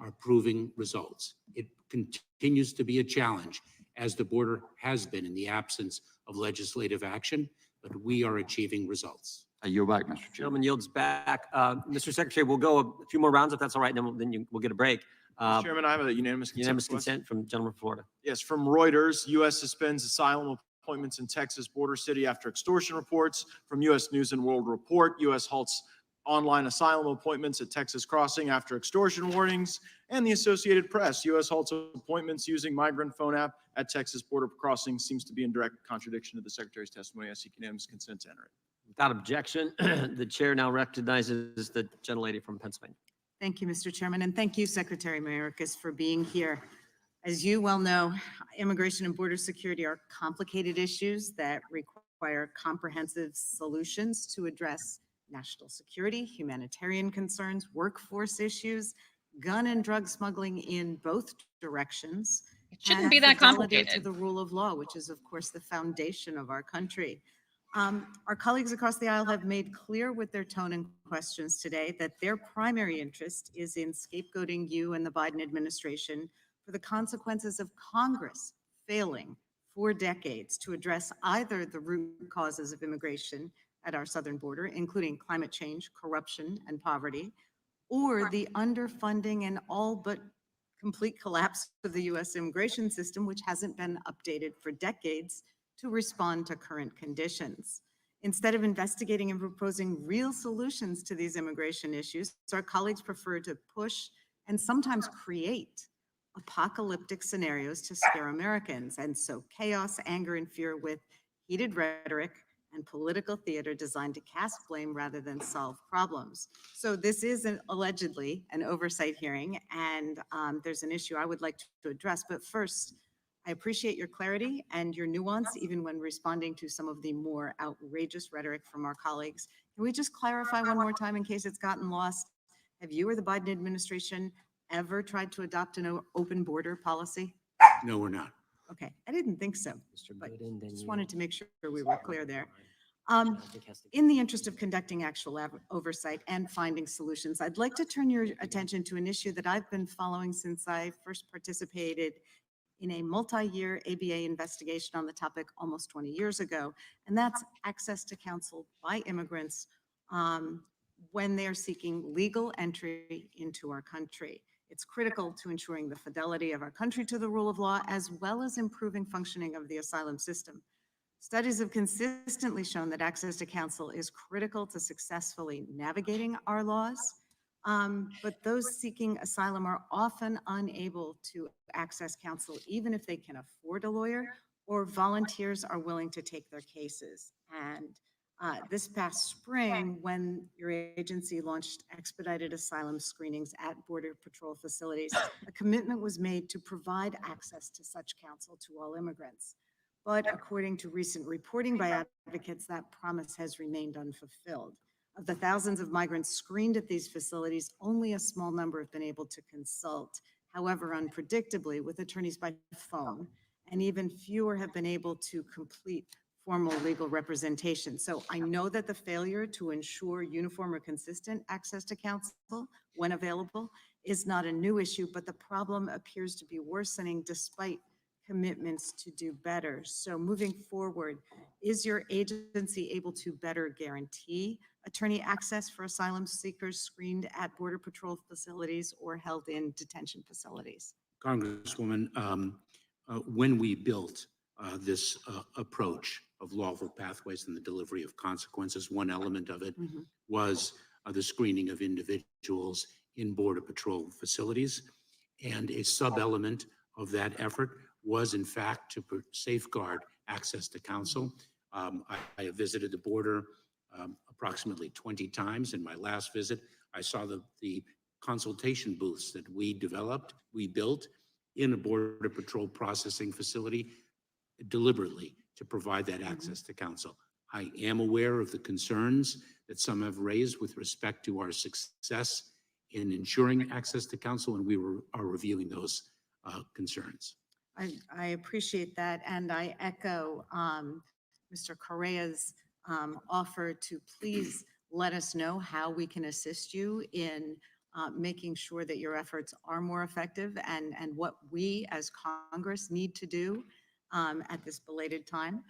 are proving results. It continues to be a challenge, as the border has been in the absence of legislative action, but we are achieving results. I yield back, Mr. Chairman. Gentleman yields back. Mr. Secretary, we'll go a few more rounds if that's all right, and then we'll get a break. Mr. Chairman, I have a unanimous consent. Unanimous request. consent from gentleman from Florida. Yes, from Reuters, U.S. suspends asylum appointments in Texas border city after extortion reports. From U.S. News and World Report, U.S. halts online asylum appointments at Texas crossing after extortion warnings. And the Associated Press, U.S. halts appointments using migrant phone app at Texas border crossing seems to be in direct contradiction to the Secretary's testimony. I seek unanimous consent to enter it. Without objection, the chair now recognizes the gentlelady from Pennsylvania. Thank you, Mr. Chairman, and thank you, Secretary Mayorkas, for being here. As you well know, immigration and border security are complicated issues that require comprehensive solutions to address national security, humanitarian concerns, workforce issues, gun and drug smuggling in both directions. It shouldn't and be that fidelity complicated. To the rule of law, which is, of course, the foundation of our country. Our colleagues across the aisle have made clear with their tone and questions today that their primary interest is in scapegoating you and the Biden administration for the consequences of Congress failing for decades to address either the root causes of immigration at our southern border, including climate change, corruption, and poverty, or the underfunding and all but complete collapse of the U.S. immigration system, which hasn't been updated for decades to respond to current conditions. Instead of investigating and proposing real solutions to these immigration issues, our colleagues prefer to push and sometimes create apocalyptic scenarios to scare Americans and sow chaos, anger, and fear with heated rhetoric and political theater designed to cast blame rather than solve problems. So this is allegedly an oversight hearing, and there's an issue I would like to address. But first, I appreciate your clarity and your nuance, even when responding to some of the more outrageous rhetoric from our colleagues. Can we just clarify one more time in case it's gotten lost? Have you or the Biden administration ever tried to adopt an open border policy? No, we're not. Okay, I didn't think so, but just wanted to make sure we were clear there. In the interest of conducting actual oversight and finding solutions, I'd like to turn your attention to an issue that I've been following since I first participated in a multi-year ABA investigation on the topic almost 20 years ago, and that's access to counsel by immigrants when they're seeking legal entry into our country. It's critical to ensuring the fidelity of our country to the rule of law, as well as improving functioning of the asylum system. Studies have consistently shown that access to counsel is critical to successfully navigating our laws, but those seeking asylum are often unable to access counsel, even if they can afford a lawyer or volunteers are willing to take their cases. And this past spring, when your agency launched expedited asylum screenings at Border Patrol facilities, a commitment was made to provide access to such counsel to all immigrants. But according to recent reporting by advocates, that promise has remained unfulfilled. Of the thousands of migrants screened at these facilities, only a small number have been able to consult, however unpredictably, with attorneys by phone. and even fewer have been able to complete formal legal representation. So I know that the failure to ensure uniform or consistent access to counsel when available is not a new issue, but the problem appears to be worsening despite commitments to do better. So moving forward, is your agency able to better guarantee attorney access for asylum seekers screened at Border Patrol facilities or held in detention facilities? Congresswoman, when we built this approach of lawful pathways and the delivery of consequences, one element of it was the screening of individuals in Border Patrol facilities. And a sub-element of that effort was, in fact, to safeguard access to counsel. I have visited the border approximately 20 times. In my last visit, I saw the consultation booths that we built in a Border Patrol processing facility deliberately to provide that access to counsel. I am aware of the concerns that some have raised with respect to our success in ensuring access to counsel, and we are reviewing those concerns. I appreciate that, and I echo Mr. Correa's offer to please let us know how we can assist you in making sure that your efforts are more effective and what we as Congress need to do at this belated time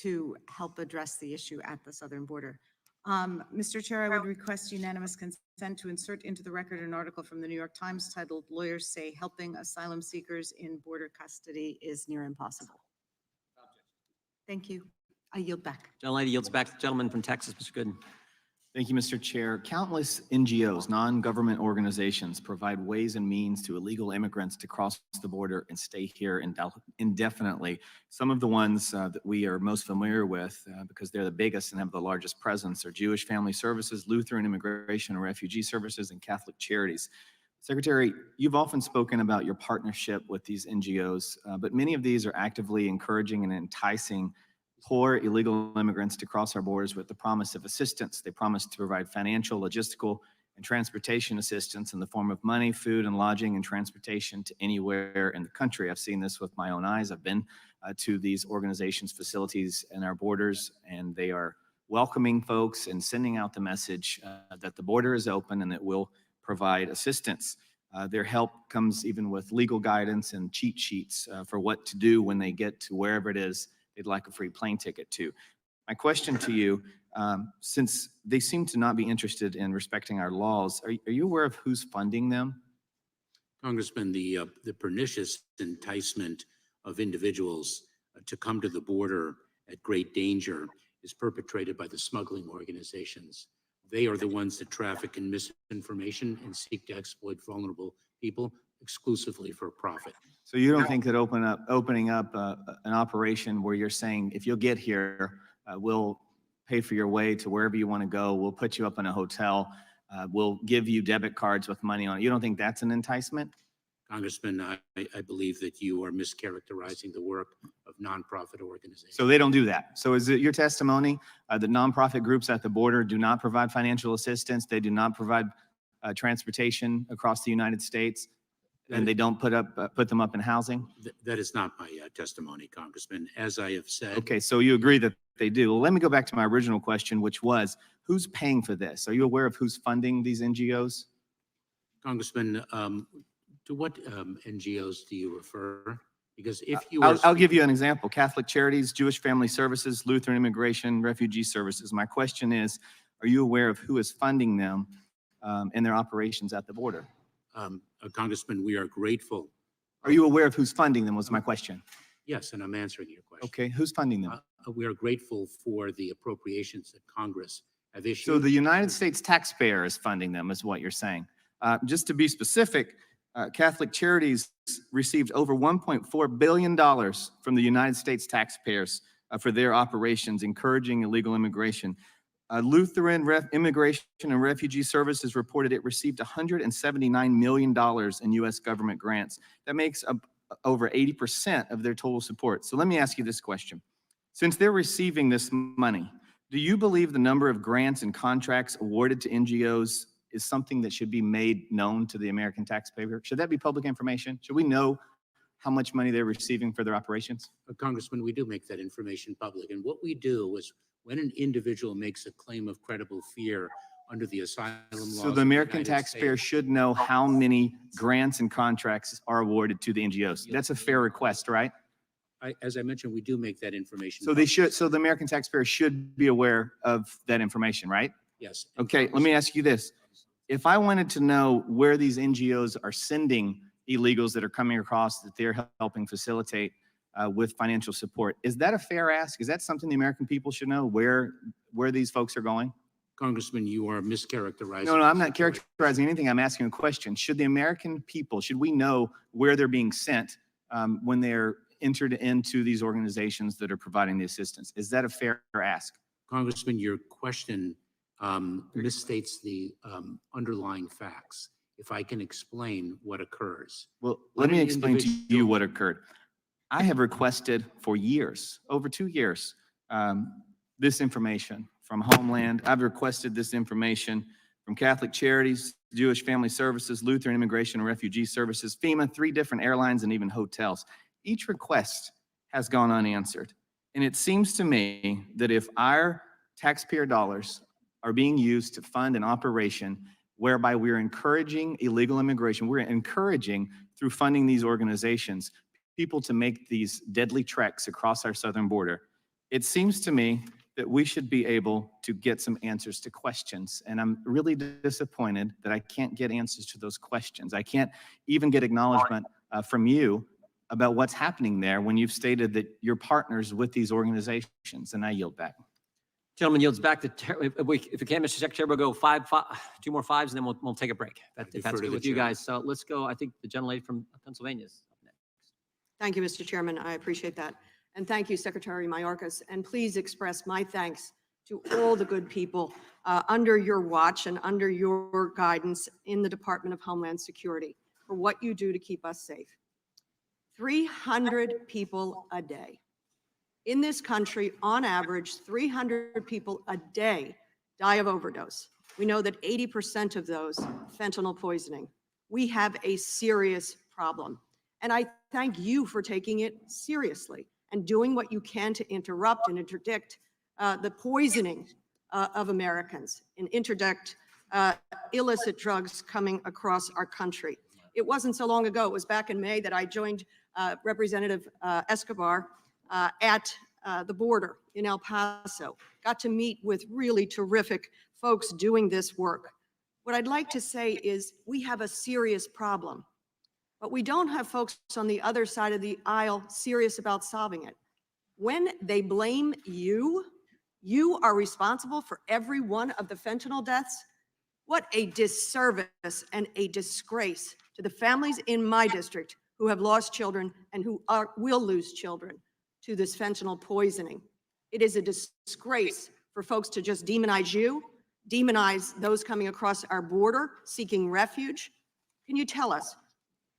to help address the issue at the southern border. Mr. Chair, I would request unanimous consent to insert into the record an article from the New York Times titled "Lawyers Say Helping Asylum Seekers in Border Custody is Near Impossible." Thank you. I yield back. Gentlelady yields back to the gentleman from Texas, Mr. Gooden. Thank you, Mr. Chair. Countless NGOs, non-government organizations, provide ways and means to illegal immigrants to cross the border and stay here indefinitely. Some of the ones that we are most familiar with, because they're the biggest and have the largest presence, are Jewish Family Services, Lutheran Immigration and Refugee Services, and Catholic Charities. Secretary, you've often spoken about your partnership with these NGOs, but many of these are actively encouraging and enticing poor illegal immigrants to cross our borders with the promise of assistance. They promise to provide financial, logistical, and transportation assistance in the form of money, food, and lodging and transportation to anywhere in the country. I've seen this with my own eyes. I've been to these organizations' facilities and our borders, and they are welcoming folks and sending out the message that the border is open and that we'll provide assistance. Their help comes even with legal guidance and cheat sheets for what to do when they get to wherever it is they'd like a free plane ticket to. My question to you, since they seem to not be interested in respecting our laws, are you aware of who's funding them? Congressman, the pernicious enticement of individuals to come to the border at great danger is perpetrated by the smuggling organizations. They are the ones that traffic in misinformation and seek to exploit vulnerable people exclusively for profit. So you don't think that opening up an operation where you're saying, if you'll get here, we'll pay for your way to wherever you want to go, we'll put you up in a hotel, we'll give you debit cards with money on it. You don't think that's an enticement? Congressman, I believe that you are mischaracterizing the work of nonprofit organizations. So they don't do that. So is it your testimony that nonprofit groups at the border do not provide financial assistance, they do not provide transportation across the United States, and they don't put them up in housing? That is not my testimony, Congressman. As I have said. Okay, so you agree that they do. Well, let me go back to my original question, which was, who's paying for this? Are you aware of who's funding these NGOs? Congressman, to what NGOs do you refer? Because if you I'll give you an example. Catholic Charities, Jewish Family Services, Lutheran Immigration, Refugee Services. My question is, are you aware of who is funding them in their operations at the border? Congressman, we are grateful. Are you aware of who's funding them was my question. Yes, and I'm answering your question. Okay, who's funding them? We are grateful for the appropriations that Congress have issued. So the United States taxpayer is funding them is what you're saying. Just to be specific, Catholic Charities received over $1.4 billion from the United States taxpayers for their operations encouraging illegal immigration. Lutheran Immigration and Refugee Services reported it received $179 million in U.S. government grants. That makes up over 80% of their total support. So let me ask you this question. Since they're receiving this money, do you believe the number of grants and contracts awarded to NGOs is something that should be made known to the American taxpayer? Should that be public information? Should we know how much money they're receiving for their operations? Congressman, we do make that information public. And what we do is when an individual makes a claim of credible fear under the asylum laws. So of the American United taxpayer States- should know how many grants and contracts are awarded to the NGOs. That's a fair request, right? As I mentioned, we do make that information. So they public. should, so the American taxpayer should be aware of that information, right? Yes. Okay, let me ask you this. If I wanted to know where these NGOs are sending illegals that are coming across that they're helping facilitate with financial support, is that a fair ask? Is that something the American people should know, where these folks are going? Congressman, you are mischaracterizing. No, I'm the not situation. characterizing anything. I'm asking a question. Should the American people, should we know where they're being sent when they're entered into these organizations that are providing the assistance? Is that a fair ask? Congressman, your question misstates the underlying facts. If I can explain what occurs. Well, When let me an explain to you individual- what occurred. I have requested for years, over 2 years, this information from Homeland. I've requested this information from Catholic Charities, Jewish Family Services, Lutheran Immigration and Refugee Services, FEMA, 3 different airlines, and even hotels. Each request has gone unanswered. And it seems to me that if our taxpayer dollars are being used to fund an operation whereby we're encouraging illegal immigration, we're encouraging through funding these organizations, people to make these deadly treks across our southern border, it seems to me that we should be able to get some answers to questions. And I'm really disappointed that I can't get answers to those questions. I can't even get acknowledgement from you about what's happening there when you've stated that you're partners with these organizations. And I yield back. Gentleman yields back to, if we can, Mr. Secretary, we'll go 2 more 5s, and then we'll take a break. If defer that's to good the with you chair. guys. So let's go. I think the gentlelady from Pennsylvania is up next. Thank you, Mr. Chairman. I appreciate that. And thank you, Secretary Mayorkas. And please express my thanks to all the good people under your watch and under your guidance in the Department of Homeland Security for what you do to keep us safe. 300 people a day. In this country, on average, 300 people a day die of overdose. We know that 80% of those fentanyl poisoning. We have a serious problem. And I thank you for taking it seriously and doing what you can to interrupt and interdict the poisoning of Americans and interdict illicit drugs coming across our country. It wasn't so long ago, it was back in May that I joined Representative Escobar at the border in El Paso, got to meet with really terrific folks doing this work. What I'd like to say is we have a serious problem, but we don't have folks on the other side of the aisle serious about solving it. When they blame you, you are responsible for every one of the fentanyl deaths. What a disservice and a disgrace to the families in my district who have lost children and who will lose children to this fentanyl poisoning. It is a disgrace for folks to just demonize you, demonize those coming across our border seeking refuge. Can you tell us,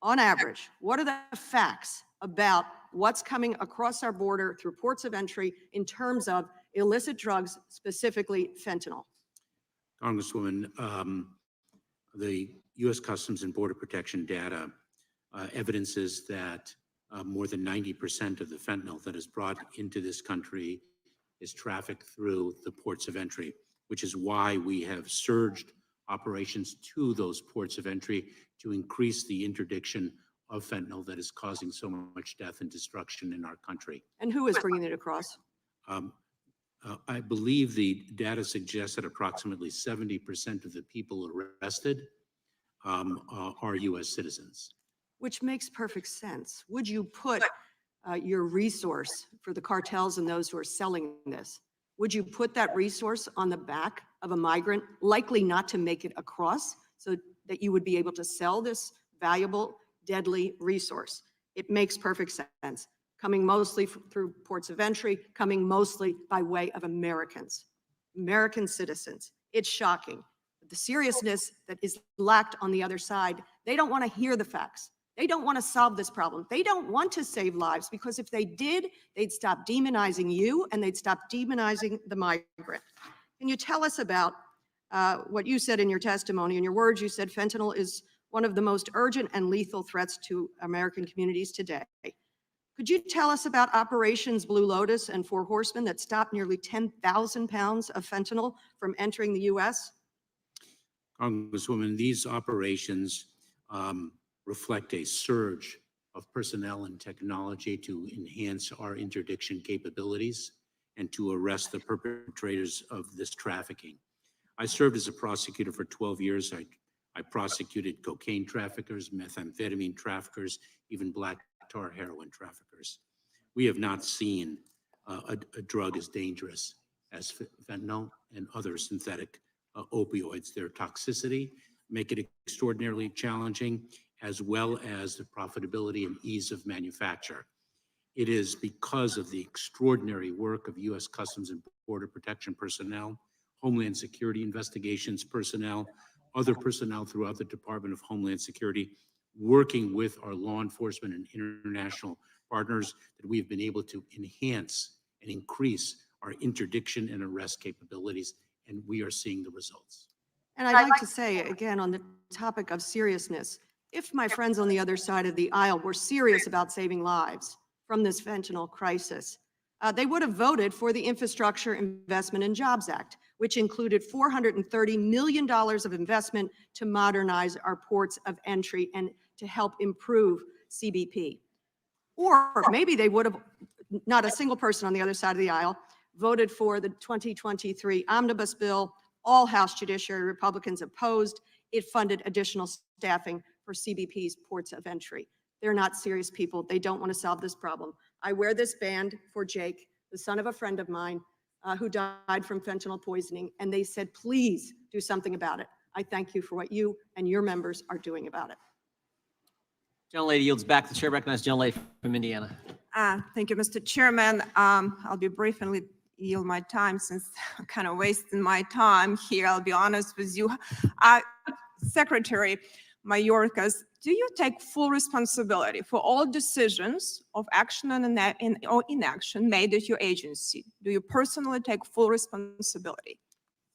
on average, what are the facts about what's coming across our border through ports of entry in terms of illicit drugs, specifically fentanyl? Congresswoman, the U.S. Customs and Border Protection data evidences that more than 90% of the fentanyl that is brought into this country is trafficked through the ports of entry, which is why we have surged operations to those ports of entry to increase the interdiction of fentanyl that is causing so much death and destruction in our country. And who is bringing it across? I believe the data suggests that approximately 70% of the people arrested are U.S. citizens. Which makes perfect sense. Would you put your resource for the cartels and those who are selling this, would you put that resource on the back of a migrant likely not to make it across so that you would be able to sell this valuable, deadly resource? It makes perfect sense. Coming mostly through ports of entry, coming mostly by way of Americans, American citizens. It's shocking. The seriousness that is lacked on the other side, they don't want to hear the facts. They don't want to solve this problem. They don't want to save lives, because if they did, they'd stop demonizing you and they'd stop demonizing the migrant. Can you tell us about what you said in your testimony? In your words, you said fentanyl is one of the most urgent and lethal threats to American communities today. Could you tell us about Operations Blue Lotus and Four Horsemen that stopped nearly 10,000 pounds of fentanyl from entering the U.S.? Congresswoman, these operations reflect a surge of personnel and technology to enhance our interdiction capabilities and to arrest the perpetrators of this trafficking. I served as a prosecutor for 12 years. I prosecuted cocaine traffickers, methamphetamine traffickers, even black tar heroin traffickers. We have not seen a drug as dangerous as fentanyl and other synthetic opioids. Their toxicity make it extraordinarily challenging, as well as the profitability and ease of manufacture. It is because of the extraordinary work of U.S. Customs and Border Protection personnel, Homeland Security investigations personnel, other personnel throughout the Department of Homeland Security, working with our law enforcement and international partners, that we've been able to enhance and increase our interdiction and arrest capabilities, and we are seeing the results. And I'd like to say, again, on the topic of seriousness, if my friends on the other side of the aisle were serious about saving lives from this fentanyl crisis, they would have voted for the Infrastructure Investment and Jobs Act, which included $430 million of investment to modernize our ports of entry and to help improve CBP. Or maybe they would have, not a single person on the other side of the aisle, voted for the 2023 omnibus bill. All House Judiciary Republicans opposed. It funded additional staffing for CBP's ports of entry. They're not serious people. They don't want to solve this problem. I wear this band for Jake, the son of a friend of mine who died from fentanyl poisoning, and they said, please do something about it. I thank you for what you and your members are doing about it. Gentlelady yields back. The chair recognizes gentlelady from Indiana. Thank you, Mr. Chairman. I'll be brief and yield my time since I'm kind of wasting my time here. I'll be honest with you. Secretary Mayorkas, do you take full responsibility for all decisions of action or inaction made at your agency? Do you personally take full responsibility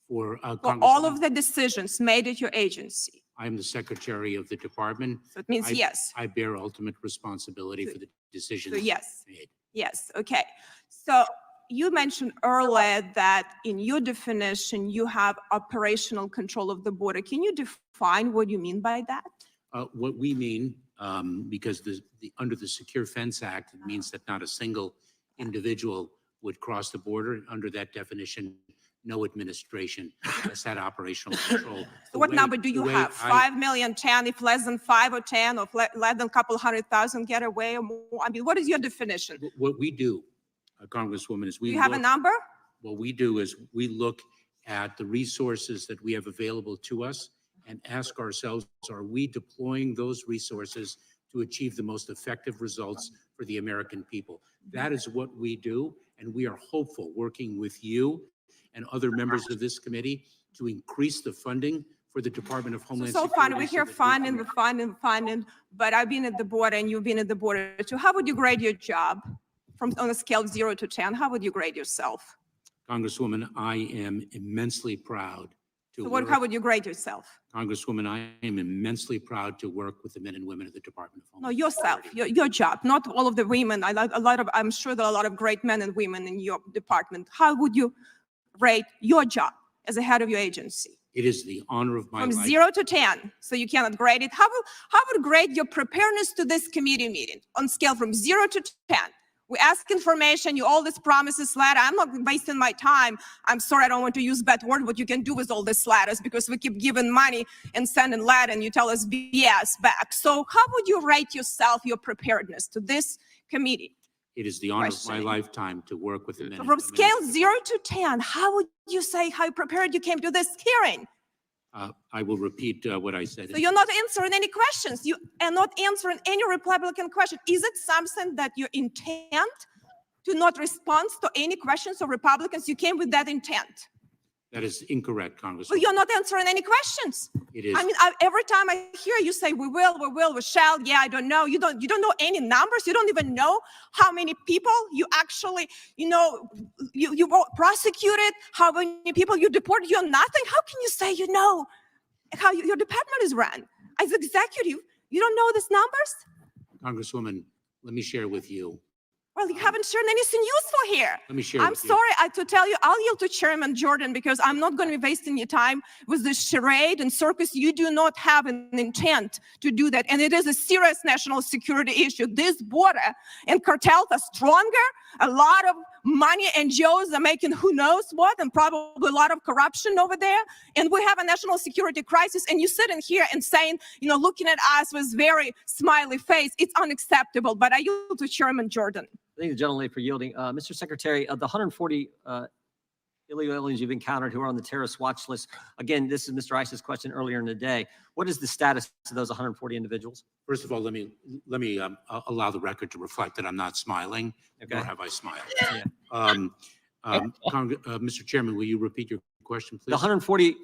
For all of the decisions made at your agency? I am the Secretary of the Department. So it means yes. I bear ultimate responsibility for the decisions So yes. made. Yes, okay. So you mentioned earlier that in your definition, you have operational control of the border. Can you define what you mean by that? What we mean, because under the Secure Fence Act, it means that not a single individual would cross the border. Under that definition, no administration has had operational control. So what number do you have? 5 million, 10, if less than 5 or 10, or less than a couple 100,000 get away or more? I mean, what is your definition? What we do, Congresswoman, is Do you have a number? What we do is we look at the resources that we have available to us and ask ourselves, are we deploying those resources to achieve the most effective results for the American people? That is what we do, and we are hopeful, working with you and other members of this committee, to increase the funding for the Department of Homeland Security. So fine, we hear funding, but I've been at the border and you've been at the border too. How would you grade your job on a scale of 0 to 10? How would you grade yourself? Congresswoman, I am immensely proud to work. How would you grade yourself? Congresswoman, I am immensely proud to work with the men and women of the Department of No, Homeland yourself, Security. your job, not all of the women. I'm sure there are a lot of great men and women in your department. How would you rate your job as a head of your agency? It is the honor of my From life. 0 to 10, so you cannot grade it. How would grade your preparedness to this committee meeting on scale from 0 to 10? We ask information, you all these promises letter. I'm not wasting my time. I'm sorry, I don't want to use bad word, what you can do with all these letters, because we keep giving money and sending letter and you tell us BS back. So how would you rate yourself, your preparedness to this committee? It is the honor of my lifetime to work with the men. So from scale 0 to 10, how would you say how prepared you came to this hearing? I will repeat what I said. So you're not answering any questions. You are not answering any Republican question. Is it something that your intent to not respond to any questions of Republicans? You came with that intent. That is incorrect, Congresswoman. Well, you're not answering any questions. It is. I mean, every time I hear you say, we will, we shall. Yeah, I don't know. You don't know any numbers. You don't even know how many people you actually, you prosecuted, how many people you deported. You're nothing. How can you say you know? how your department is run. As executive, you don't know these numbers? Congresswoman, let me share with you. Well, you haven't shared anything useful here. Let me share I'm with you. sorry to tell you, I'll yield to Chairman Jordan because I'm not going to be wasting your time with this charade and circus. You do not have an intent to do that. And it is a serious national security issue. This border and cartels are stronger. A lot of money NGOs are making who knows what, and probably a lot of corruption over there. And we have a national security crisis. And you sitting here and saying, looking at us with very smiley face, it's unacceptable. But I yield to Chairman Jordan. Thank the gentleman for yielding. Mr. Secretary, of the 140 illegal aliens you've encountered who are on the terrorist watch list, again, this is Mr. Ice's question earlier in the day. What is the status of those 140 individuals? First of all, let me allow the record to reflect that I'm not smiling, nor have I smiled. Mr. Chairman, will you repeat your question, please? The 140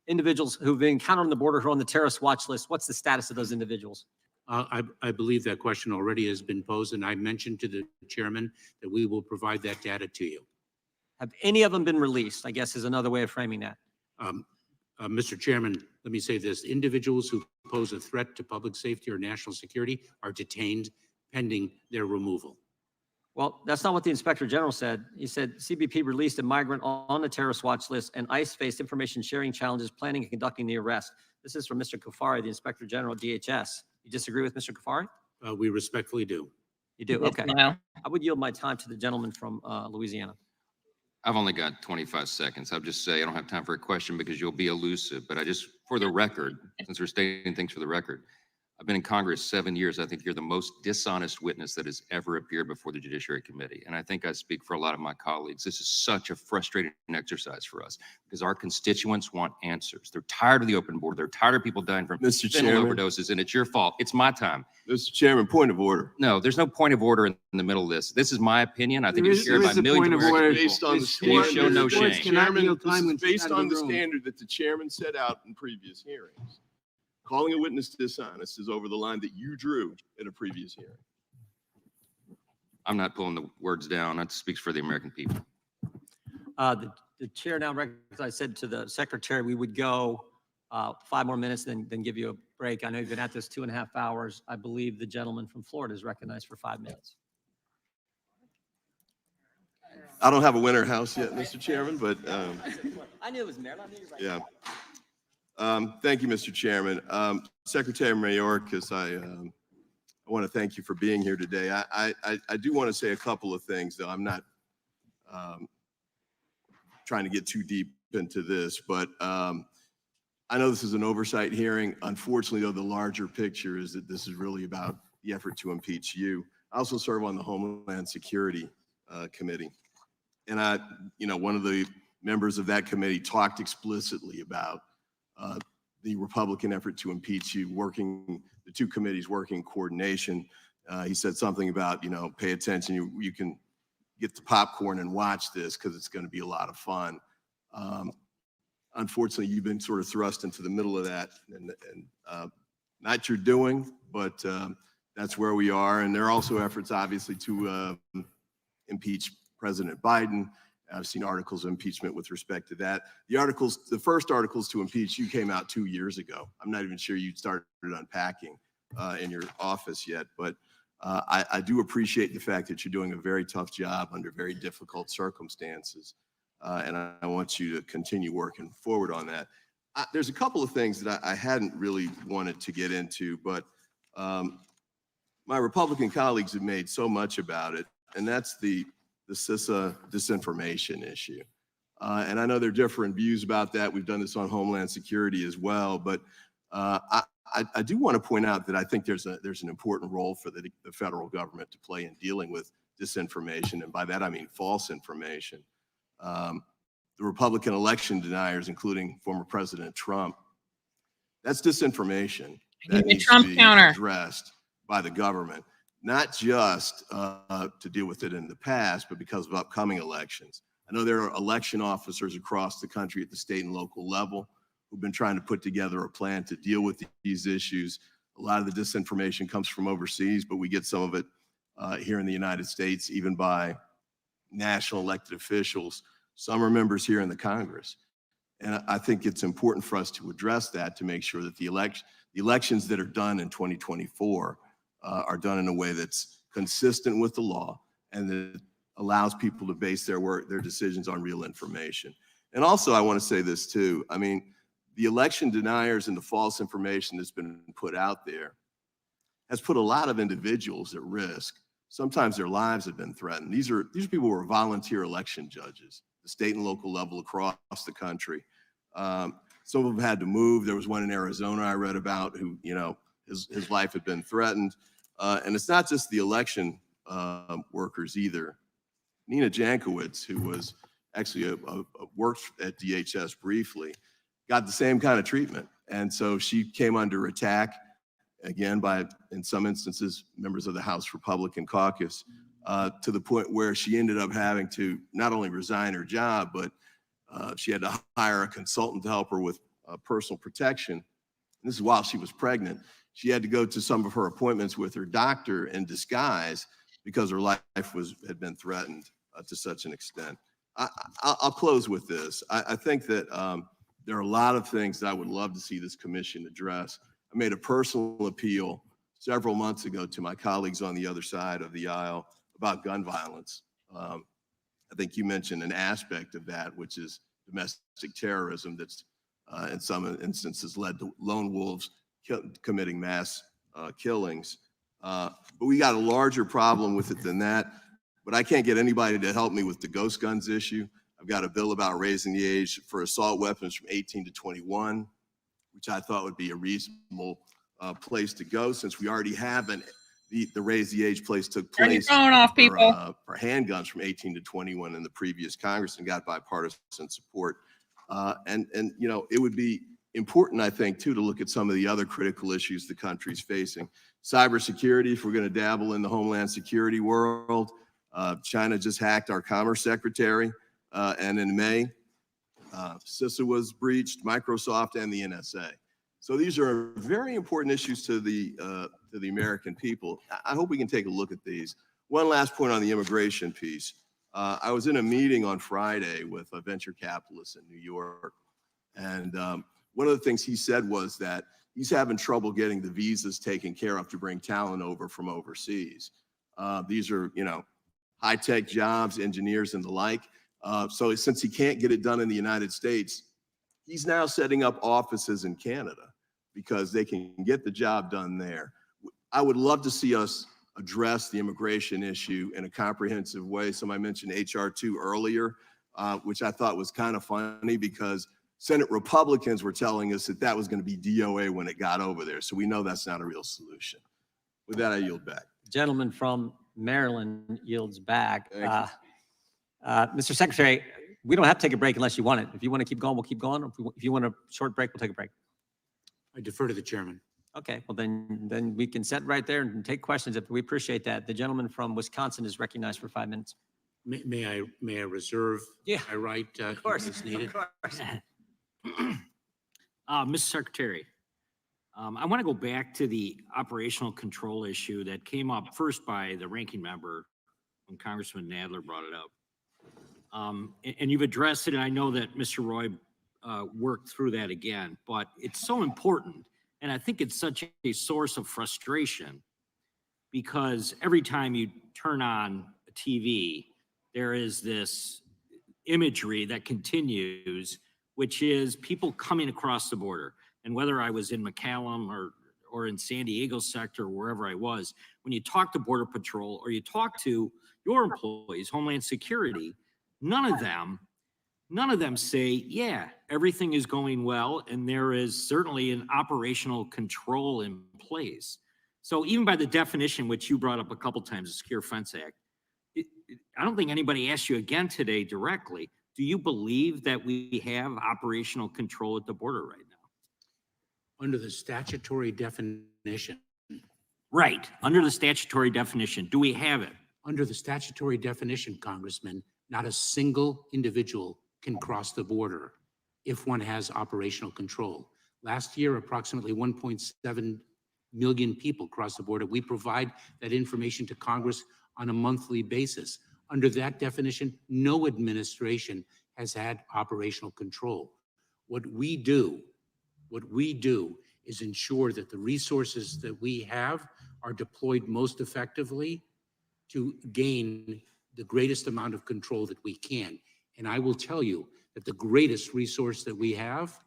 individuals who've been encountered on the border who are on the terrorist watch list, what's the status of those individuals? I believe that question already has been posed, and I mentioned to the chairman that we will provide that data to you. Have any of them been released, I guess is another way of framing that. Mr. Chairman, let me say this. Individuals who pose a threat to public safety or national security are detained pending their removal. Well, that's not what the Inspector General said. He said CBP released a migrant on the terrorist watch list and ICE faced information sharing challenges planning and conducting the arrest. This is from Mr. Kafari, the Inspector General of DHS. You disagree with Mr. Kafari? We respectfully do. You do? Okay. I would yield my time to the gentleman from Louisiana. I've only got 25 seconds. I'll just say I don't have time for a question because you'll be elusive, but for the record, since we're stating things for the record, I've been in Congress 7 years. I think you're the most dishonest witness that has ever appeared before the Judiciary Committee. And I think I speak for a lot of my colleagues. This is such a frustrating exercise for us because our constituents want answers. They're tired of the open border. They're tired of people dying from fentanyl overdoses, and it's your fault. It's my time. Mr. Chairman, point of order. No, there's no point of order in the middle of this. This is my opinion. I think it's shared by millions of Americans. Based on the And you show no shame. Chairman, this is based on the standard that the chairman set out in previous hearings. Calling a witness dishonest is over the line that you drew at a previous hearing. I'm not pulling the words down. That speaks for the American people. The chair now recognizes, I said to the secretary, we would go 5 more minutes, then give you a break. I know you've been at this 2.5 hours. I believe the gentleman from Florida is recognized for 5 minutes. I don't have a winter house yet, Mr. Chairman, but I knew it was Maryland. I knew you were right. yeah. Thank you, Mr. Chairman. Secretary Mayorkas, I want to thank you for being here today. I do want to say a couple of things, though. I'm not trying to get too deep into this, but I know this is an oversight hearing. Unfortunately, though, the larger picture is that this is really about the effort to impeach you. I also serve on the Homeland Security Committee. And one of the members of that committee talked explicitly about the Republican effort to impeach you, the two committees working coordination. He said something about, pay attention, you can get the popcorn and watch this because it's going to be a lot of fun. Unfortunately, you've been sort of thrust into the middle of that, and not your doing, but that's where we are. And there are also efforts, obviously, to impeach President Biden. I've seen articles of impeachment with respect to that. The first articles to impeach you came out 2 years ago. I'm not even sure you'd started unpacking in your office yet, but I do appreciate the fact that you're doing a very tough job under very difficult circumstances. And I want you to continue working forward on that. There's a couple of things that I hadn't really wanted to get into, but my Republican colleagues have made so much about it, and that's the CISA disinformation issue. And I know there are different views about that. We've done this on Homeland Security as well, but I do want to point out that I think there's an important role for the federal government to play in dealing with disinformation, and by that I mean false information. The Republican election deniers, including former President Trump, that's disinformation that needs to be addressed by the government, not just to deal with it in the past, but because of upcoming elections. I know there are election officers across the country at the state and local level who've been trying to put together a plan to deal with these issues. A lot of the disinformation comes from overseas, but we get some of it here in the United States, even by national elected officials. Some are members here in the Congress. And I think it's important for us to address that to make sure that the elections that are done in 2024 are done in a way that's consistent with the law and that allows people to base their decisions on real information. And also, I want to say this too. I mean, the election deniers and the false information that's been put out there has put a lot of individuals at risk. Sometimes their lives have been threatened. These are people who are volunteer election judges, the state and local level across the country. Some of them had to move. There was one in Arizona I read about who, his life had been threatened. And it's not just the election workers either. Nina Jankowicz, who was actually worked at DHS briefly, got the same kind of treatment. And so she came under attack again by, in some instances, members of the House Republican caucus, to the point where she ended up having to not only resign her job, but she had to hire a consultant to help her with personal protection. And this is while she was pregnant. She had to go to some of her appointments with her doctor in disguise because her life had been threatened to such an extent. I'll close with this. I think that there are a lot of things that I would love to see this commission address. I made a personal appeal several months ago to my colleagues on the other side of the aisle about gun violence. I think you mentioned an aspect of that, which is domestic terrorism that's in some instances led to lone wolves committing mass killings. But we got a larger problem with it than that. But I can't get anybody to help me with the ghost guns issue. I've got a bill about raising the age for assault weapons from 18 to 21, which I thought would be a reasonable place to go, since we already have the raise the age place took Turn your place phone off, people. for handguns from 18 to 21 in the previous Congress and got bipartisan support. And it would be important, I think, too, to look at some of the other critical issues the country's facing. Cybersecurity, if we're going to dabble in the Homeland Security world. China just hacked our Commerce Secretary, and in May, CISA was breached, Microsoft, and the NSA. So these are very important issues to the American people. I hope we can take a look at these. One last point on the immigration piece. I was in a meeting on Friday with a venture capitalist in New York, and one of the things he said was that he's having trouble getting the visas taken care of to bring talent over from overseas. These are, high-tech jobs, engineers, and the like. So since he can't get it done in the United States, he's now setting up offices in Canada because they can get the job done there. I would love to see us address the immigration issue in a comprehensive way. Somebody mentioned HR 2 earlier, which I thought was kind of funny because Senate Republicans were telling us that was going to be DOA when it got over there. So we know that's not a real solution. With that, I yield back. Gentleman from Maryland yields back. Thank Mr. Secretary, we don't have to take a break unless you want it. If you want to keep going, we'll keep going. If you want a short break, we'll take a break. I defer to the chairman. Okay, well then we can set right there and take questions. If we appreciate that. The gentleman from Wisconsin is recognized for 5 minutes. May I reserve my right Of course, as needed? of course. Mr. Secretary, I want to go back to the operational control issue that came up first by the ranking member when Congressman Nadler brought it up. And you've addressed it, and I know that Mr. Roy worked through that again, but it's so important. And I think it's such a source of frustration because every time you turn on a TV, there is this imagery that continues, which is people coming across the border. And whether I was in McAllen or in San Diego sector, or wherever I was, when you talk to Border Patrol or you talk to your employees, Homeland Security, none of them say, yeah, everything is going well, and there is certainly an operational control in place. So even by the definition, which you brought up a couple times, the Secure Fence Act, I don't think anybody asked you again today directly, do you believe that we have operational control at the border right now? Under the statutory definition. Right, under the statutory definition, do we have it? Under the statutory definition, Congressman, not a single individual can cross the border if one has operational control. Last year, approximately 1.7 million people crossed the border. We provide that information to Congress on a monthly basis. Under that definition, no administration has had operational control. What we do is ensure that the resources that we have are deployed most effectively to gain the greatest amount of control that we can. And I will tell you that the greatest resource that we have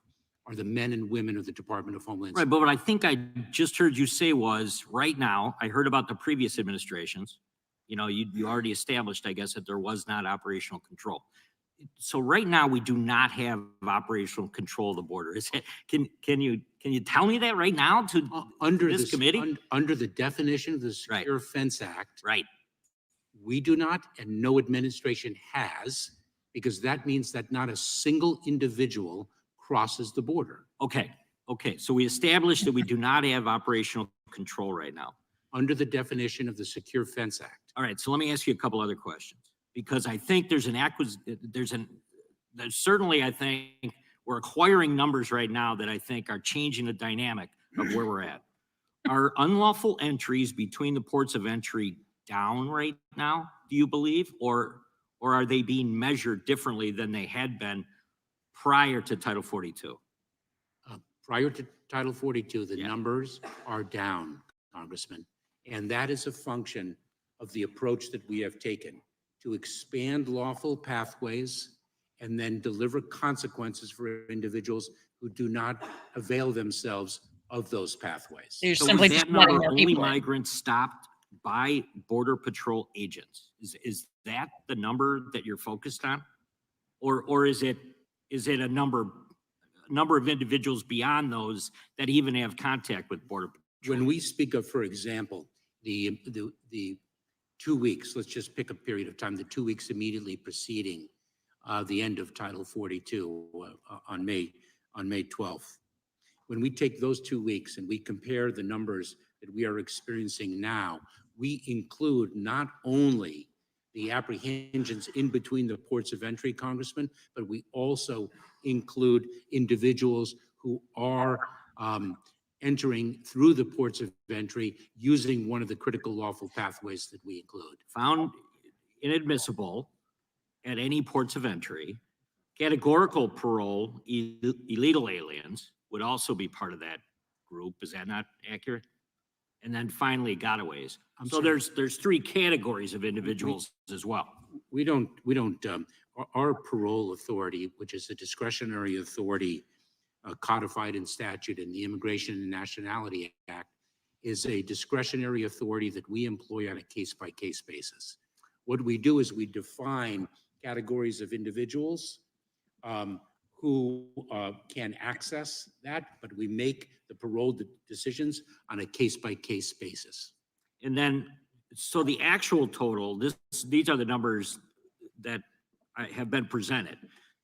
are the men and women of the Department of Homeland Right, Security. but what I think I just heard you say was, right now, I heard about the previous administrations. You know, you already established, I guess, that there was not operational control. So right now, we do not have operational control of the border. Is it, can you tell me that right now Under this committee? Under the definition of the Secure Fence Act, Right. we do not, and no administration has, because that means that not a single individual crosses the border. Okay, so we established that we do not have operational control right now. Under the definition of the Secure Fence Act. All right, so let me ask you a couple other questions, because I think there's certainly, I think, we're acquiring numbers right now that I think are changing the dynamic of where we're at. Are unlawful entries between the ports of entry down right now, do you believe? Or are they being measured differently than they had been prior to Title 42? Prior to Title 42, the numbers are down, Congressman. And that is a function of the approach that we have taken to expand lawful pathways and then deliver consequences for individuals who do not avail themselves of those pathways. You're So simply was just that letting number more only people in. migrants stopped by Border Patrol agents? Is that the number that you're focused on? Or is it a number of individuals beyond those that even have contact with Border Patrol? When we speak of, for example, the 2 weeks, let's just pick a period of time, the 2 weeks immediately preceding the end of Title 42 on May 12th. When we take those 2 weeks and we compare the numbers that we are experiencing now, we include not only the apprehensions in between the ports of entry, Congressman, but we also include individuals who are entering through the ports of entry using one of the critical lawful pathways that we include. Found inadmissible at any ports of entry. Categorical parole, illegal aliens would also be part of that group. Is that not accurate? And then finally, gotaways. So there's three categories of individuals as well. We don't, our parole authority, which is a discretionary authority codified in statute in the Immigration and Nationality Act, is a discretionary authority that we employ on a case-by-case basis. What we do is we define categories of individuals who can access that, but we make the parole decisions on a case-by-case basis. And then, so the actual total, these are the numbers that have been presented.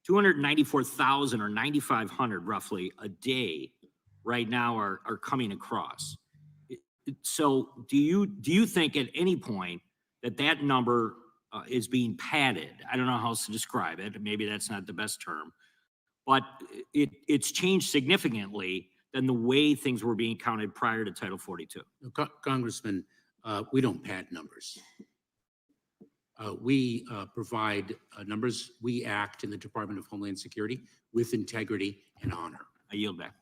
294,000 or 9,500 roughly a day right now are coming across. So do you think at any point that number is being padded? I don't know how else to describe it. Maybe that's not the best term, but it's changed significantly than the way things were being counted prior to Title 42. Congressman, we don't pad numbers. We provide numbers. We act in the Department of Homeland Security with integrity and honor. I yield back.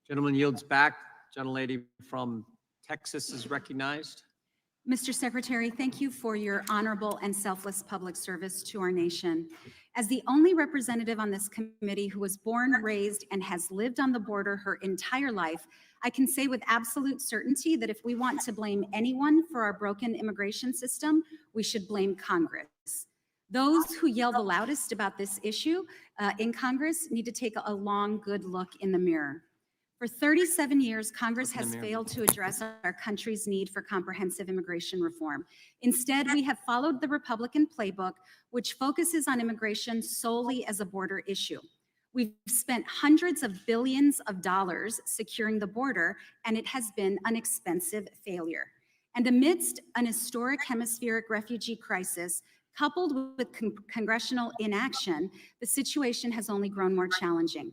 Gentleman yields back. Gentlelady from Texas is recognized. Mr. Secretary, thank you for your honorable and selfless public service to our nation. As the only representative on this committee who was born, raised, and has lived on the border her entire life, I can say with absolute certainty that if we want to blame anyone for our broken immigration system, we should blame Congress. Those who yell the loudest about this issue in Congress need to take a long, good look in the mirror. For 37 years, Congress has failed to address our country's need for comprehensive immigration reform. Instead, we have followed the Republican playbook, which focuses on immigration solely as a border issue. We've spent hundreds of billions of dollars securing the border, and it has been an expensive failure. And amidst an historic hemispheric refugee crisis, coupled with congressional inaction, the situation has only grown more challenging.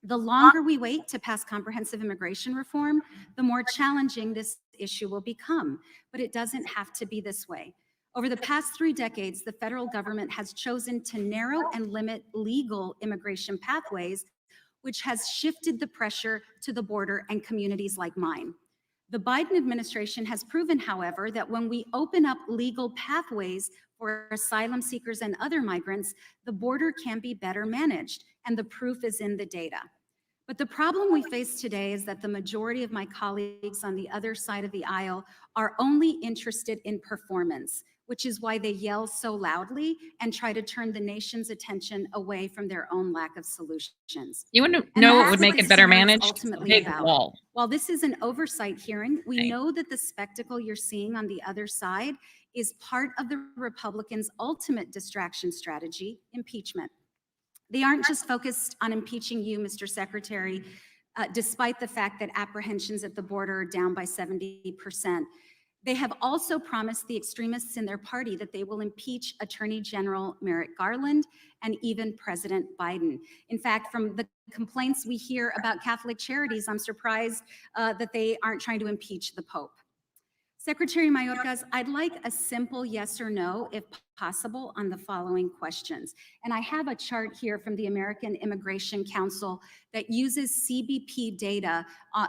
The longer we wait to pass comprehensive immigration reform, the more challenging this issue will become. But it doesn't have to be this way. Over the past 3 decades, the federal government has chosen to narrow and limit legal immigration pathways which has shifted the pressure to the border and communities like mine. The Biden administration has proven, however, that when we open up legal pathways for asylum seekers and other migrants, the border can be better managed, and the proof is in the data. But the problem we face today is that the majority of my colleagues on the other side of the aisle are only interested in performance, which is why they yell so loudly and try to turn the nation's attention away from their own lack of solutions. You want to And know what that's would make this it better hearing is managed? ultimately Big about. wall. While this is an oversight hearing, we Okay. know that the spectacle you're seeing on the other side is part of the Republicans' ultimate distraction strategy, impeachment. They aren't just focused on impeaching you, Mr. Secretary, despite the fact that apprehensions at the border are down by 70%. They have also promised the extremists in their party that they will impeach Attorney General Merrick Garland and even President Biden. In fact, from the complaints we hear about Catholic Charities, I'm surprised that they aren't trying to impeach the Pope. Secretary Mayorkas, I'd like a simple yes or no, if possible, on the following questions. And I have a chart here from the American Immigration Council that uses CBP data,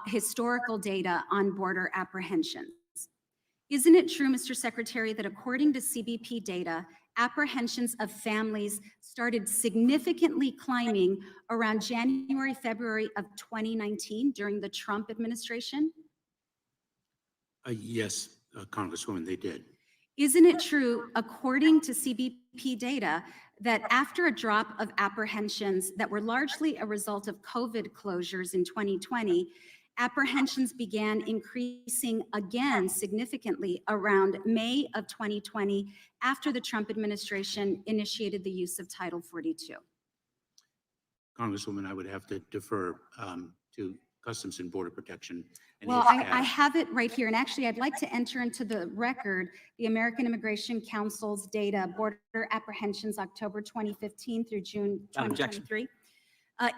historical data on border apprehensions. Isn't it true, Mr. Secretary, that according to CBP data, apprehensions of families started significantly climbing around January, February of 2019 during the Trump administration? Yes, Congresswoman, they did. Isn't it true, according to CBP data, that after a drop of apprehensions that were largely a result of COVID closures in 2020, apprehensions began increasing again significantly around May of 2020 after the Trump administration initiated the use of Title 42? Congresswoman, I would have to defer to Customs and Border Protection. And Well, his I staff. have it right here. And actually, I'd like to enter into the record the American Immigration Council's data, border apprehensions, October 2015 through June Without objection. 2023.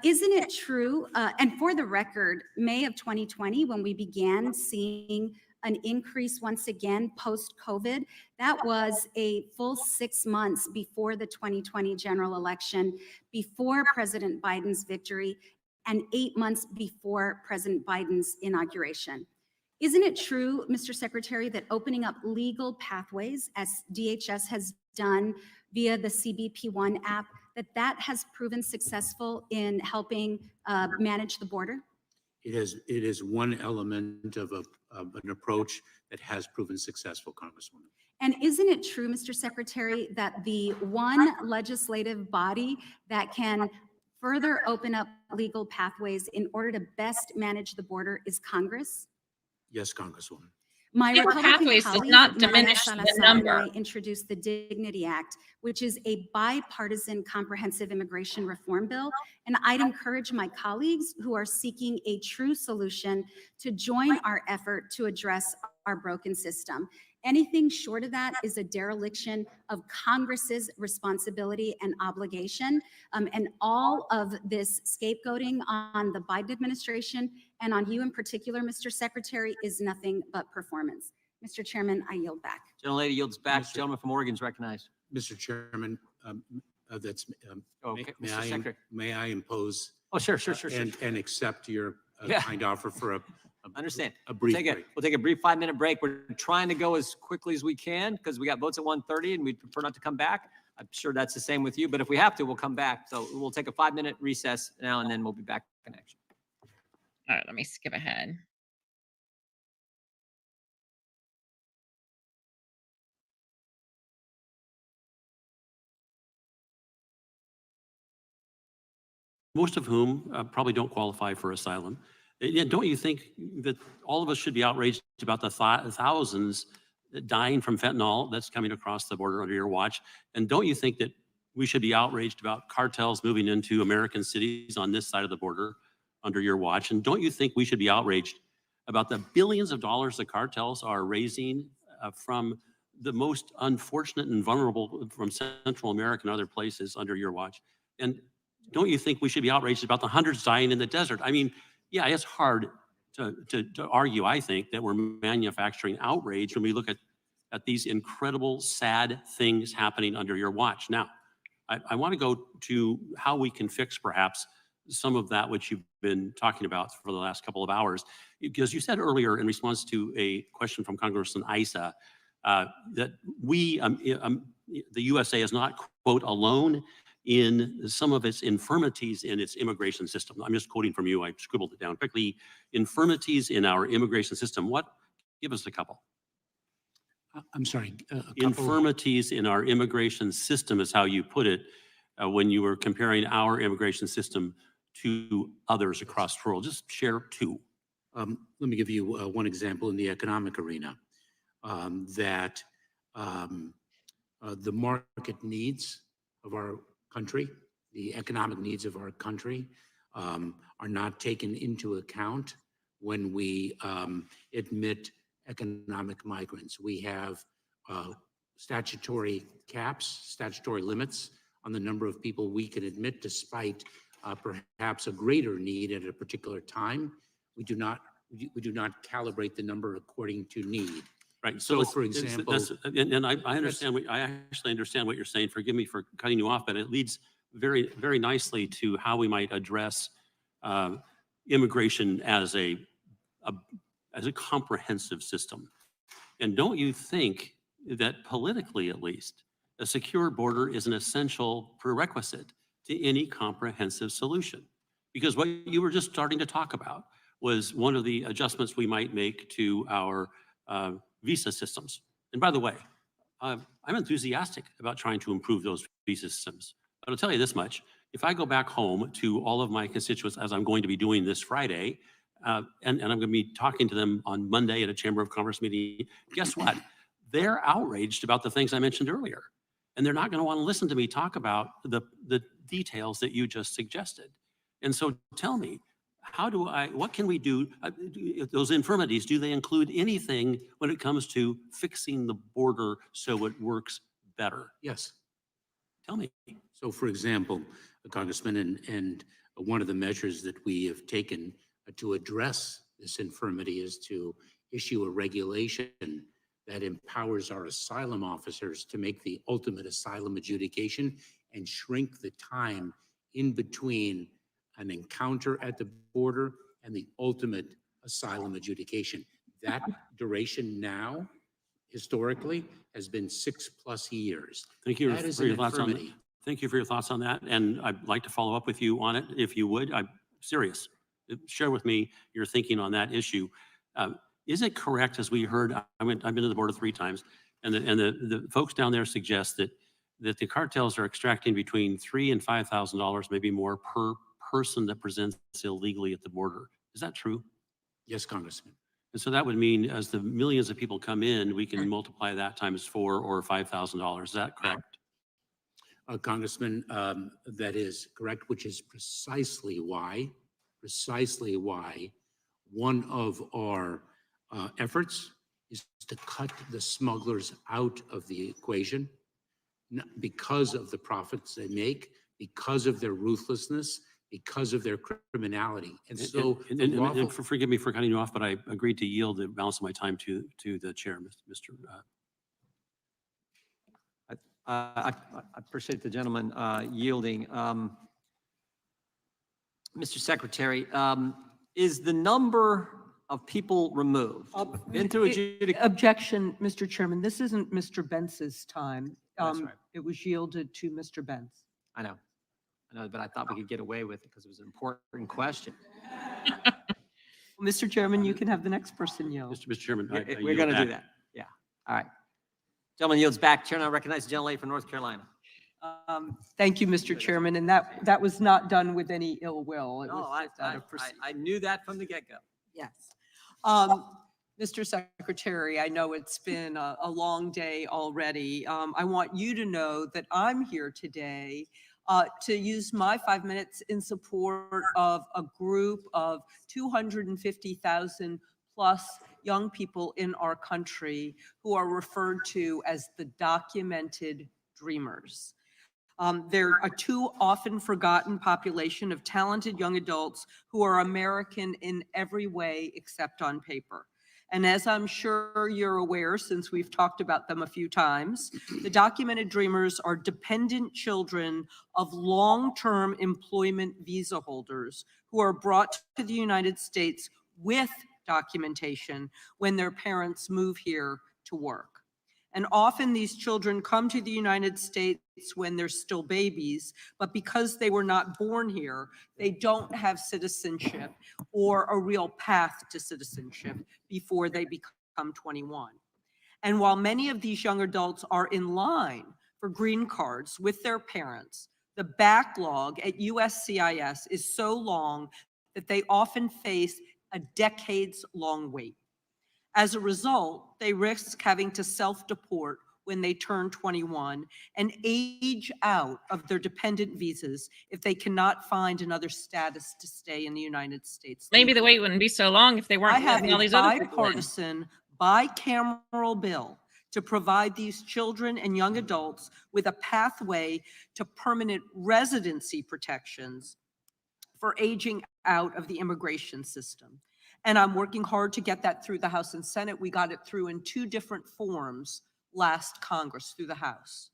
Isn't it true, and for the record, May of 2020, when we began seeing an increase once again post-COVID, that was a full 6 months before the 2020 general election, before President Biden's victory, and 8 months before President Biden's inauguration. Isn't it true, Mr. Secretary, that opening up legal pathways, as DHS has done via the CBP1 app, that has proven successful in helping manage the border? It is one element of an approach that has proven successful, Congresswoman. And isn't it true, Mr. Secretary, that the one legislative body that can further open up legal pathways in order to best manage the border is Congress? Yes, Congresswoman. My Legal Republican pathways does colleague, not Maria diminish the Salazar, and number. I introduced the Dignity Act, which is a bipartisan comprehensive immigration reform bill. And I'd encourage my colleagues who are seeking a true solution to join our effort to address our broken system. Anything short of that is a dereliction of Congress's responsibility and obligation. And all of this scapegoating on the Biden administration and on you in particular, Mr. Secretary, is nothing but performance. Mr. Chairman, I yield back. Gentlelady yields back. Mr. Gentleman from Oregon is recognized. Mr. Chairman, Okay, may Mr. Secretary. may I impose Oh, sure. and accept your Yeah. kind offer for Understand. a brief We'll take a brief 5-minute break. We're trying to go as quickly as we can because we got votes at 1:30 and we'd prefer not to come back. I'm sure that's the same with you, but if we have to, we'll come back. So we'll take a 5-minute recess now and then we'll be back in action. All right, let me skip ahead. Most of whom probably don't qualify for asylum. Yeah, don't you think that all of us should be outraged about the thousands dying from fentanyl that's coming across the border under your watch? And don't you think that we should be outraged about cartels moving into American cities on this side of the border under your watch? And don't you think we should be outraged about the billions of dollars the cartels are raising from the most unfortunate and vulnerable from Central America and other places under your watch? And don't you think we should be outraged about the hundreds dying in the desert? I mean, yeah, it's hard to argue, I think, that we're manufacturing outrage when we look at these incredible, sad things happening under your watch. Now, I want to go to how we can fix perhaps some of that which you've been talking about for the last couple of hours. Because you said earlier in response to a question from Congressman Issa that the USA is not, quote, alone in some of its infirmities in its immigration system. I'm just quoting from you. I scribbled it down quickly. Infirmities in our immigration system. Give us a couple. I'm sorry. Infirmities in our immigration system is how you put it when you were comparing our immigration system to others across the world. Just share two. Let me give you one example in the economic arena. That the market needs of our country, the economic needs of our country, are not taken into account when we admit economic migrants. We have statutory caps, statutory limits on the number of people we can admit despite perhaps a greater need at a particular time. We do not calibrate the number according to need. Right. So for example, and I understand I actually understand what you're saying. Forgive me for cutting you off, but it leads very, very nicely to how we might address immigration as a comprehensive system. And don't you think that politically, at least, a secure border is an essential prerequisite to any comprehensive solution? Because what you were just starting to talk about was one of the adjustments we might make to our visa systems. And by the way, I'm enthusiastic about trying to improve those visa systems. But I'll tell you this much, if I go back home to all of my constituents, as I'm going to be doing this Friday, and I'm going to be talking to them on Monday at a Chamber of Commerce meeting, guess what? They're outraged about the things I mentioned earlier. And they're not going to want to listen to me talk about the details that you just suggested. And so tell me, what can we do? Those infirmities, do they include anything when it comes to fixing the border so it works better? yes. Tell me. So for example, Congressman, and one of the measures that we have taken to address this infirmity is to issue a regulation that empowers our asylum officers to make the ultimate asylum adjudication and shrink the time in between an encounter at the border and the ultimate asylum adjudication. That duration now, historically, has been 6+ years. Thank you That is for your an thoughts on that. infirmity. Thank you for your thoughts on that. And I'd like to follow up with you on it, if you would. I'm serious. Share with me your thinking on that issue. Is it correct, as we heard, I've been to the border 3 times, and the folks down there suggest that the cartels are extracting between $3,000 and $5,000, maybe more, per person that presents illegally at the border. Is that true? Yes, Congressman. And so that would mean as the millions of people come in, we can multiply that times 4 or $5,000. Is that correct? Congressman, that is correct, which is precisely why one of our efforts is to cut the smugglers out of the equation because of the profits they make, because of their ruthlessness, because of their criminality. And so, and forgive me for cutting you off, but I agreed to yield the balance of my time to the chair, Mr. I appreciate the gentleman yielding. Mr. Secretary, is the number of people removed into adjudication? Objection, Mr. Chairman. This isn't Mr. Bentz's time. That's right. It was yielded to Mr. Bentz. I know, but I thought we could get away with it because it was an important question. Mr. Chairman, you can have the next person yield. Mr. Chairman, We're going to do that. Yeah. All right. Gentleman yields back. Chair now recognizes the gentlelady from North Carolina. Thank you, Mr. Chairman, and that was not done with any ill will. It No, was just out of I knew that from the get-go. Yes. Mr. Secretary, I know it's been a long day already. I want you to know that I'm here today to use my 5 minutes in support of a group of 250,000 plus young people in our country who are referred to as the documented dreamers. They're a too often forgotten population of talented young adults who are American in every way except on paper. And as I'm sure you're aware, since we've talked about them a few times, the documented dreamers are dependent children of long-term employment visa holders who are brought to the United States with documentation when their parents move here to work. And often these children come to the United States when they're still babies, but because they were not born here, they don't have citizenship or a real path to citizenship before they become 21. And while many of these young adults are in line for green cards with their parents, the backlog at USCIS is so long that they often face a decades-long wait. As a result, they risk having to self-deport when they turn 21 and age out of their dependent visas if they cannot find another status to stay in the United States. Maybe the wait wouldn't be so long if they weren't I have letting all a these other people in. bipartisan, bicameral bill to provide these children and young adults with a pathway to permanent residency protections for aging out of the immigration system. And I'm working hard to get that through the House and Senate. We got it through in 2 different forms last Congress through the House.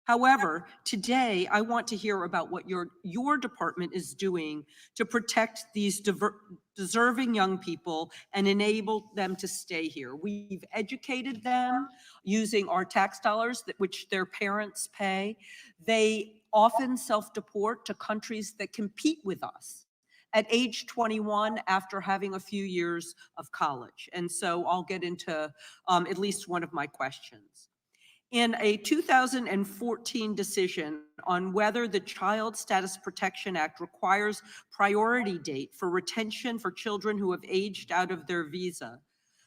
However, today I want to hear about what your department is doing to protect these deserving young people and enable them to stay here. We've educated them using our tax dollars which their parents pay. They often self-deport to countries that compete with us at age 21 after having a few years of college. And so I'll get into at least one of my questions. In a 2014 decision on whether the Child Status Protection Act requires priority date for retention for children who have aged out of their visa,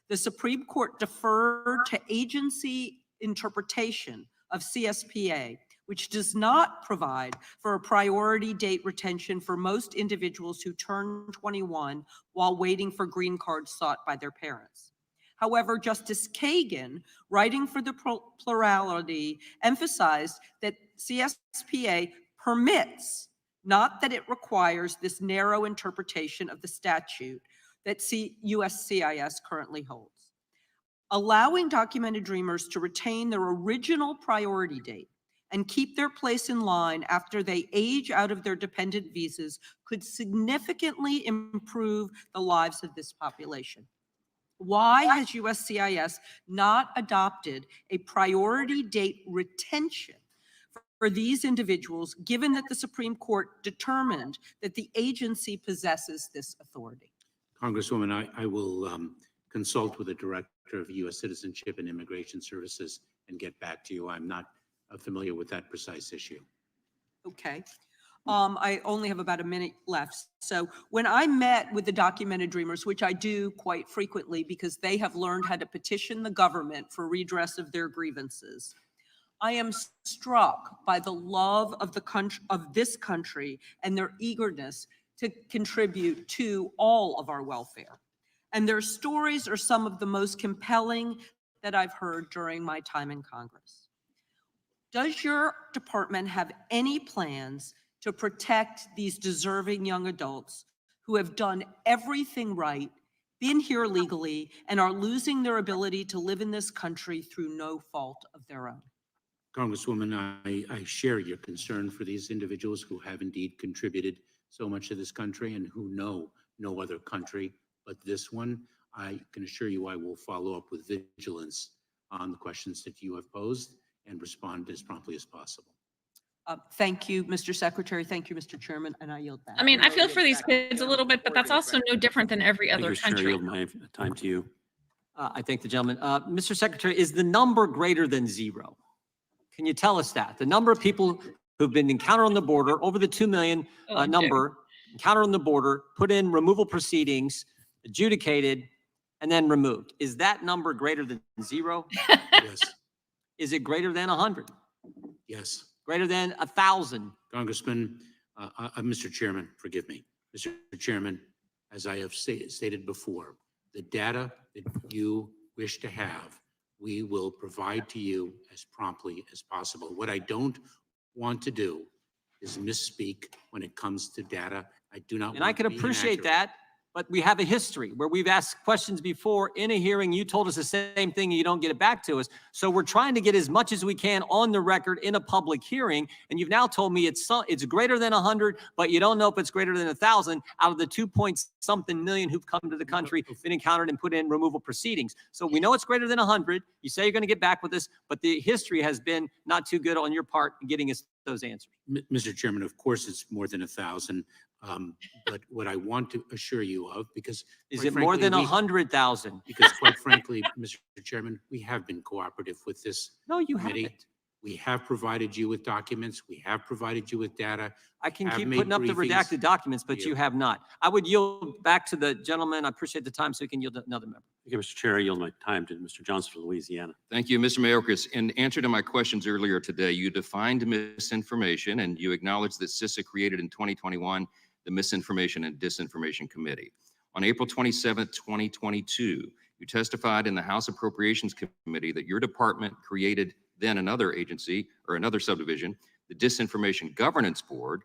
the Supreme Court deferred to agency interpretation of CSPA, which does not provide for a priority date retention for most individuals who turn 21 while waiting for green cards sought by their parents. However, Justice Kagan, writing for the plurality, emphasized that CSPA permits, not that it requires, this narrow interpretation of the statute that USCIS currently holds. Allowing documented dreamers to retain their original priority date and keep their place in line after they age out of their dependent visas could significantly improve the lives of this population. Why has USCIS not adopted a priority date retention for these individuals, given that the Supreme Court determined that the agency possesses this authority? Congresswoman, I will consult with the Director of U.S. Citizenship and Immigration Services and get back to you. I'm not familiar with that precise issue. Okay. I only have about a minute left. So when I met with the documented dreamers, which I do quite frequently because they have learned how to petition the government for redress of their grievances, I am struck by the love of the country, of this country, and their eagerness to contribute to all of our welfare. And their stories are some of the most compelling that I've heard during my time in Congress. Does your department have any plans to protect these deserving young adults who have done everything right, been here legally, and are losing their ability to live in this country through no fault of their own? Congresswoman, I share your concern for these individuals who have indeed contributed so much to this country and who know no other country but this one. I can assure you I will follow up with vigilance on the questions that you have posed and respond as promptly as possible. Thank you, Mr. Secretary. Thank you, Mr. Chairman, and I yield back. I mean, I feel for these kids a little bit, but that's also no different than every other Chair, country. yield my time to you. I thank the gentleman. Mr. Secretary, is the number greater than 0? Can you tell us that? The number of people who've been encountered on the border, over the 2 million number, encountered on the border, put in removal proceedings, adjudicated, and then removed. Is that number greater than 0? Yes. Is it greater than 100? Yes. Greater than 1,000? Congressman, Mr. Chairman, forgive me. Mr. Chairman, as I have stated before, the data that you wish to have, we will provide to you as promptly as possible. What I don't want to do is misspeak when it comes to data. I do not. And I can appreciate that, but we have a history where we've asked questions before in a hearing. You told us the same thing and you don't get it back to us. So we're trying to get as much as we can on the record in a public hearing. And you've now told me it's greater than 100, but you don't know if it's greater than 1,000 out of the 2-point-something million who've come to the country, been encountered and put in removal proceedings. So we know it's greater than 100. You say you're going to get back with us, but the history has been not too good on your part in getting us those answers. Mr. Chairman, of course, it's more than 1,000. But what I want to assure you of, because is quite it more frankly, than 100,000? Because quite frankly, Mr. Chairman, we have been cooperative with this No, you committee. haven't. We have provided you with documents. We have provided you with data. I can have keep made putting up the briefings. redacted documents, but Yeah. you have not. I would yield back to the gentleman. I appreciate the time, so we can yield to another member. Okay, Mr. Chair, I yield my time to Mr. Johnson from Louisiana. Thank you, Mr. Mayorkas. In answer to my questions earlier today, you defined misinformation and you acknowledged that CISA created in 2021 the Misinformation and Disinformation Committee. On April 27, 2022, you testified in the House Appropriations Committee that your department created then another agency or another subdivision, the Disinformation Governance Board,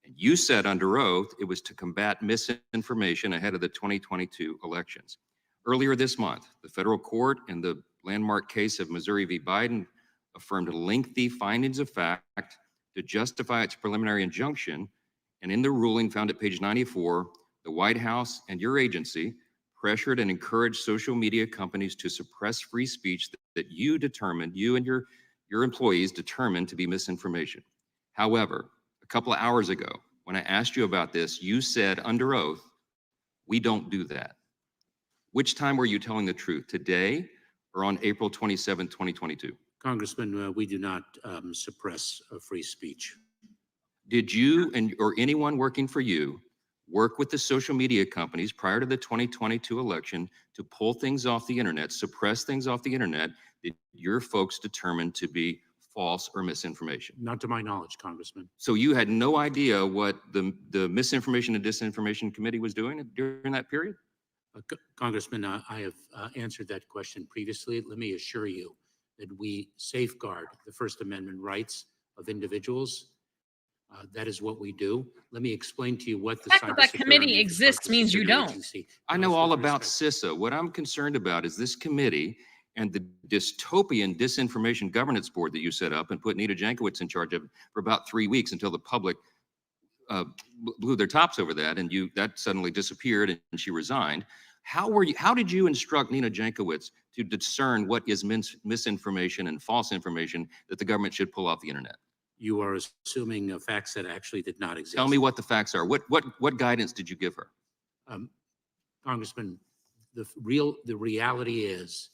and you said under oath it was to combat misinformation ahead of the 2022 elections. Earlier this month, the federal court in the landmark case of Missouri v. Biden affirmed lengthy findings of fact to justify its preliminary injunction, and in the ruling found at page 94, the White House and your agency pressured and encouraged social media companies to suppress free speech that you determined, you and your employees determined to be misinformation. However, a couple of hours ago, when I asked you about this, you said under oath, we don't do that. Which time were you telling the truth, today or on April 27, 2022? Congressman, we do not suppress free speech. Did you or anyone working for you work with the social media companies prior to the 2022 election to pull things off the internet, suppress things off the internet that your folks determined to be false or misinformation? Not to my knowledge, Congressman. So you had no idea what the Misinformation and Disinformation Committee was doing during that period? Congressman, I have answered that question previously. Let me assure you that we safeguard the First Amendment rights of individuals. That is what we do. Let me explain to you what the fact that that cybersecurity committee exists means you don't. agency I does know with all about respect. CISA. What I'm concerned about is this committee and the dystopian Disinformation Governance Board that you set up and put Nita Jankowicz in charge of for about 3 weeks until the public blew their tops over that, and that suddenly disappeared and she resigned. How did you instruct Nita Jankowicz to discern what is misinformation and false information that the government should pull off the internet? You are assuming facts that actually did not exist. Tell me what the facts are. What guidance did you give her? Congressman, the reality is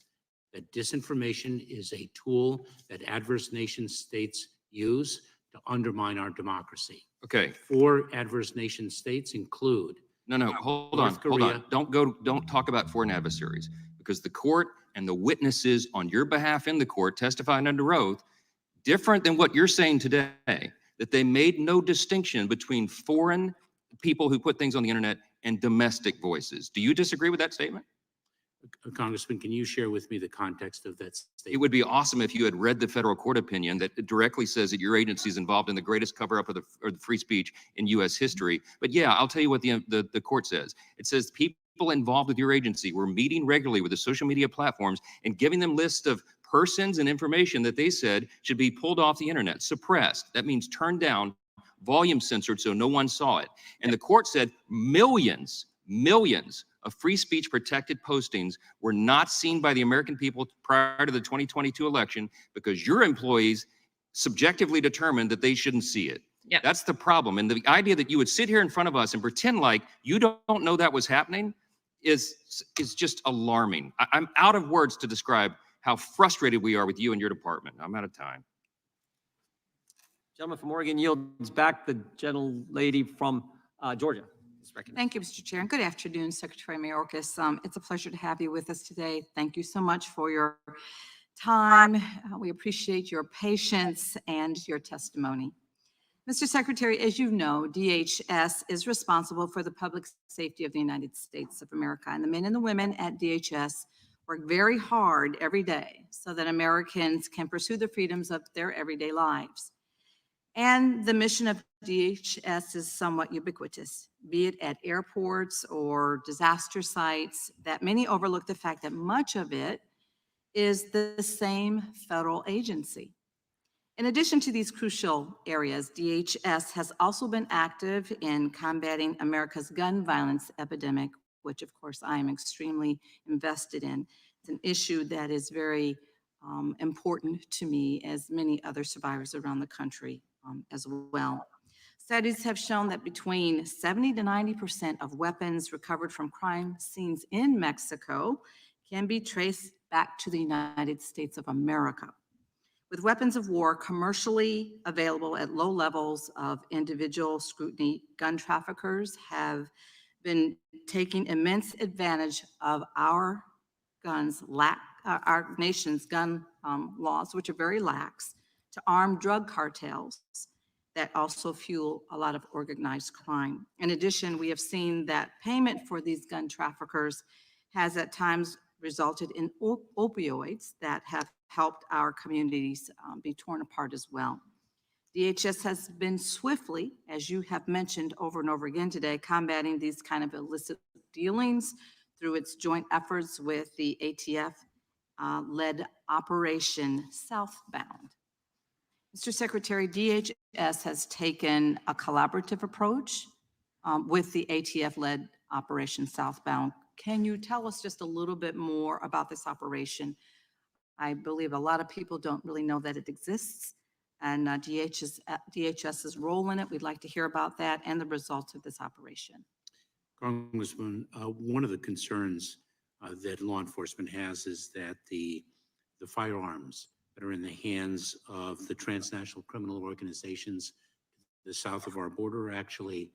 that disinformation is a tool that adverse nation states use to undermine our democracy. Okay. 4 adverse nation states include. No, hold on. Don't talk about foreign adversaries, because the court and the witnesses on your behalf in the court testifying under oath, different than what you're saying today, that they made no distinction between foreign people who put things on the internet and domestic voices. Do you disagree with that statement? Congressman, can you share with me the context of that statement? It would be awesome if you had read the federal court opinion that directly says that your agency is involved in the greatest cover-up of the free speech in U.S. history. But yeah, I'll tell you what the court says. It says people involved with your agency were meeting regularly with the social media platforms and giving them lists of persons and information that they said should be pulled off the internet, suppressed. That means turned down, volume censored so no one saw it. And the court said millions of free speech protected postings were not seen by the American people prior to the 2022 election because your employees subjectively determined that they shouldn't see it. Yep. That's the problem. And the idea that you would sit here in front of us and pretend like you don't know that was happening is just alarming. I'm out of words to describe how frustrated we are with you and your department. I'm out of time. Gentleman from Oregon yields back. The gentlelady from Georgia. Thank you, Mr. Chair, and good afternoon, Secretary Mayorkas. It's a pleasure to have you with us today. Thank you so much for your time. We appreciate your patience and your testimony. Mr. Secretary, as you know, DHS is responsible for the public safety of the United States of America, and the men and the women at DHS work very hard every day so that Americans can pursue the freedoms of their everyday lives. And the mission of DHS is somewhat ubiquitous, be it at airports or disaster sites, that many overlook the fact that much of it is the same federal agency. In addition to these crucial areas, DHS has also been active in combating America's gun violence epidemic, which of course I am extremely invested in. It's an issue that is very important to me, as many other survivors around the country as well. Studies have shown that between 70 to 90% of weapons recovered from crime scenes in Mexico can be traced back to the United States of America. With weapons of war commercially available at low levels of individual scrutiny, gun traffickers have been taking immense advantage of our nation's gun laws, which are very lax, to arm drug cartels that also fuel a lot of organized crime. In addition, we have seen that payment for these gun traffickers has at times resulted in opioids that have helped our communities be torn apart as well. DHS has been swiftly, as you have mentioned over and over again today, combating these kind of illicit dealings through its joint efforts with the ATF-led Operation Southbound. Mr. Secretary, DHS has taken a collaborative approach with the ATF-led Operation Southbound. Can you tell us just a little bit more about this operation? I believe a lot of people don't really know that it exists, and DHS's role in it. We'd like to hear about that and the results of this operation. Congressman, one of the concerns that law enforcement has is that the firearms that are in the hands of the transnational criminal organizations to the south of our border are actually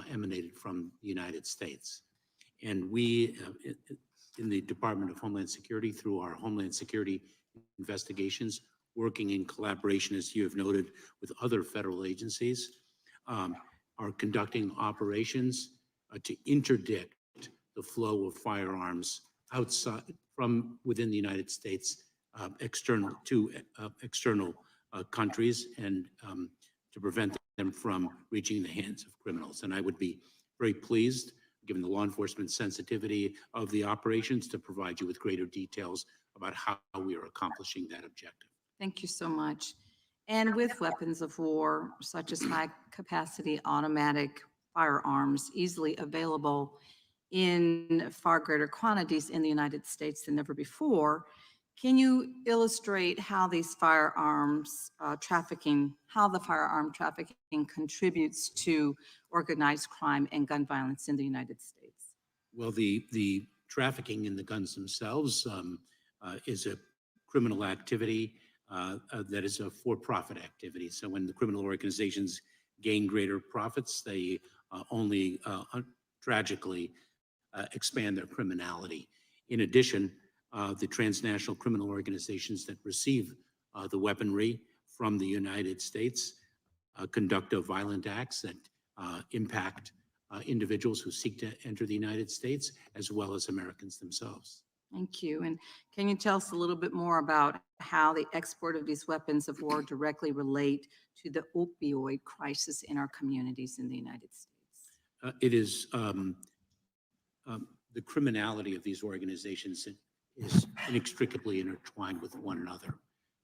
emanated from the United States. And we, in the Department of Homeland Security, through our Homeland Security investigations, working in collaboration, as you have noted, with other federal agencies, are conducting operations to interdict the flow of firearms outside from within the United States, external countries, and to prevent them from reaching the hands of criminals. And I would be very pleased, given the law enforcement sensitivity of the operations, to provide you with greater details about how we are accomplishing that objective. Thank you so much. And with weapons of war, such as high-capacity automatic firearms easily available in far greater quantities in the United States than ever before, can you illustrate how these firearms trafficking, how the firearm trafficking contributes to organized crime and gun violence in the United States? Well, the trafficking in the guns themselves is a criminal activity that is a for-profit activity. So when the criminal organizations gain greater profits, they only tragically expand their criminality. In addition, the transnational criminal organizations that receive the weaponry from the United States conduct violent acts that impact individuals who seek to enter the United States, as well as Americans themselves. Thank you. And can you tell us a little bit more about how the export of these weapons of war directly relate to the opioid crisis in our communities in the United States? It is the criminality of these organizations is inextricably intertwined with one another.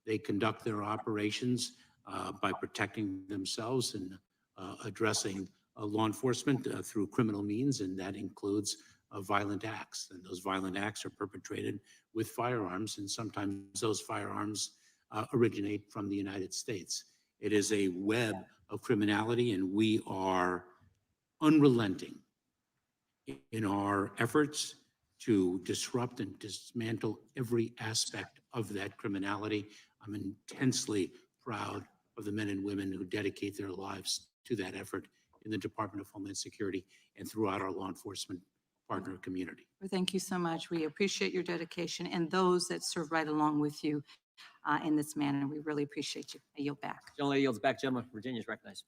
They conduct their operations by protecting themselves and addressing law enforcement through criminal means, and that includes violent acts. And those violent acts are perpetrated with firearms, and sometimes those firearms originate from the United States. It is a web of criminality, and we are unrelenting in our efforts to disrupt and dismantle every aspect of that criminality. I'm intensely proud of the men and women who dedicate their lives to that effort in the Department of Homeland Security and throughout our law enforcement partner community. Well, thank you so much. We appreciate your dedication and those that serve right along with you in this manner. We really appreciate you. I yield back. Gentleman yields back. Gentleman from Virginia is recognized.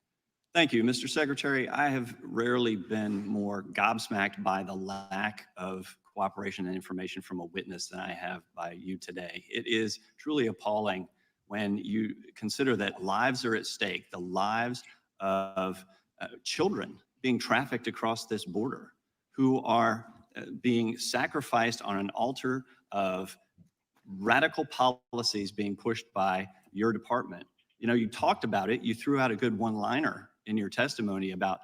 Thank you, Mr. Secretary. I have rarely been more gobsmacked by the lack of cooperation and information from a witness than I have by you today. It is truly appalling when you consider that lives are at stake, the lives of children being trafficked across this border, who are being sacrificed on an altar of radical policies being pushed by your department. You know, you talked about it. You threw out a good one-liner in your testimony about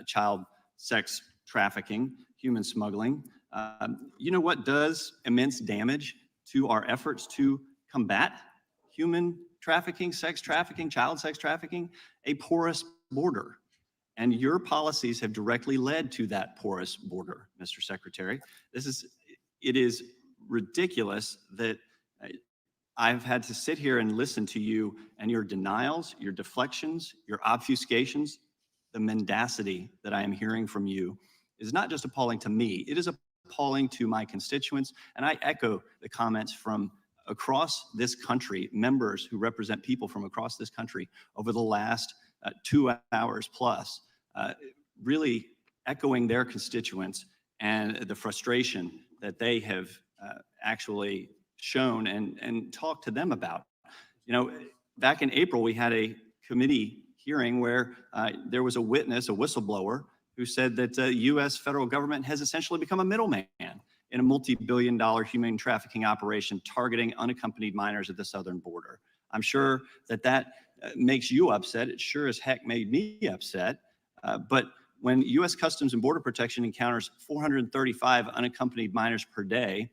child sex trafficking, human smuggling. You know what does immense damage to our efforts to combat human trafficking, sex trafficking, child sex trafficking? A porous border. And your policies have directly led to that porous border, Mr. Secretary. It is ridiculous that I've had to sit here and listen to you and your denials, your deflections, your obfuscations. The mendacity that I am hearing from you is not just appalling to me, it is appalling to my constituents. And I echo the comments from across this country, members who represent people from across this country over the last 2 hours plus, really echoing their constituents and the frustration that they have actually shown and talked to them about. You know, back in April, we had a committee hearing where there was a witness, a whistleblower, who said that the U.S. federal government has essentially become a middleman in a multi-billion-dollar human trafficking operation targeting unaccompanied minors at the southern border. I'm sure that makes you upset. It sure as heck made me upset. But when U.S. Customs and Border Protection encounters 435 unaccompanied minors per day,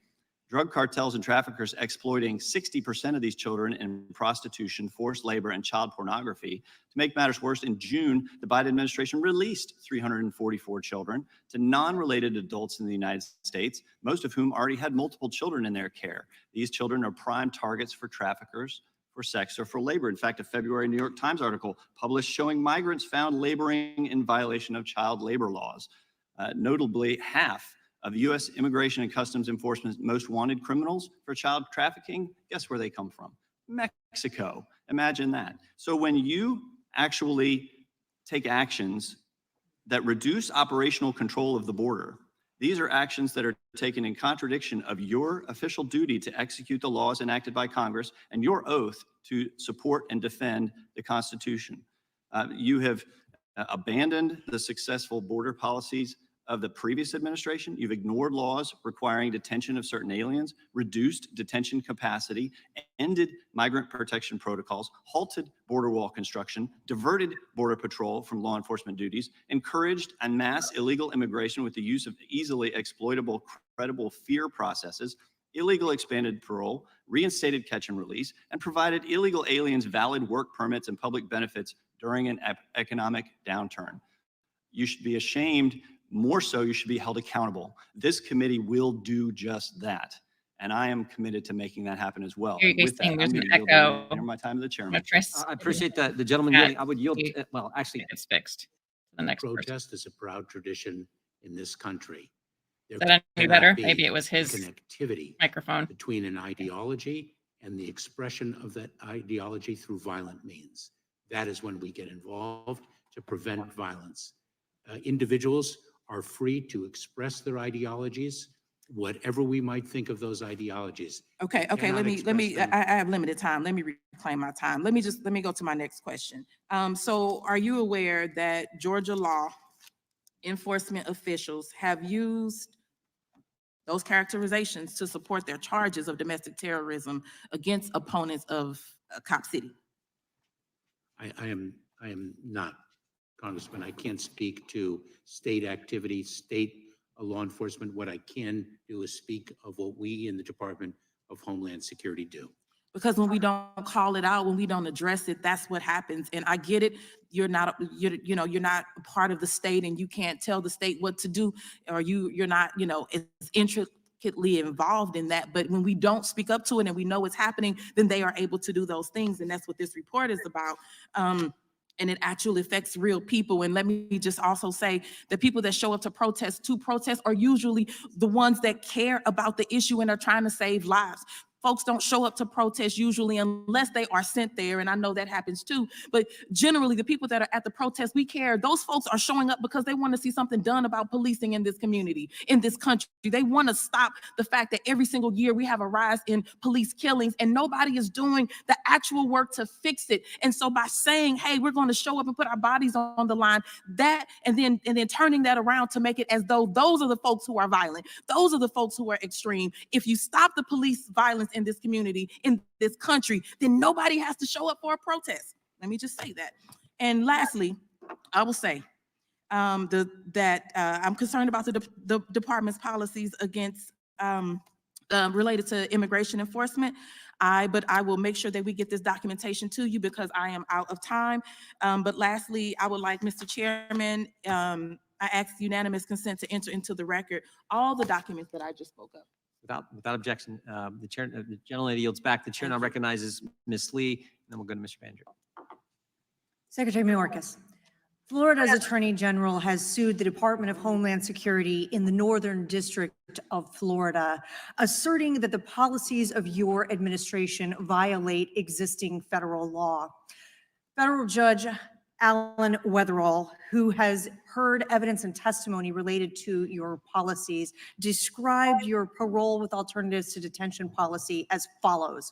drug cartels and traffickers exploiting 60% of these children in prostitution, forced labor, and child pornography. To make matters worse, in June, the Biden administration released 344 children to non-related adults in the United States, most of whom already had multiple children in their care. These children are prime targets for traffickers, for sex, or for labor. In fact, a February New York Times article published showing migrants found laboring in violation of child labor laws. Notably, half of U.S. Immigration and Customs Enforcement's most wanted criminals for child trafficking, guess where they come from? Mexico. Imagine that. So when you actually take actions that reduce operational control of the border, these are actions that are taken in contradiction of your official duty to execute the laws enacted by Congress and your oath to support and defend the Constitution. You have abandoned the successful border policies of the previous administration. You've ignored laws requiring detention of certain aliens, reduced detention capacity, ended migrant protection protocols, halted border wall construction, diverted border patrol from law enforcement duties, encouraged en masse illegal immigration with the use of easily exploitable, credible fear processes, illegal expanded parole, reinstated catch and release, and provided illegal aliens valid work permits and public benefits during an economic downturn. You should be ashamed. More so, you should be held accountable. This committee will do just that. And I am committed to making that happen as well. You're With that, saying I'm there's going an to yield echo. my time to the chairman. I appreciate the gentleman yielding. I would yield, well, actually. It's fixed. The next person. Protest is a proud tradition in this country. There Is that any cannot better? be Maybe it was his connectivity microphone. between an ideology and the expression of that ideology through violent means. That is when we get involved to prevent violence. Individuals are free to express their ideologies, whatever we might think of those ideologies. Okay, let me, I have limited time. Let me reclaim my time. Let me go to my next question. So are you aware that Georgia law enforcement officials have used those characterizations to support their charges of domestic terrorism against opponents of Cop City? I am not, Congressman. I can't speak to state activity, state law enforcement. What I can do is speak of what we in the Department of Homeland Security do. Because when we don't call it out, when we don't address it, that's what happens. And I get it. You're not a part of the state and you can't tell the state what to do, or you're not, as intricately involved in that. But when we don't speak up to it and we know what's happening, then they are able to do those things. And that's what this report is about. And it actually affects real people. And let me just also say the people that show up to protest are usually the ones that care about the issue and are trying to save lives. folks don't show up to protest usually unless they are sent there, and I know that happens too. But generally, the people that are at the protest, we care. Those folks are showing up because they want to see something done about policing in this community, in this country. They want to stop the fact that every single year we have a rise in police killings and nobody is doing the actual work to fix it. And so by saying, hey, we're going to show up and put our bodies on the line, that and then turning that around to make it as though those are the folks who are violent, those are the folks who are extreme. If you stop the police violence in this community, in this country, then nobody has to show up for a protest. Let me just say that. And lastly, I will say that I'm concerned about the department's policies against related to immigration enforcement. But I will make sure that we get this documentation to you because I am out of time. But lastly, I would like, Mr. Chairman, I ask unanimous consent to enter into the record all the documents that I just spoke of. Without objection, the gentlelady yields back. The chair now recognizes Ms. Lee, and then we'll go to Mr. Banjo. Secretary Mayorkas, Florida's Attorney General has sued the Department of Homeland Security in the Northern District of Florida, asserting that the policies of your administration violate existing federal law. Federal Judge Alan Weatherall, who has heard evidence and testimony related to your policies, described your parole with alternatives to detention policy as follows.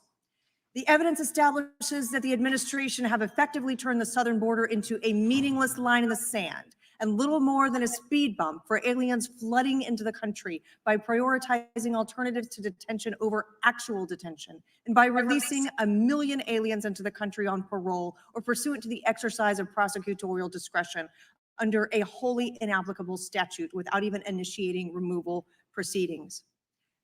The evidence establishes that the administration have effectively turned the southern border into a meaningless line in the sand and little more than a speed bump for aliens flooding into the country by prioritizing alternatives to detention over actual detention and by releasing 1 million aliens into the country on parole or pursuant to the exercise of prosecutorial discretion under a wholly inapplicable statute without even initiating removal proceedings.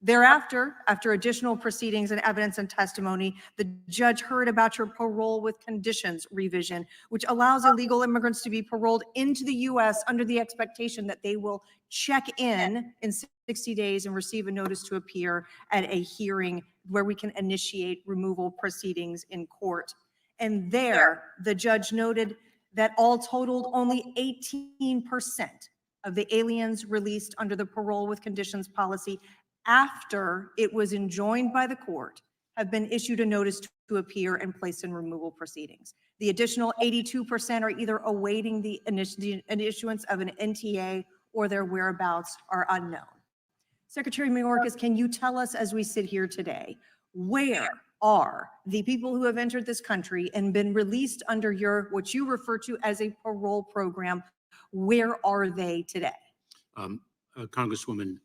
Thereafter, after additional proceedings and evidence and testimony, the judge heard about your parole with conditions revision, which allows illegal immigrants to be paroled into the U.S. under the expectation that they will check in 60 days and receive a notice to appear at a hearing where we can initiate removal proceedings in court. And there, the judge noted that all totaled, only 18% of the aliens released under the parole with conditions policy after it was enjoined by the court have been issued a notice to appear and placed in removal proceedings. The additional 82% are either awaiting the issuance of an NTA or their whereabouts are unknown. Secretary Mayorkas, can you tell us as we sit here today, where are the people who have entered this country and been released under your, what you refer to as a parole program, where are they today? Congresswoman,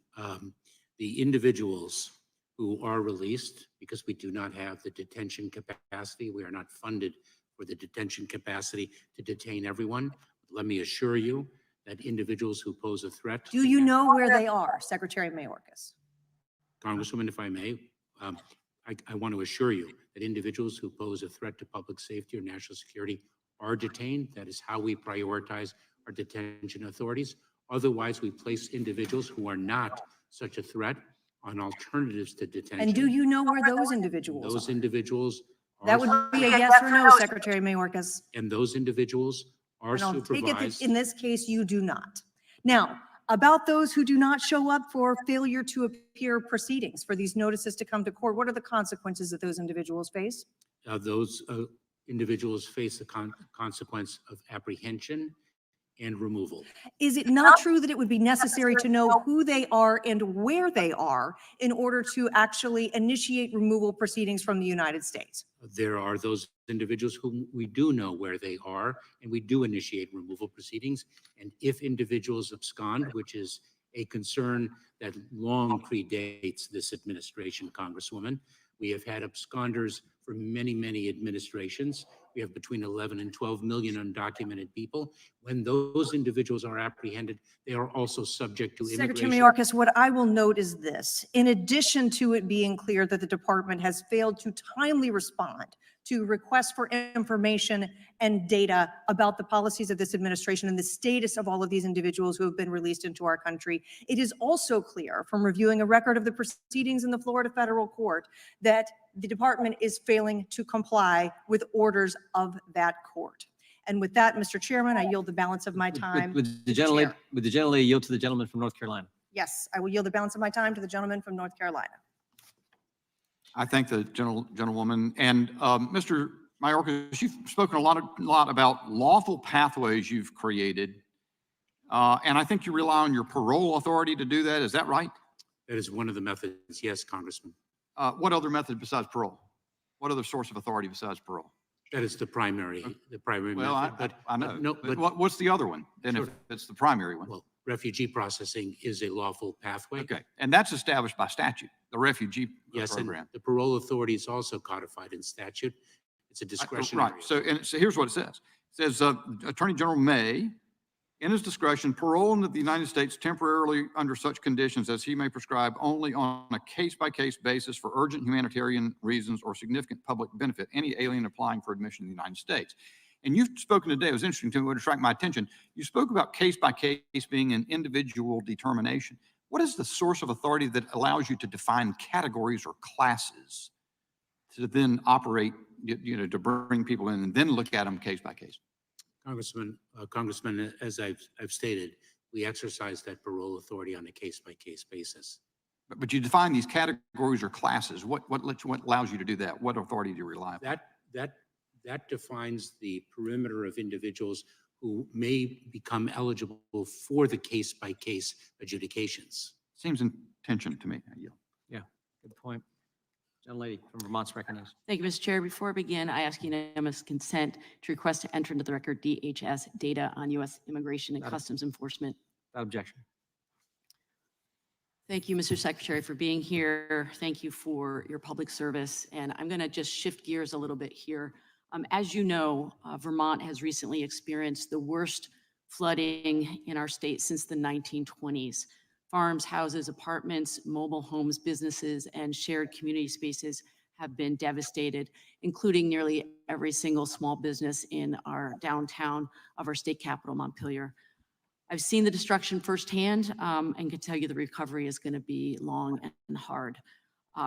the individuals who are released, because we do not have the detention capacity, we are not funded for the detention capacity to detain everyone. Let me assure you that individuals who pose a threat. Do you know where they are, Secretary Mayorkas? Congresswoman, if I may, I want to assure you that individuals who pose a threat to public safety or national security are detained. That is how we prioritize our detention authorities. Otherwise, we place individuals who are not such a threat on alternatives to detention. And do you know where those individuals are? Those individuals are. That would be a yes or no, Secretary Mayorkas. And those individuals are And I'll take it that supervised. in this case, you do not. Now, about those who do not show up for failure to appear proceedings, for these notices to come to court, what are the consequences that those individuals face? Those individuals face the consequence of apprehension and removal. Is it not true that it would be necessary to know who they are and where they are in order to actually initiate removal proceedings from the United States? There are those individuals whom we do know where they are, and we do initiate removal proceedings. And if individuals abscond, which is a concern that long predates this administration, Congresswoman, we have had absconders for many, many administrations. We have between 11 and 12 million undocumented people. When those individuals are apprehended, they are also subject to immigration. Secretary Mayorkas, what I will note is this. In addition to it being clear that the department has failed to timely respond to requests for information and data about the policies of this administration and the status of all of these individuals who have been released into our country, it is also clear from reviewing a record of the proceedings in the Florida federal court that the department is failing to comply with orders of that court. And with that, Mr. Chairman, I yield the balance of my time. Would the gentlelady yield to the gentleman from North Carolina? Yes, I will yield the balance of my time to the gentleman from North Carolina. I thank the gentlewoman. And Mr. Mayorkas, you've spoken a lot about lawful pathways you've created. And I think you rely on your parole authority to do that. Is that right? That is one of the methods. Yes, Congressman. What other method besides parole? What other source of authority besides parole? That is the primary Well, method. I know. No, But what's the other one? Then Sure. if it's the primary one. Well, refugee processing is a lawful pathway. Okay. And that's established by statute, the refugee Yes, and program. the parole authority is also codified in statute. It's a discretionary. Right. So here's what it says. It says, Attorney General may, in his discretion, parole into the United States temporarily under such conditions as he may prescribe only on a case-by-case basis for urgent humanitarian reasons or significant public benefit, any alien applying for admission to the United States. And you've spoken today, it was interesting to me, what attracted my attention. You spoke about case-by-case being an individual determination. What is the source of authority that allows you to define categories or classes to then operate, to bring people in and then look at them case by case? Congressman, as I've stated, we exercise that parole authority on a case-by-case basis. But you define these categories or classes. What allows you to do that? What authority do you rely on? That defines the perimeter of individuals who may become eligible for the case-by-case adjudications. Seems in tension to me. Yeah, good point. Gentlelady from Vermont's recognized. Thank you, Mr. Chair. Before I begin, I ask unanimous consent to request to enter into the record DHS data on U.S. Immigration and Customs Enforcement. Without objection. Thank you, Mr. Secretary, for being here. Thank you for your public service. And I'm going to just shift gears a little bit here. As you know, Vermont has recently experienced the worst flooding in our state since the 1920s. Farms, houses, apartments, mobile homes, businesses, and shared community spaces have been devastated, including nearly every single small business in our downtown of our state capital, Montpelier. I've seen the destruction firsthand and can tell you the recovery is going to be long and hard.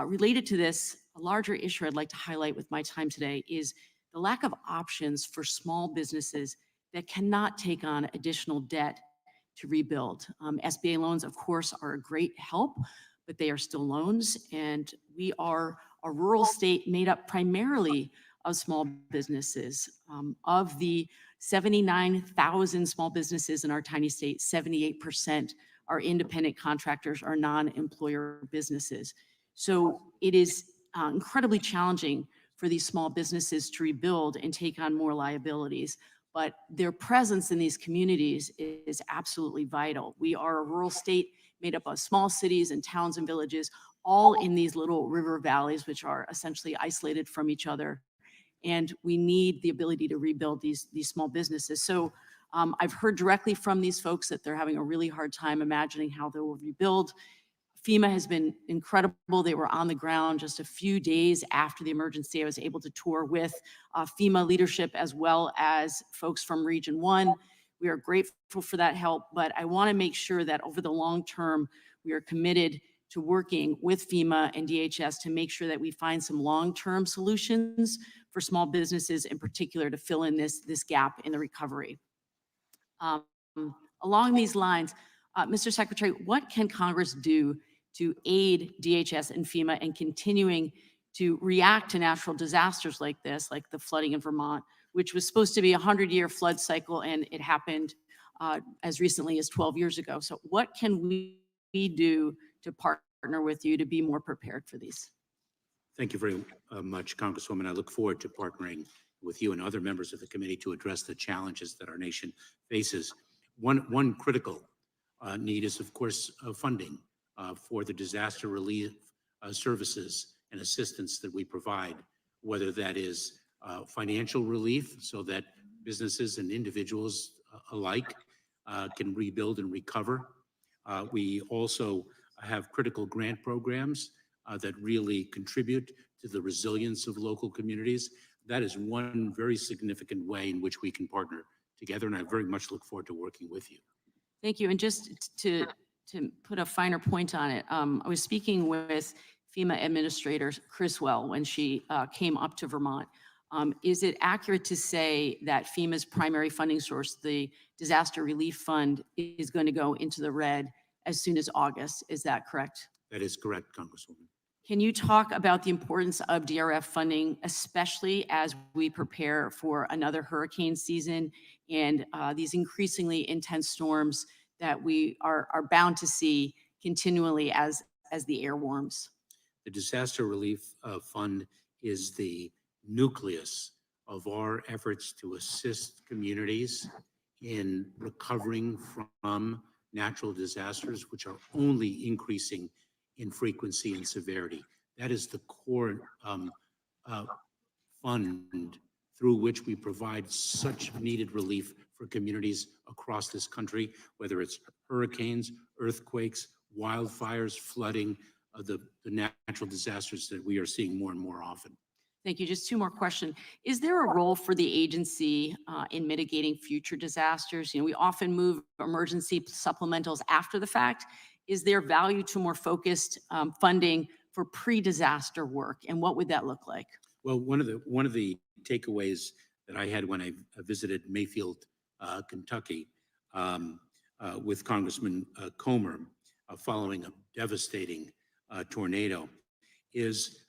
Related to this, a larger issue I'd like to highlight with my time today is the lack of options for small businesses that cannot take on additional debt to rebuild. SBA loans, of course, are a great help, but they are still loans. And we are a rural state made up primarily of small businesses. Of the 79,000 small businesses in our tiny state, 78% are independent contractors or non-employer businesses. So it is incredibly challenging for these small businesses to rebuild and take on more liabilities. But their presence in these communities is absolutely vital. We are a rural state made up of small cities and towns and villages, all in these little river valleys, which are essentially isolated from each other. And we need the ability to rebuild these small businesses. So I've heard directly from these folks that they're having a really hard time imagining how they will rebuild. FEMA has been incredible. They were on the ground just a few days after the emergency. I was able to tour with FEMA leadership as well as folks from Region 1. We are grateful for that help, but I want to make sure that over the long term, we are committed to working with FEMA and DHS to make sure that we find some long-term solutions for small businesses in particular to fill in this gap in the recovery. Along these lines, Mr. Secretary, what can Congress do to aid DHS and FEMA in continuing to react to natural disasters like this, like the flooding in Vermont, which was supposed to be a 100-year flood cycle, and it happened as recently as 12 years ago. So what can we do to partner with you to be more prepared for these? Thank you very much, Congresswoman. I look forward to partnering with you and other members of the committee to address the challenges that our nation faces. One critical need is, of course, funding for the disaster relief services and assistance that we provide, whether that is financial relief so that businesses and individuals alike can rebuild and recover. We also have critical grant programs that really contribute to the resilience of local communities. That is one very significant way in which we can partner together, and I very much look forward to working with you. Thank you. And just to put a finer point on it, I was speaking with FEMA Administrator Criswell when she came up to Vermont. Is it accurate to say that FEMA's primary funding source, the Disaster Relief Fund, is going to go into the red as soon as August? Is that correct? That is correct, Congresswoman. Can you talk about the importance of DRF funding, especially as we prepare for another hurricane season and these increasingly intense storms that we are bound to see continually as the air warms? The Disaster Relief Fund is the nucleus of our efforts to assist communities in recovering from natural disasters, which are only increasing in frequency and severity. That is the core fund through which we provide such needed relief for communities across this country, whether it's hurricanes, earthquakes, wildfires, flooding, the natural disasters that we are seeing more and more often. Thank you. Just two more questions. Is there a role for the agency in mitigating future disasters? You know, we often move emergency supplementals after the fact. Is there value to more focused funding for pre-disaster work, and what would that look like? Well, one of the takeaways that I had when I visited Mayfield, Kentucky, with Congressman Comer following a devastating tornado, is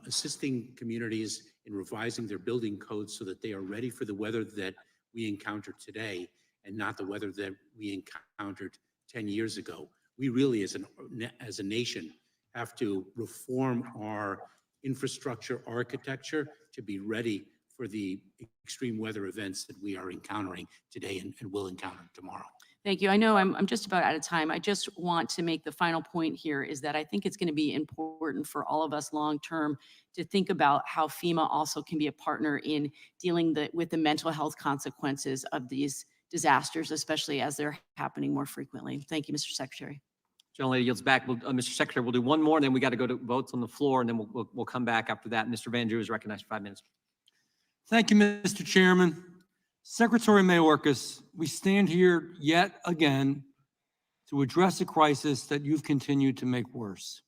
assisting communities in revising their building codes so that they are ready for the weather that we encounter today and not the weather that we encountered 10 years ago. We really, as a nation, have to reform our infrastructure architecture to be ready for the extreme weather events that we are encountering today and will encounter tomorrow. Thank you. I know I'm just about out of time. I just want to make the final point here is that I think it's going to be important for all of us long-term to think about how FEMA also can be a partner in dealing with the mental health consequences of these disasters, especially as they're happening more frequently. Thank you, Mr. Secretary. Gentlelady yields back. Mr. Secretary, we'll do one more, and then we got to go to votes on the floor, and then we'll come back after that. Mr. Van Drew is recognized for 5 minutes. Thank you, Mr. Chairman. Secretary Mayorkas, we stand here yet again to address a crisis that you've continued to make worse.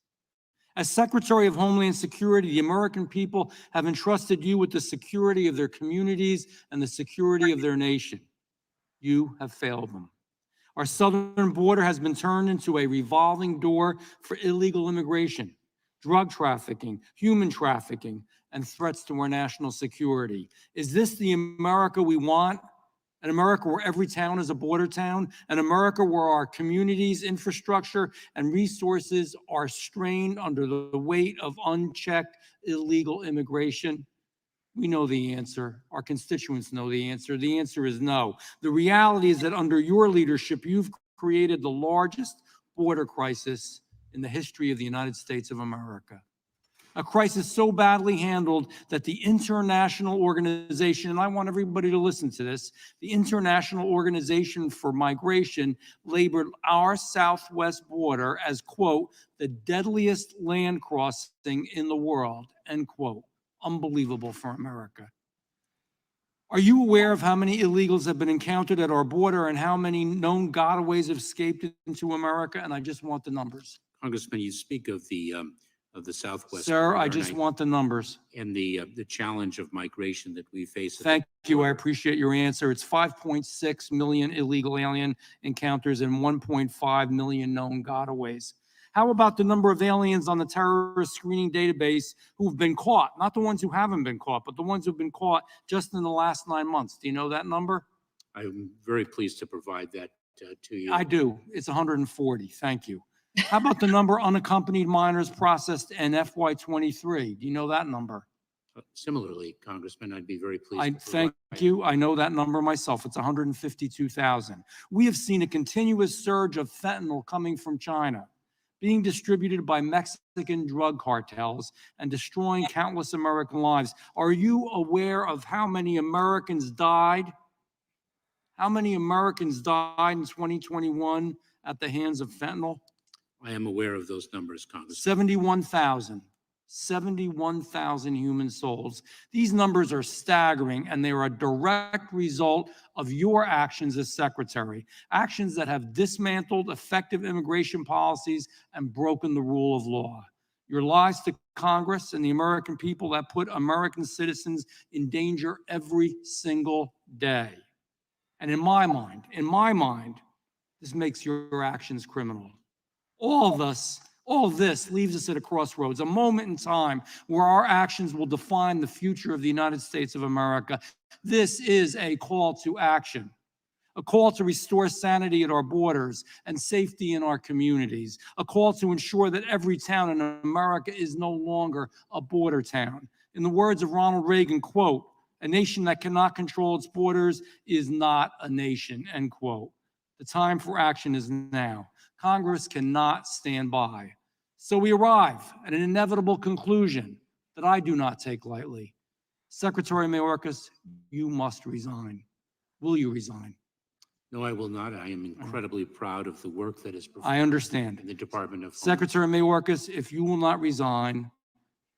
As Secretary of Homeland Security, the American people have entrusted you with the security of their communities and the security of their nation. You have failed them. Our southern border has been turned into a revolving door for illegal immigration, drug trafficking, human trafficking, and threats to our national security. Is this the America we want? An America where every town is a border town? An America where our communities, infrastructure, and resources are strained under the weight of unchecked illegal immigration? We know the answer. Our constituents know the answer. The answer is no. The reality is that under your leadership, you've created the largest border crisis in the history of the United States of America. A crisis so badly handled that the International Organization, and I want everybody to listen to this, the International Organization for Migration labeled our southwest border as, quote, the deadliest land crossing in the world, end quote. Unbelievable for America. Are you aware of how many illegals have been encountered at our border and how many known gotaways have escaped into America? And I just want the numbers. Congressman, you speak of the Southwest. Sir, I border, just want the numbers. And the challenge of migration that we face. Thank you. I appreciate your answer. It's 5.6 million illegal alien encounters and 1.5 million known gotaways. How about the number of aliens on the terrorist screening database who've been caught? Not the ones who haven't been caught, but the ones who've been caught just in the last 9 months. Do you know that number? I'm very pleased to provide that to you. I do. It's 140. Thank you. How about the number unaccompanied minors processed in FY23? Do you know that number? Similarly, Congressman, I'd be very pleased. I to thank provide. you. I know that number myself. It's 152,000. We have seen a continuous surge of fentanyl coming from China, being distributed by Mexican drug cartels and destroying countless American lives. Are you aware of how many Americans died? How many Americans died in 2021 at the hands of fentanyl? I am aware of those numbers, Congressman. 71,000. 71,000 human souls. These numbers are staggering, and they are a direct result of your actions as secretary, actions that have dismantled effective immigration policies and broken the rule of law. Your lies to Congress and the American people that put American citizens in danger every single day. And in my mind, this makes your actions criminal. All All of this leaves us at a crossroads, a moment in time where our actions will define the future of the United States of America. This is a call to action, a call to restore sanity at our borders and safety in our communities, a call to ensure that every town in America is no longer a border town. In the words of Ronald Reagan, quote, "A nation that cannot control its borders is not a nation," end quote. The time for action is now. Congress cannot stand by. So we arrive at an inevitable conclusion that I do not take lightly. Secretary Mayorkas, you must resign. Will you resign? No, I will not. I am incredibly proud of the work that is performed. I understand. In the Department of Homeland Secretary Mayorkas, if you will not resign,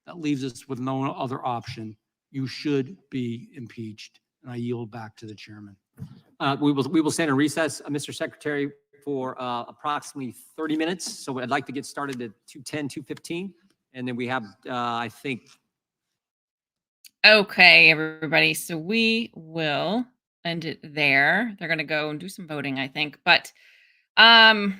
that leaves us with no other option. You should be impeached. And I yield back to the chairman. We will stand in recess, Mr. Secretary, for approximately 30 minutes. So I'd like to get started at 2:10, 2:15. And then we have, I think. Okay, everybody. So we will end it there. They're going to go and do some voting, I think. But kind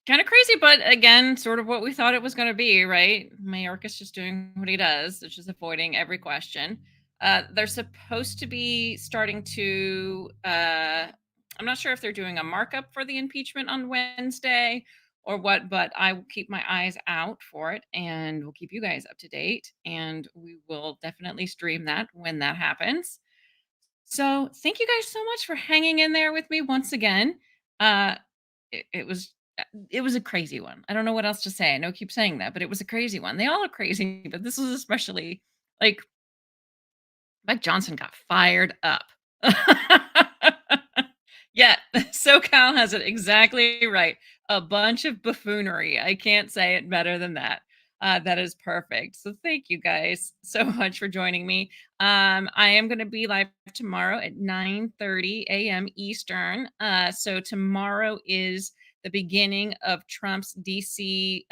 of crazy, but again, sort of what we thought it was going to be, right? Mayorkas just doing what he does, which is avoiding every question. They're supposed to be starting to, I'm not sure if they're doing a markup for the impeachment on Wednesday or what, but I will keep my eyes out for it and we'll keep you guys up to date. And we will definitely stream that when that happens. So thank you guys so much for hanging in there with me once again. It was a crazy one. I don't know what else to say. I know I keep saying that, but it was a crazy one. They all are crazy, but this was especially like Mike Johnson got fired up. Yeah, SoCal has it exactly right. A bunch of buffoonery. I can't say it better than that. That is perfect. So thank you guys so much for joining me. I am going to be live tomorrow at 9:30 a.m. Eastern. So tomorrow is the beginning of Trump's DC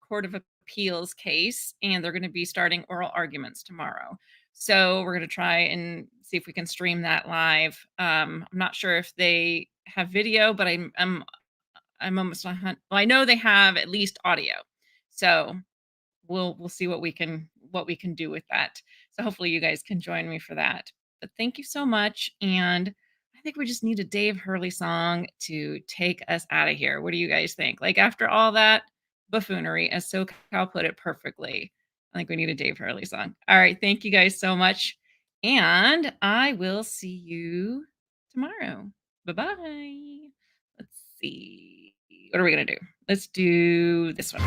Court of Appeals case, and they're going to be starting oral arguments tomorrow. So we're going to try and see if we can stream that live. I'm not sure if they have video, but I'm almost, well, I know they have at least audio. So we'll see what we can do with that. So hopefully you guys can join me for that. But thank you so much. And I think we just need a Dave Hurley song to take us out of here. What do you guys think? Like after all that buffoonery, as SoCal put it perfectly, I think we need a Dave Hurley song. All right. Thank you guys so much. And I will see you tomorrow. Bye-bye. Let's see. What are we going to do? Let's do this one.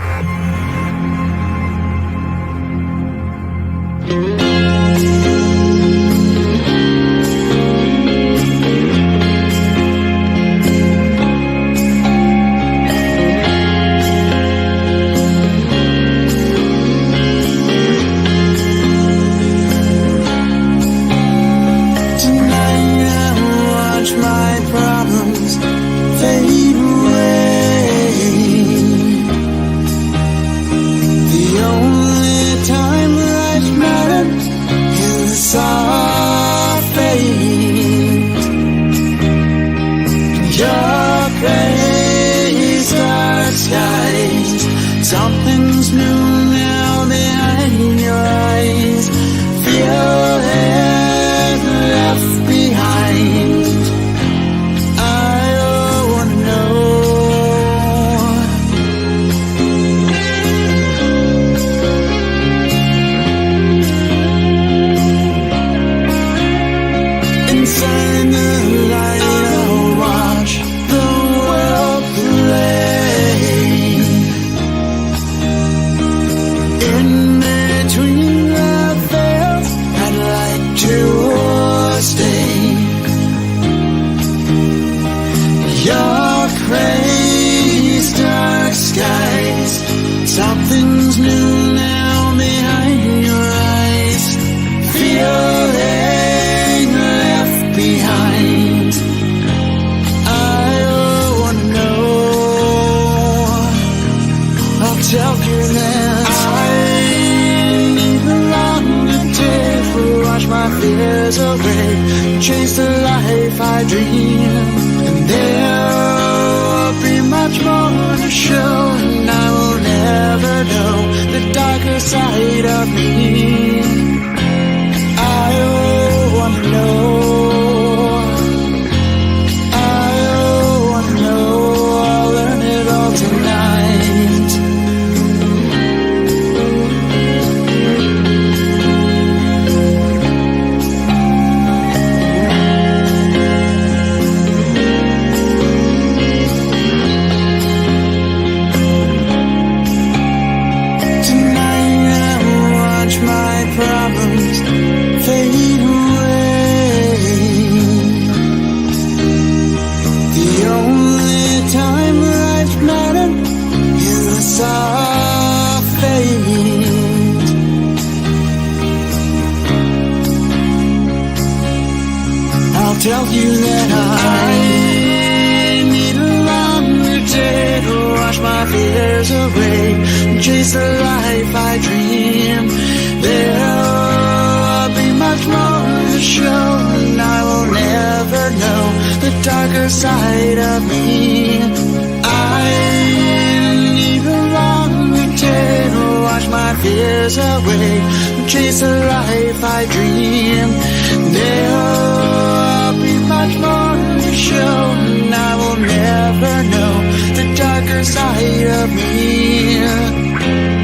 Something's new now behind your eyes. Feel it left behind. I wanna know. Inside the light I'll watch the world play. In between the veils, I'd like to stay. Your crazed dark skies, something's new now behind your eyes. Feeling left behind. I wanna know. I'll tell you that wash my fears away, chase the life I dream, and there'll be much more to show, and I will know the darker side of me. I wanna know. I wanna know. I'll learn it all tonight. Problems fade away. The only time life mattered is the soft fade. I'll tell you that I need a longer day to wash my fears away, chase the life I dream. There'll be much more to show, and I will never know the darker side of me. I need a longer day to wash my fears away, chase the life I dream. There'll be much more to show, and I will never know the darker side of me.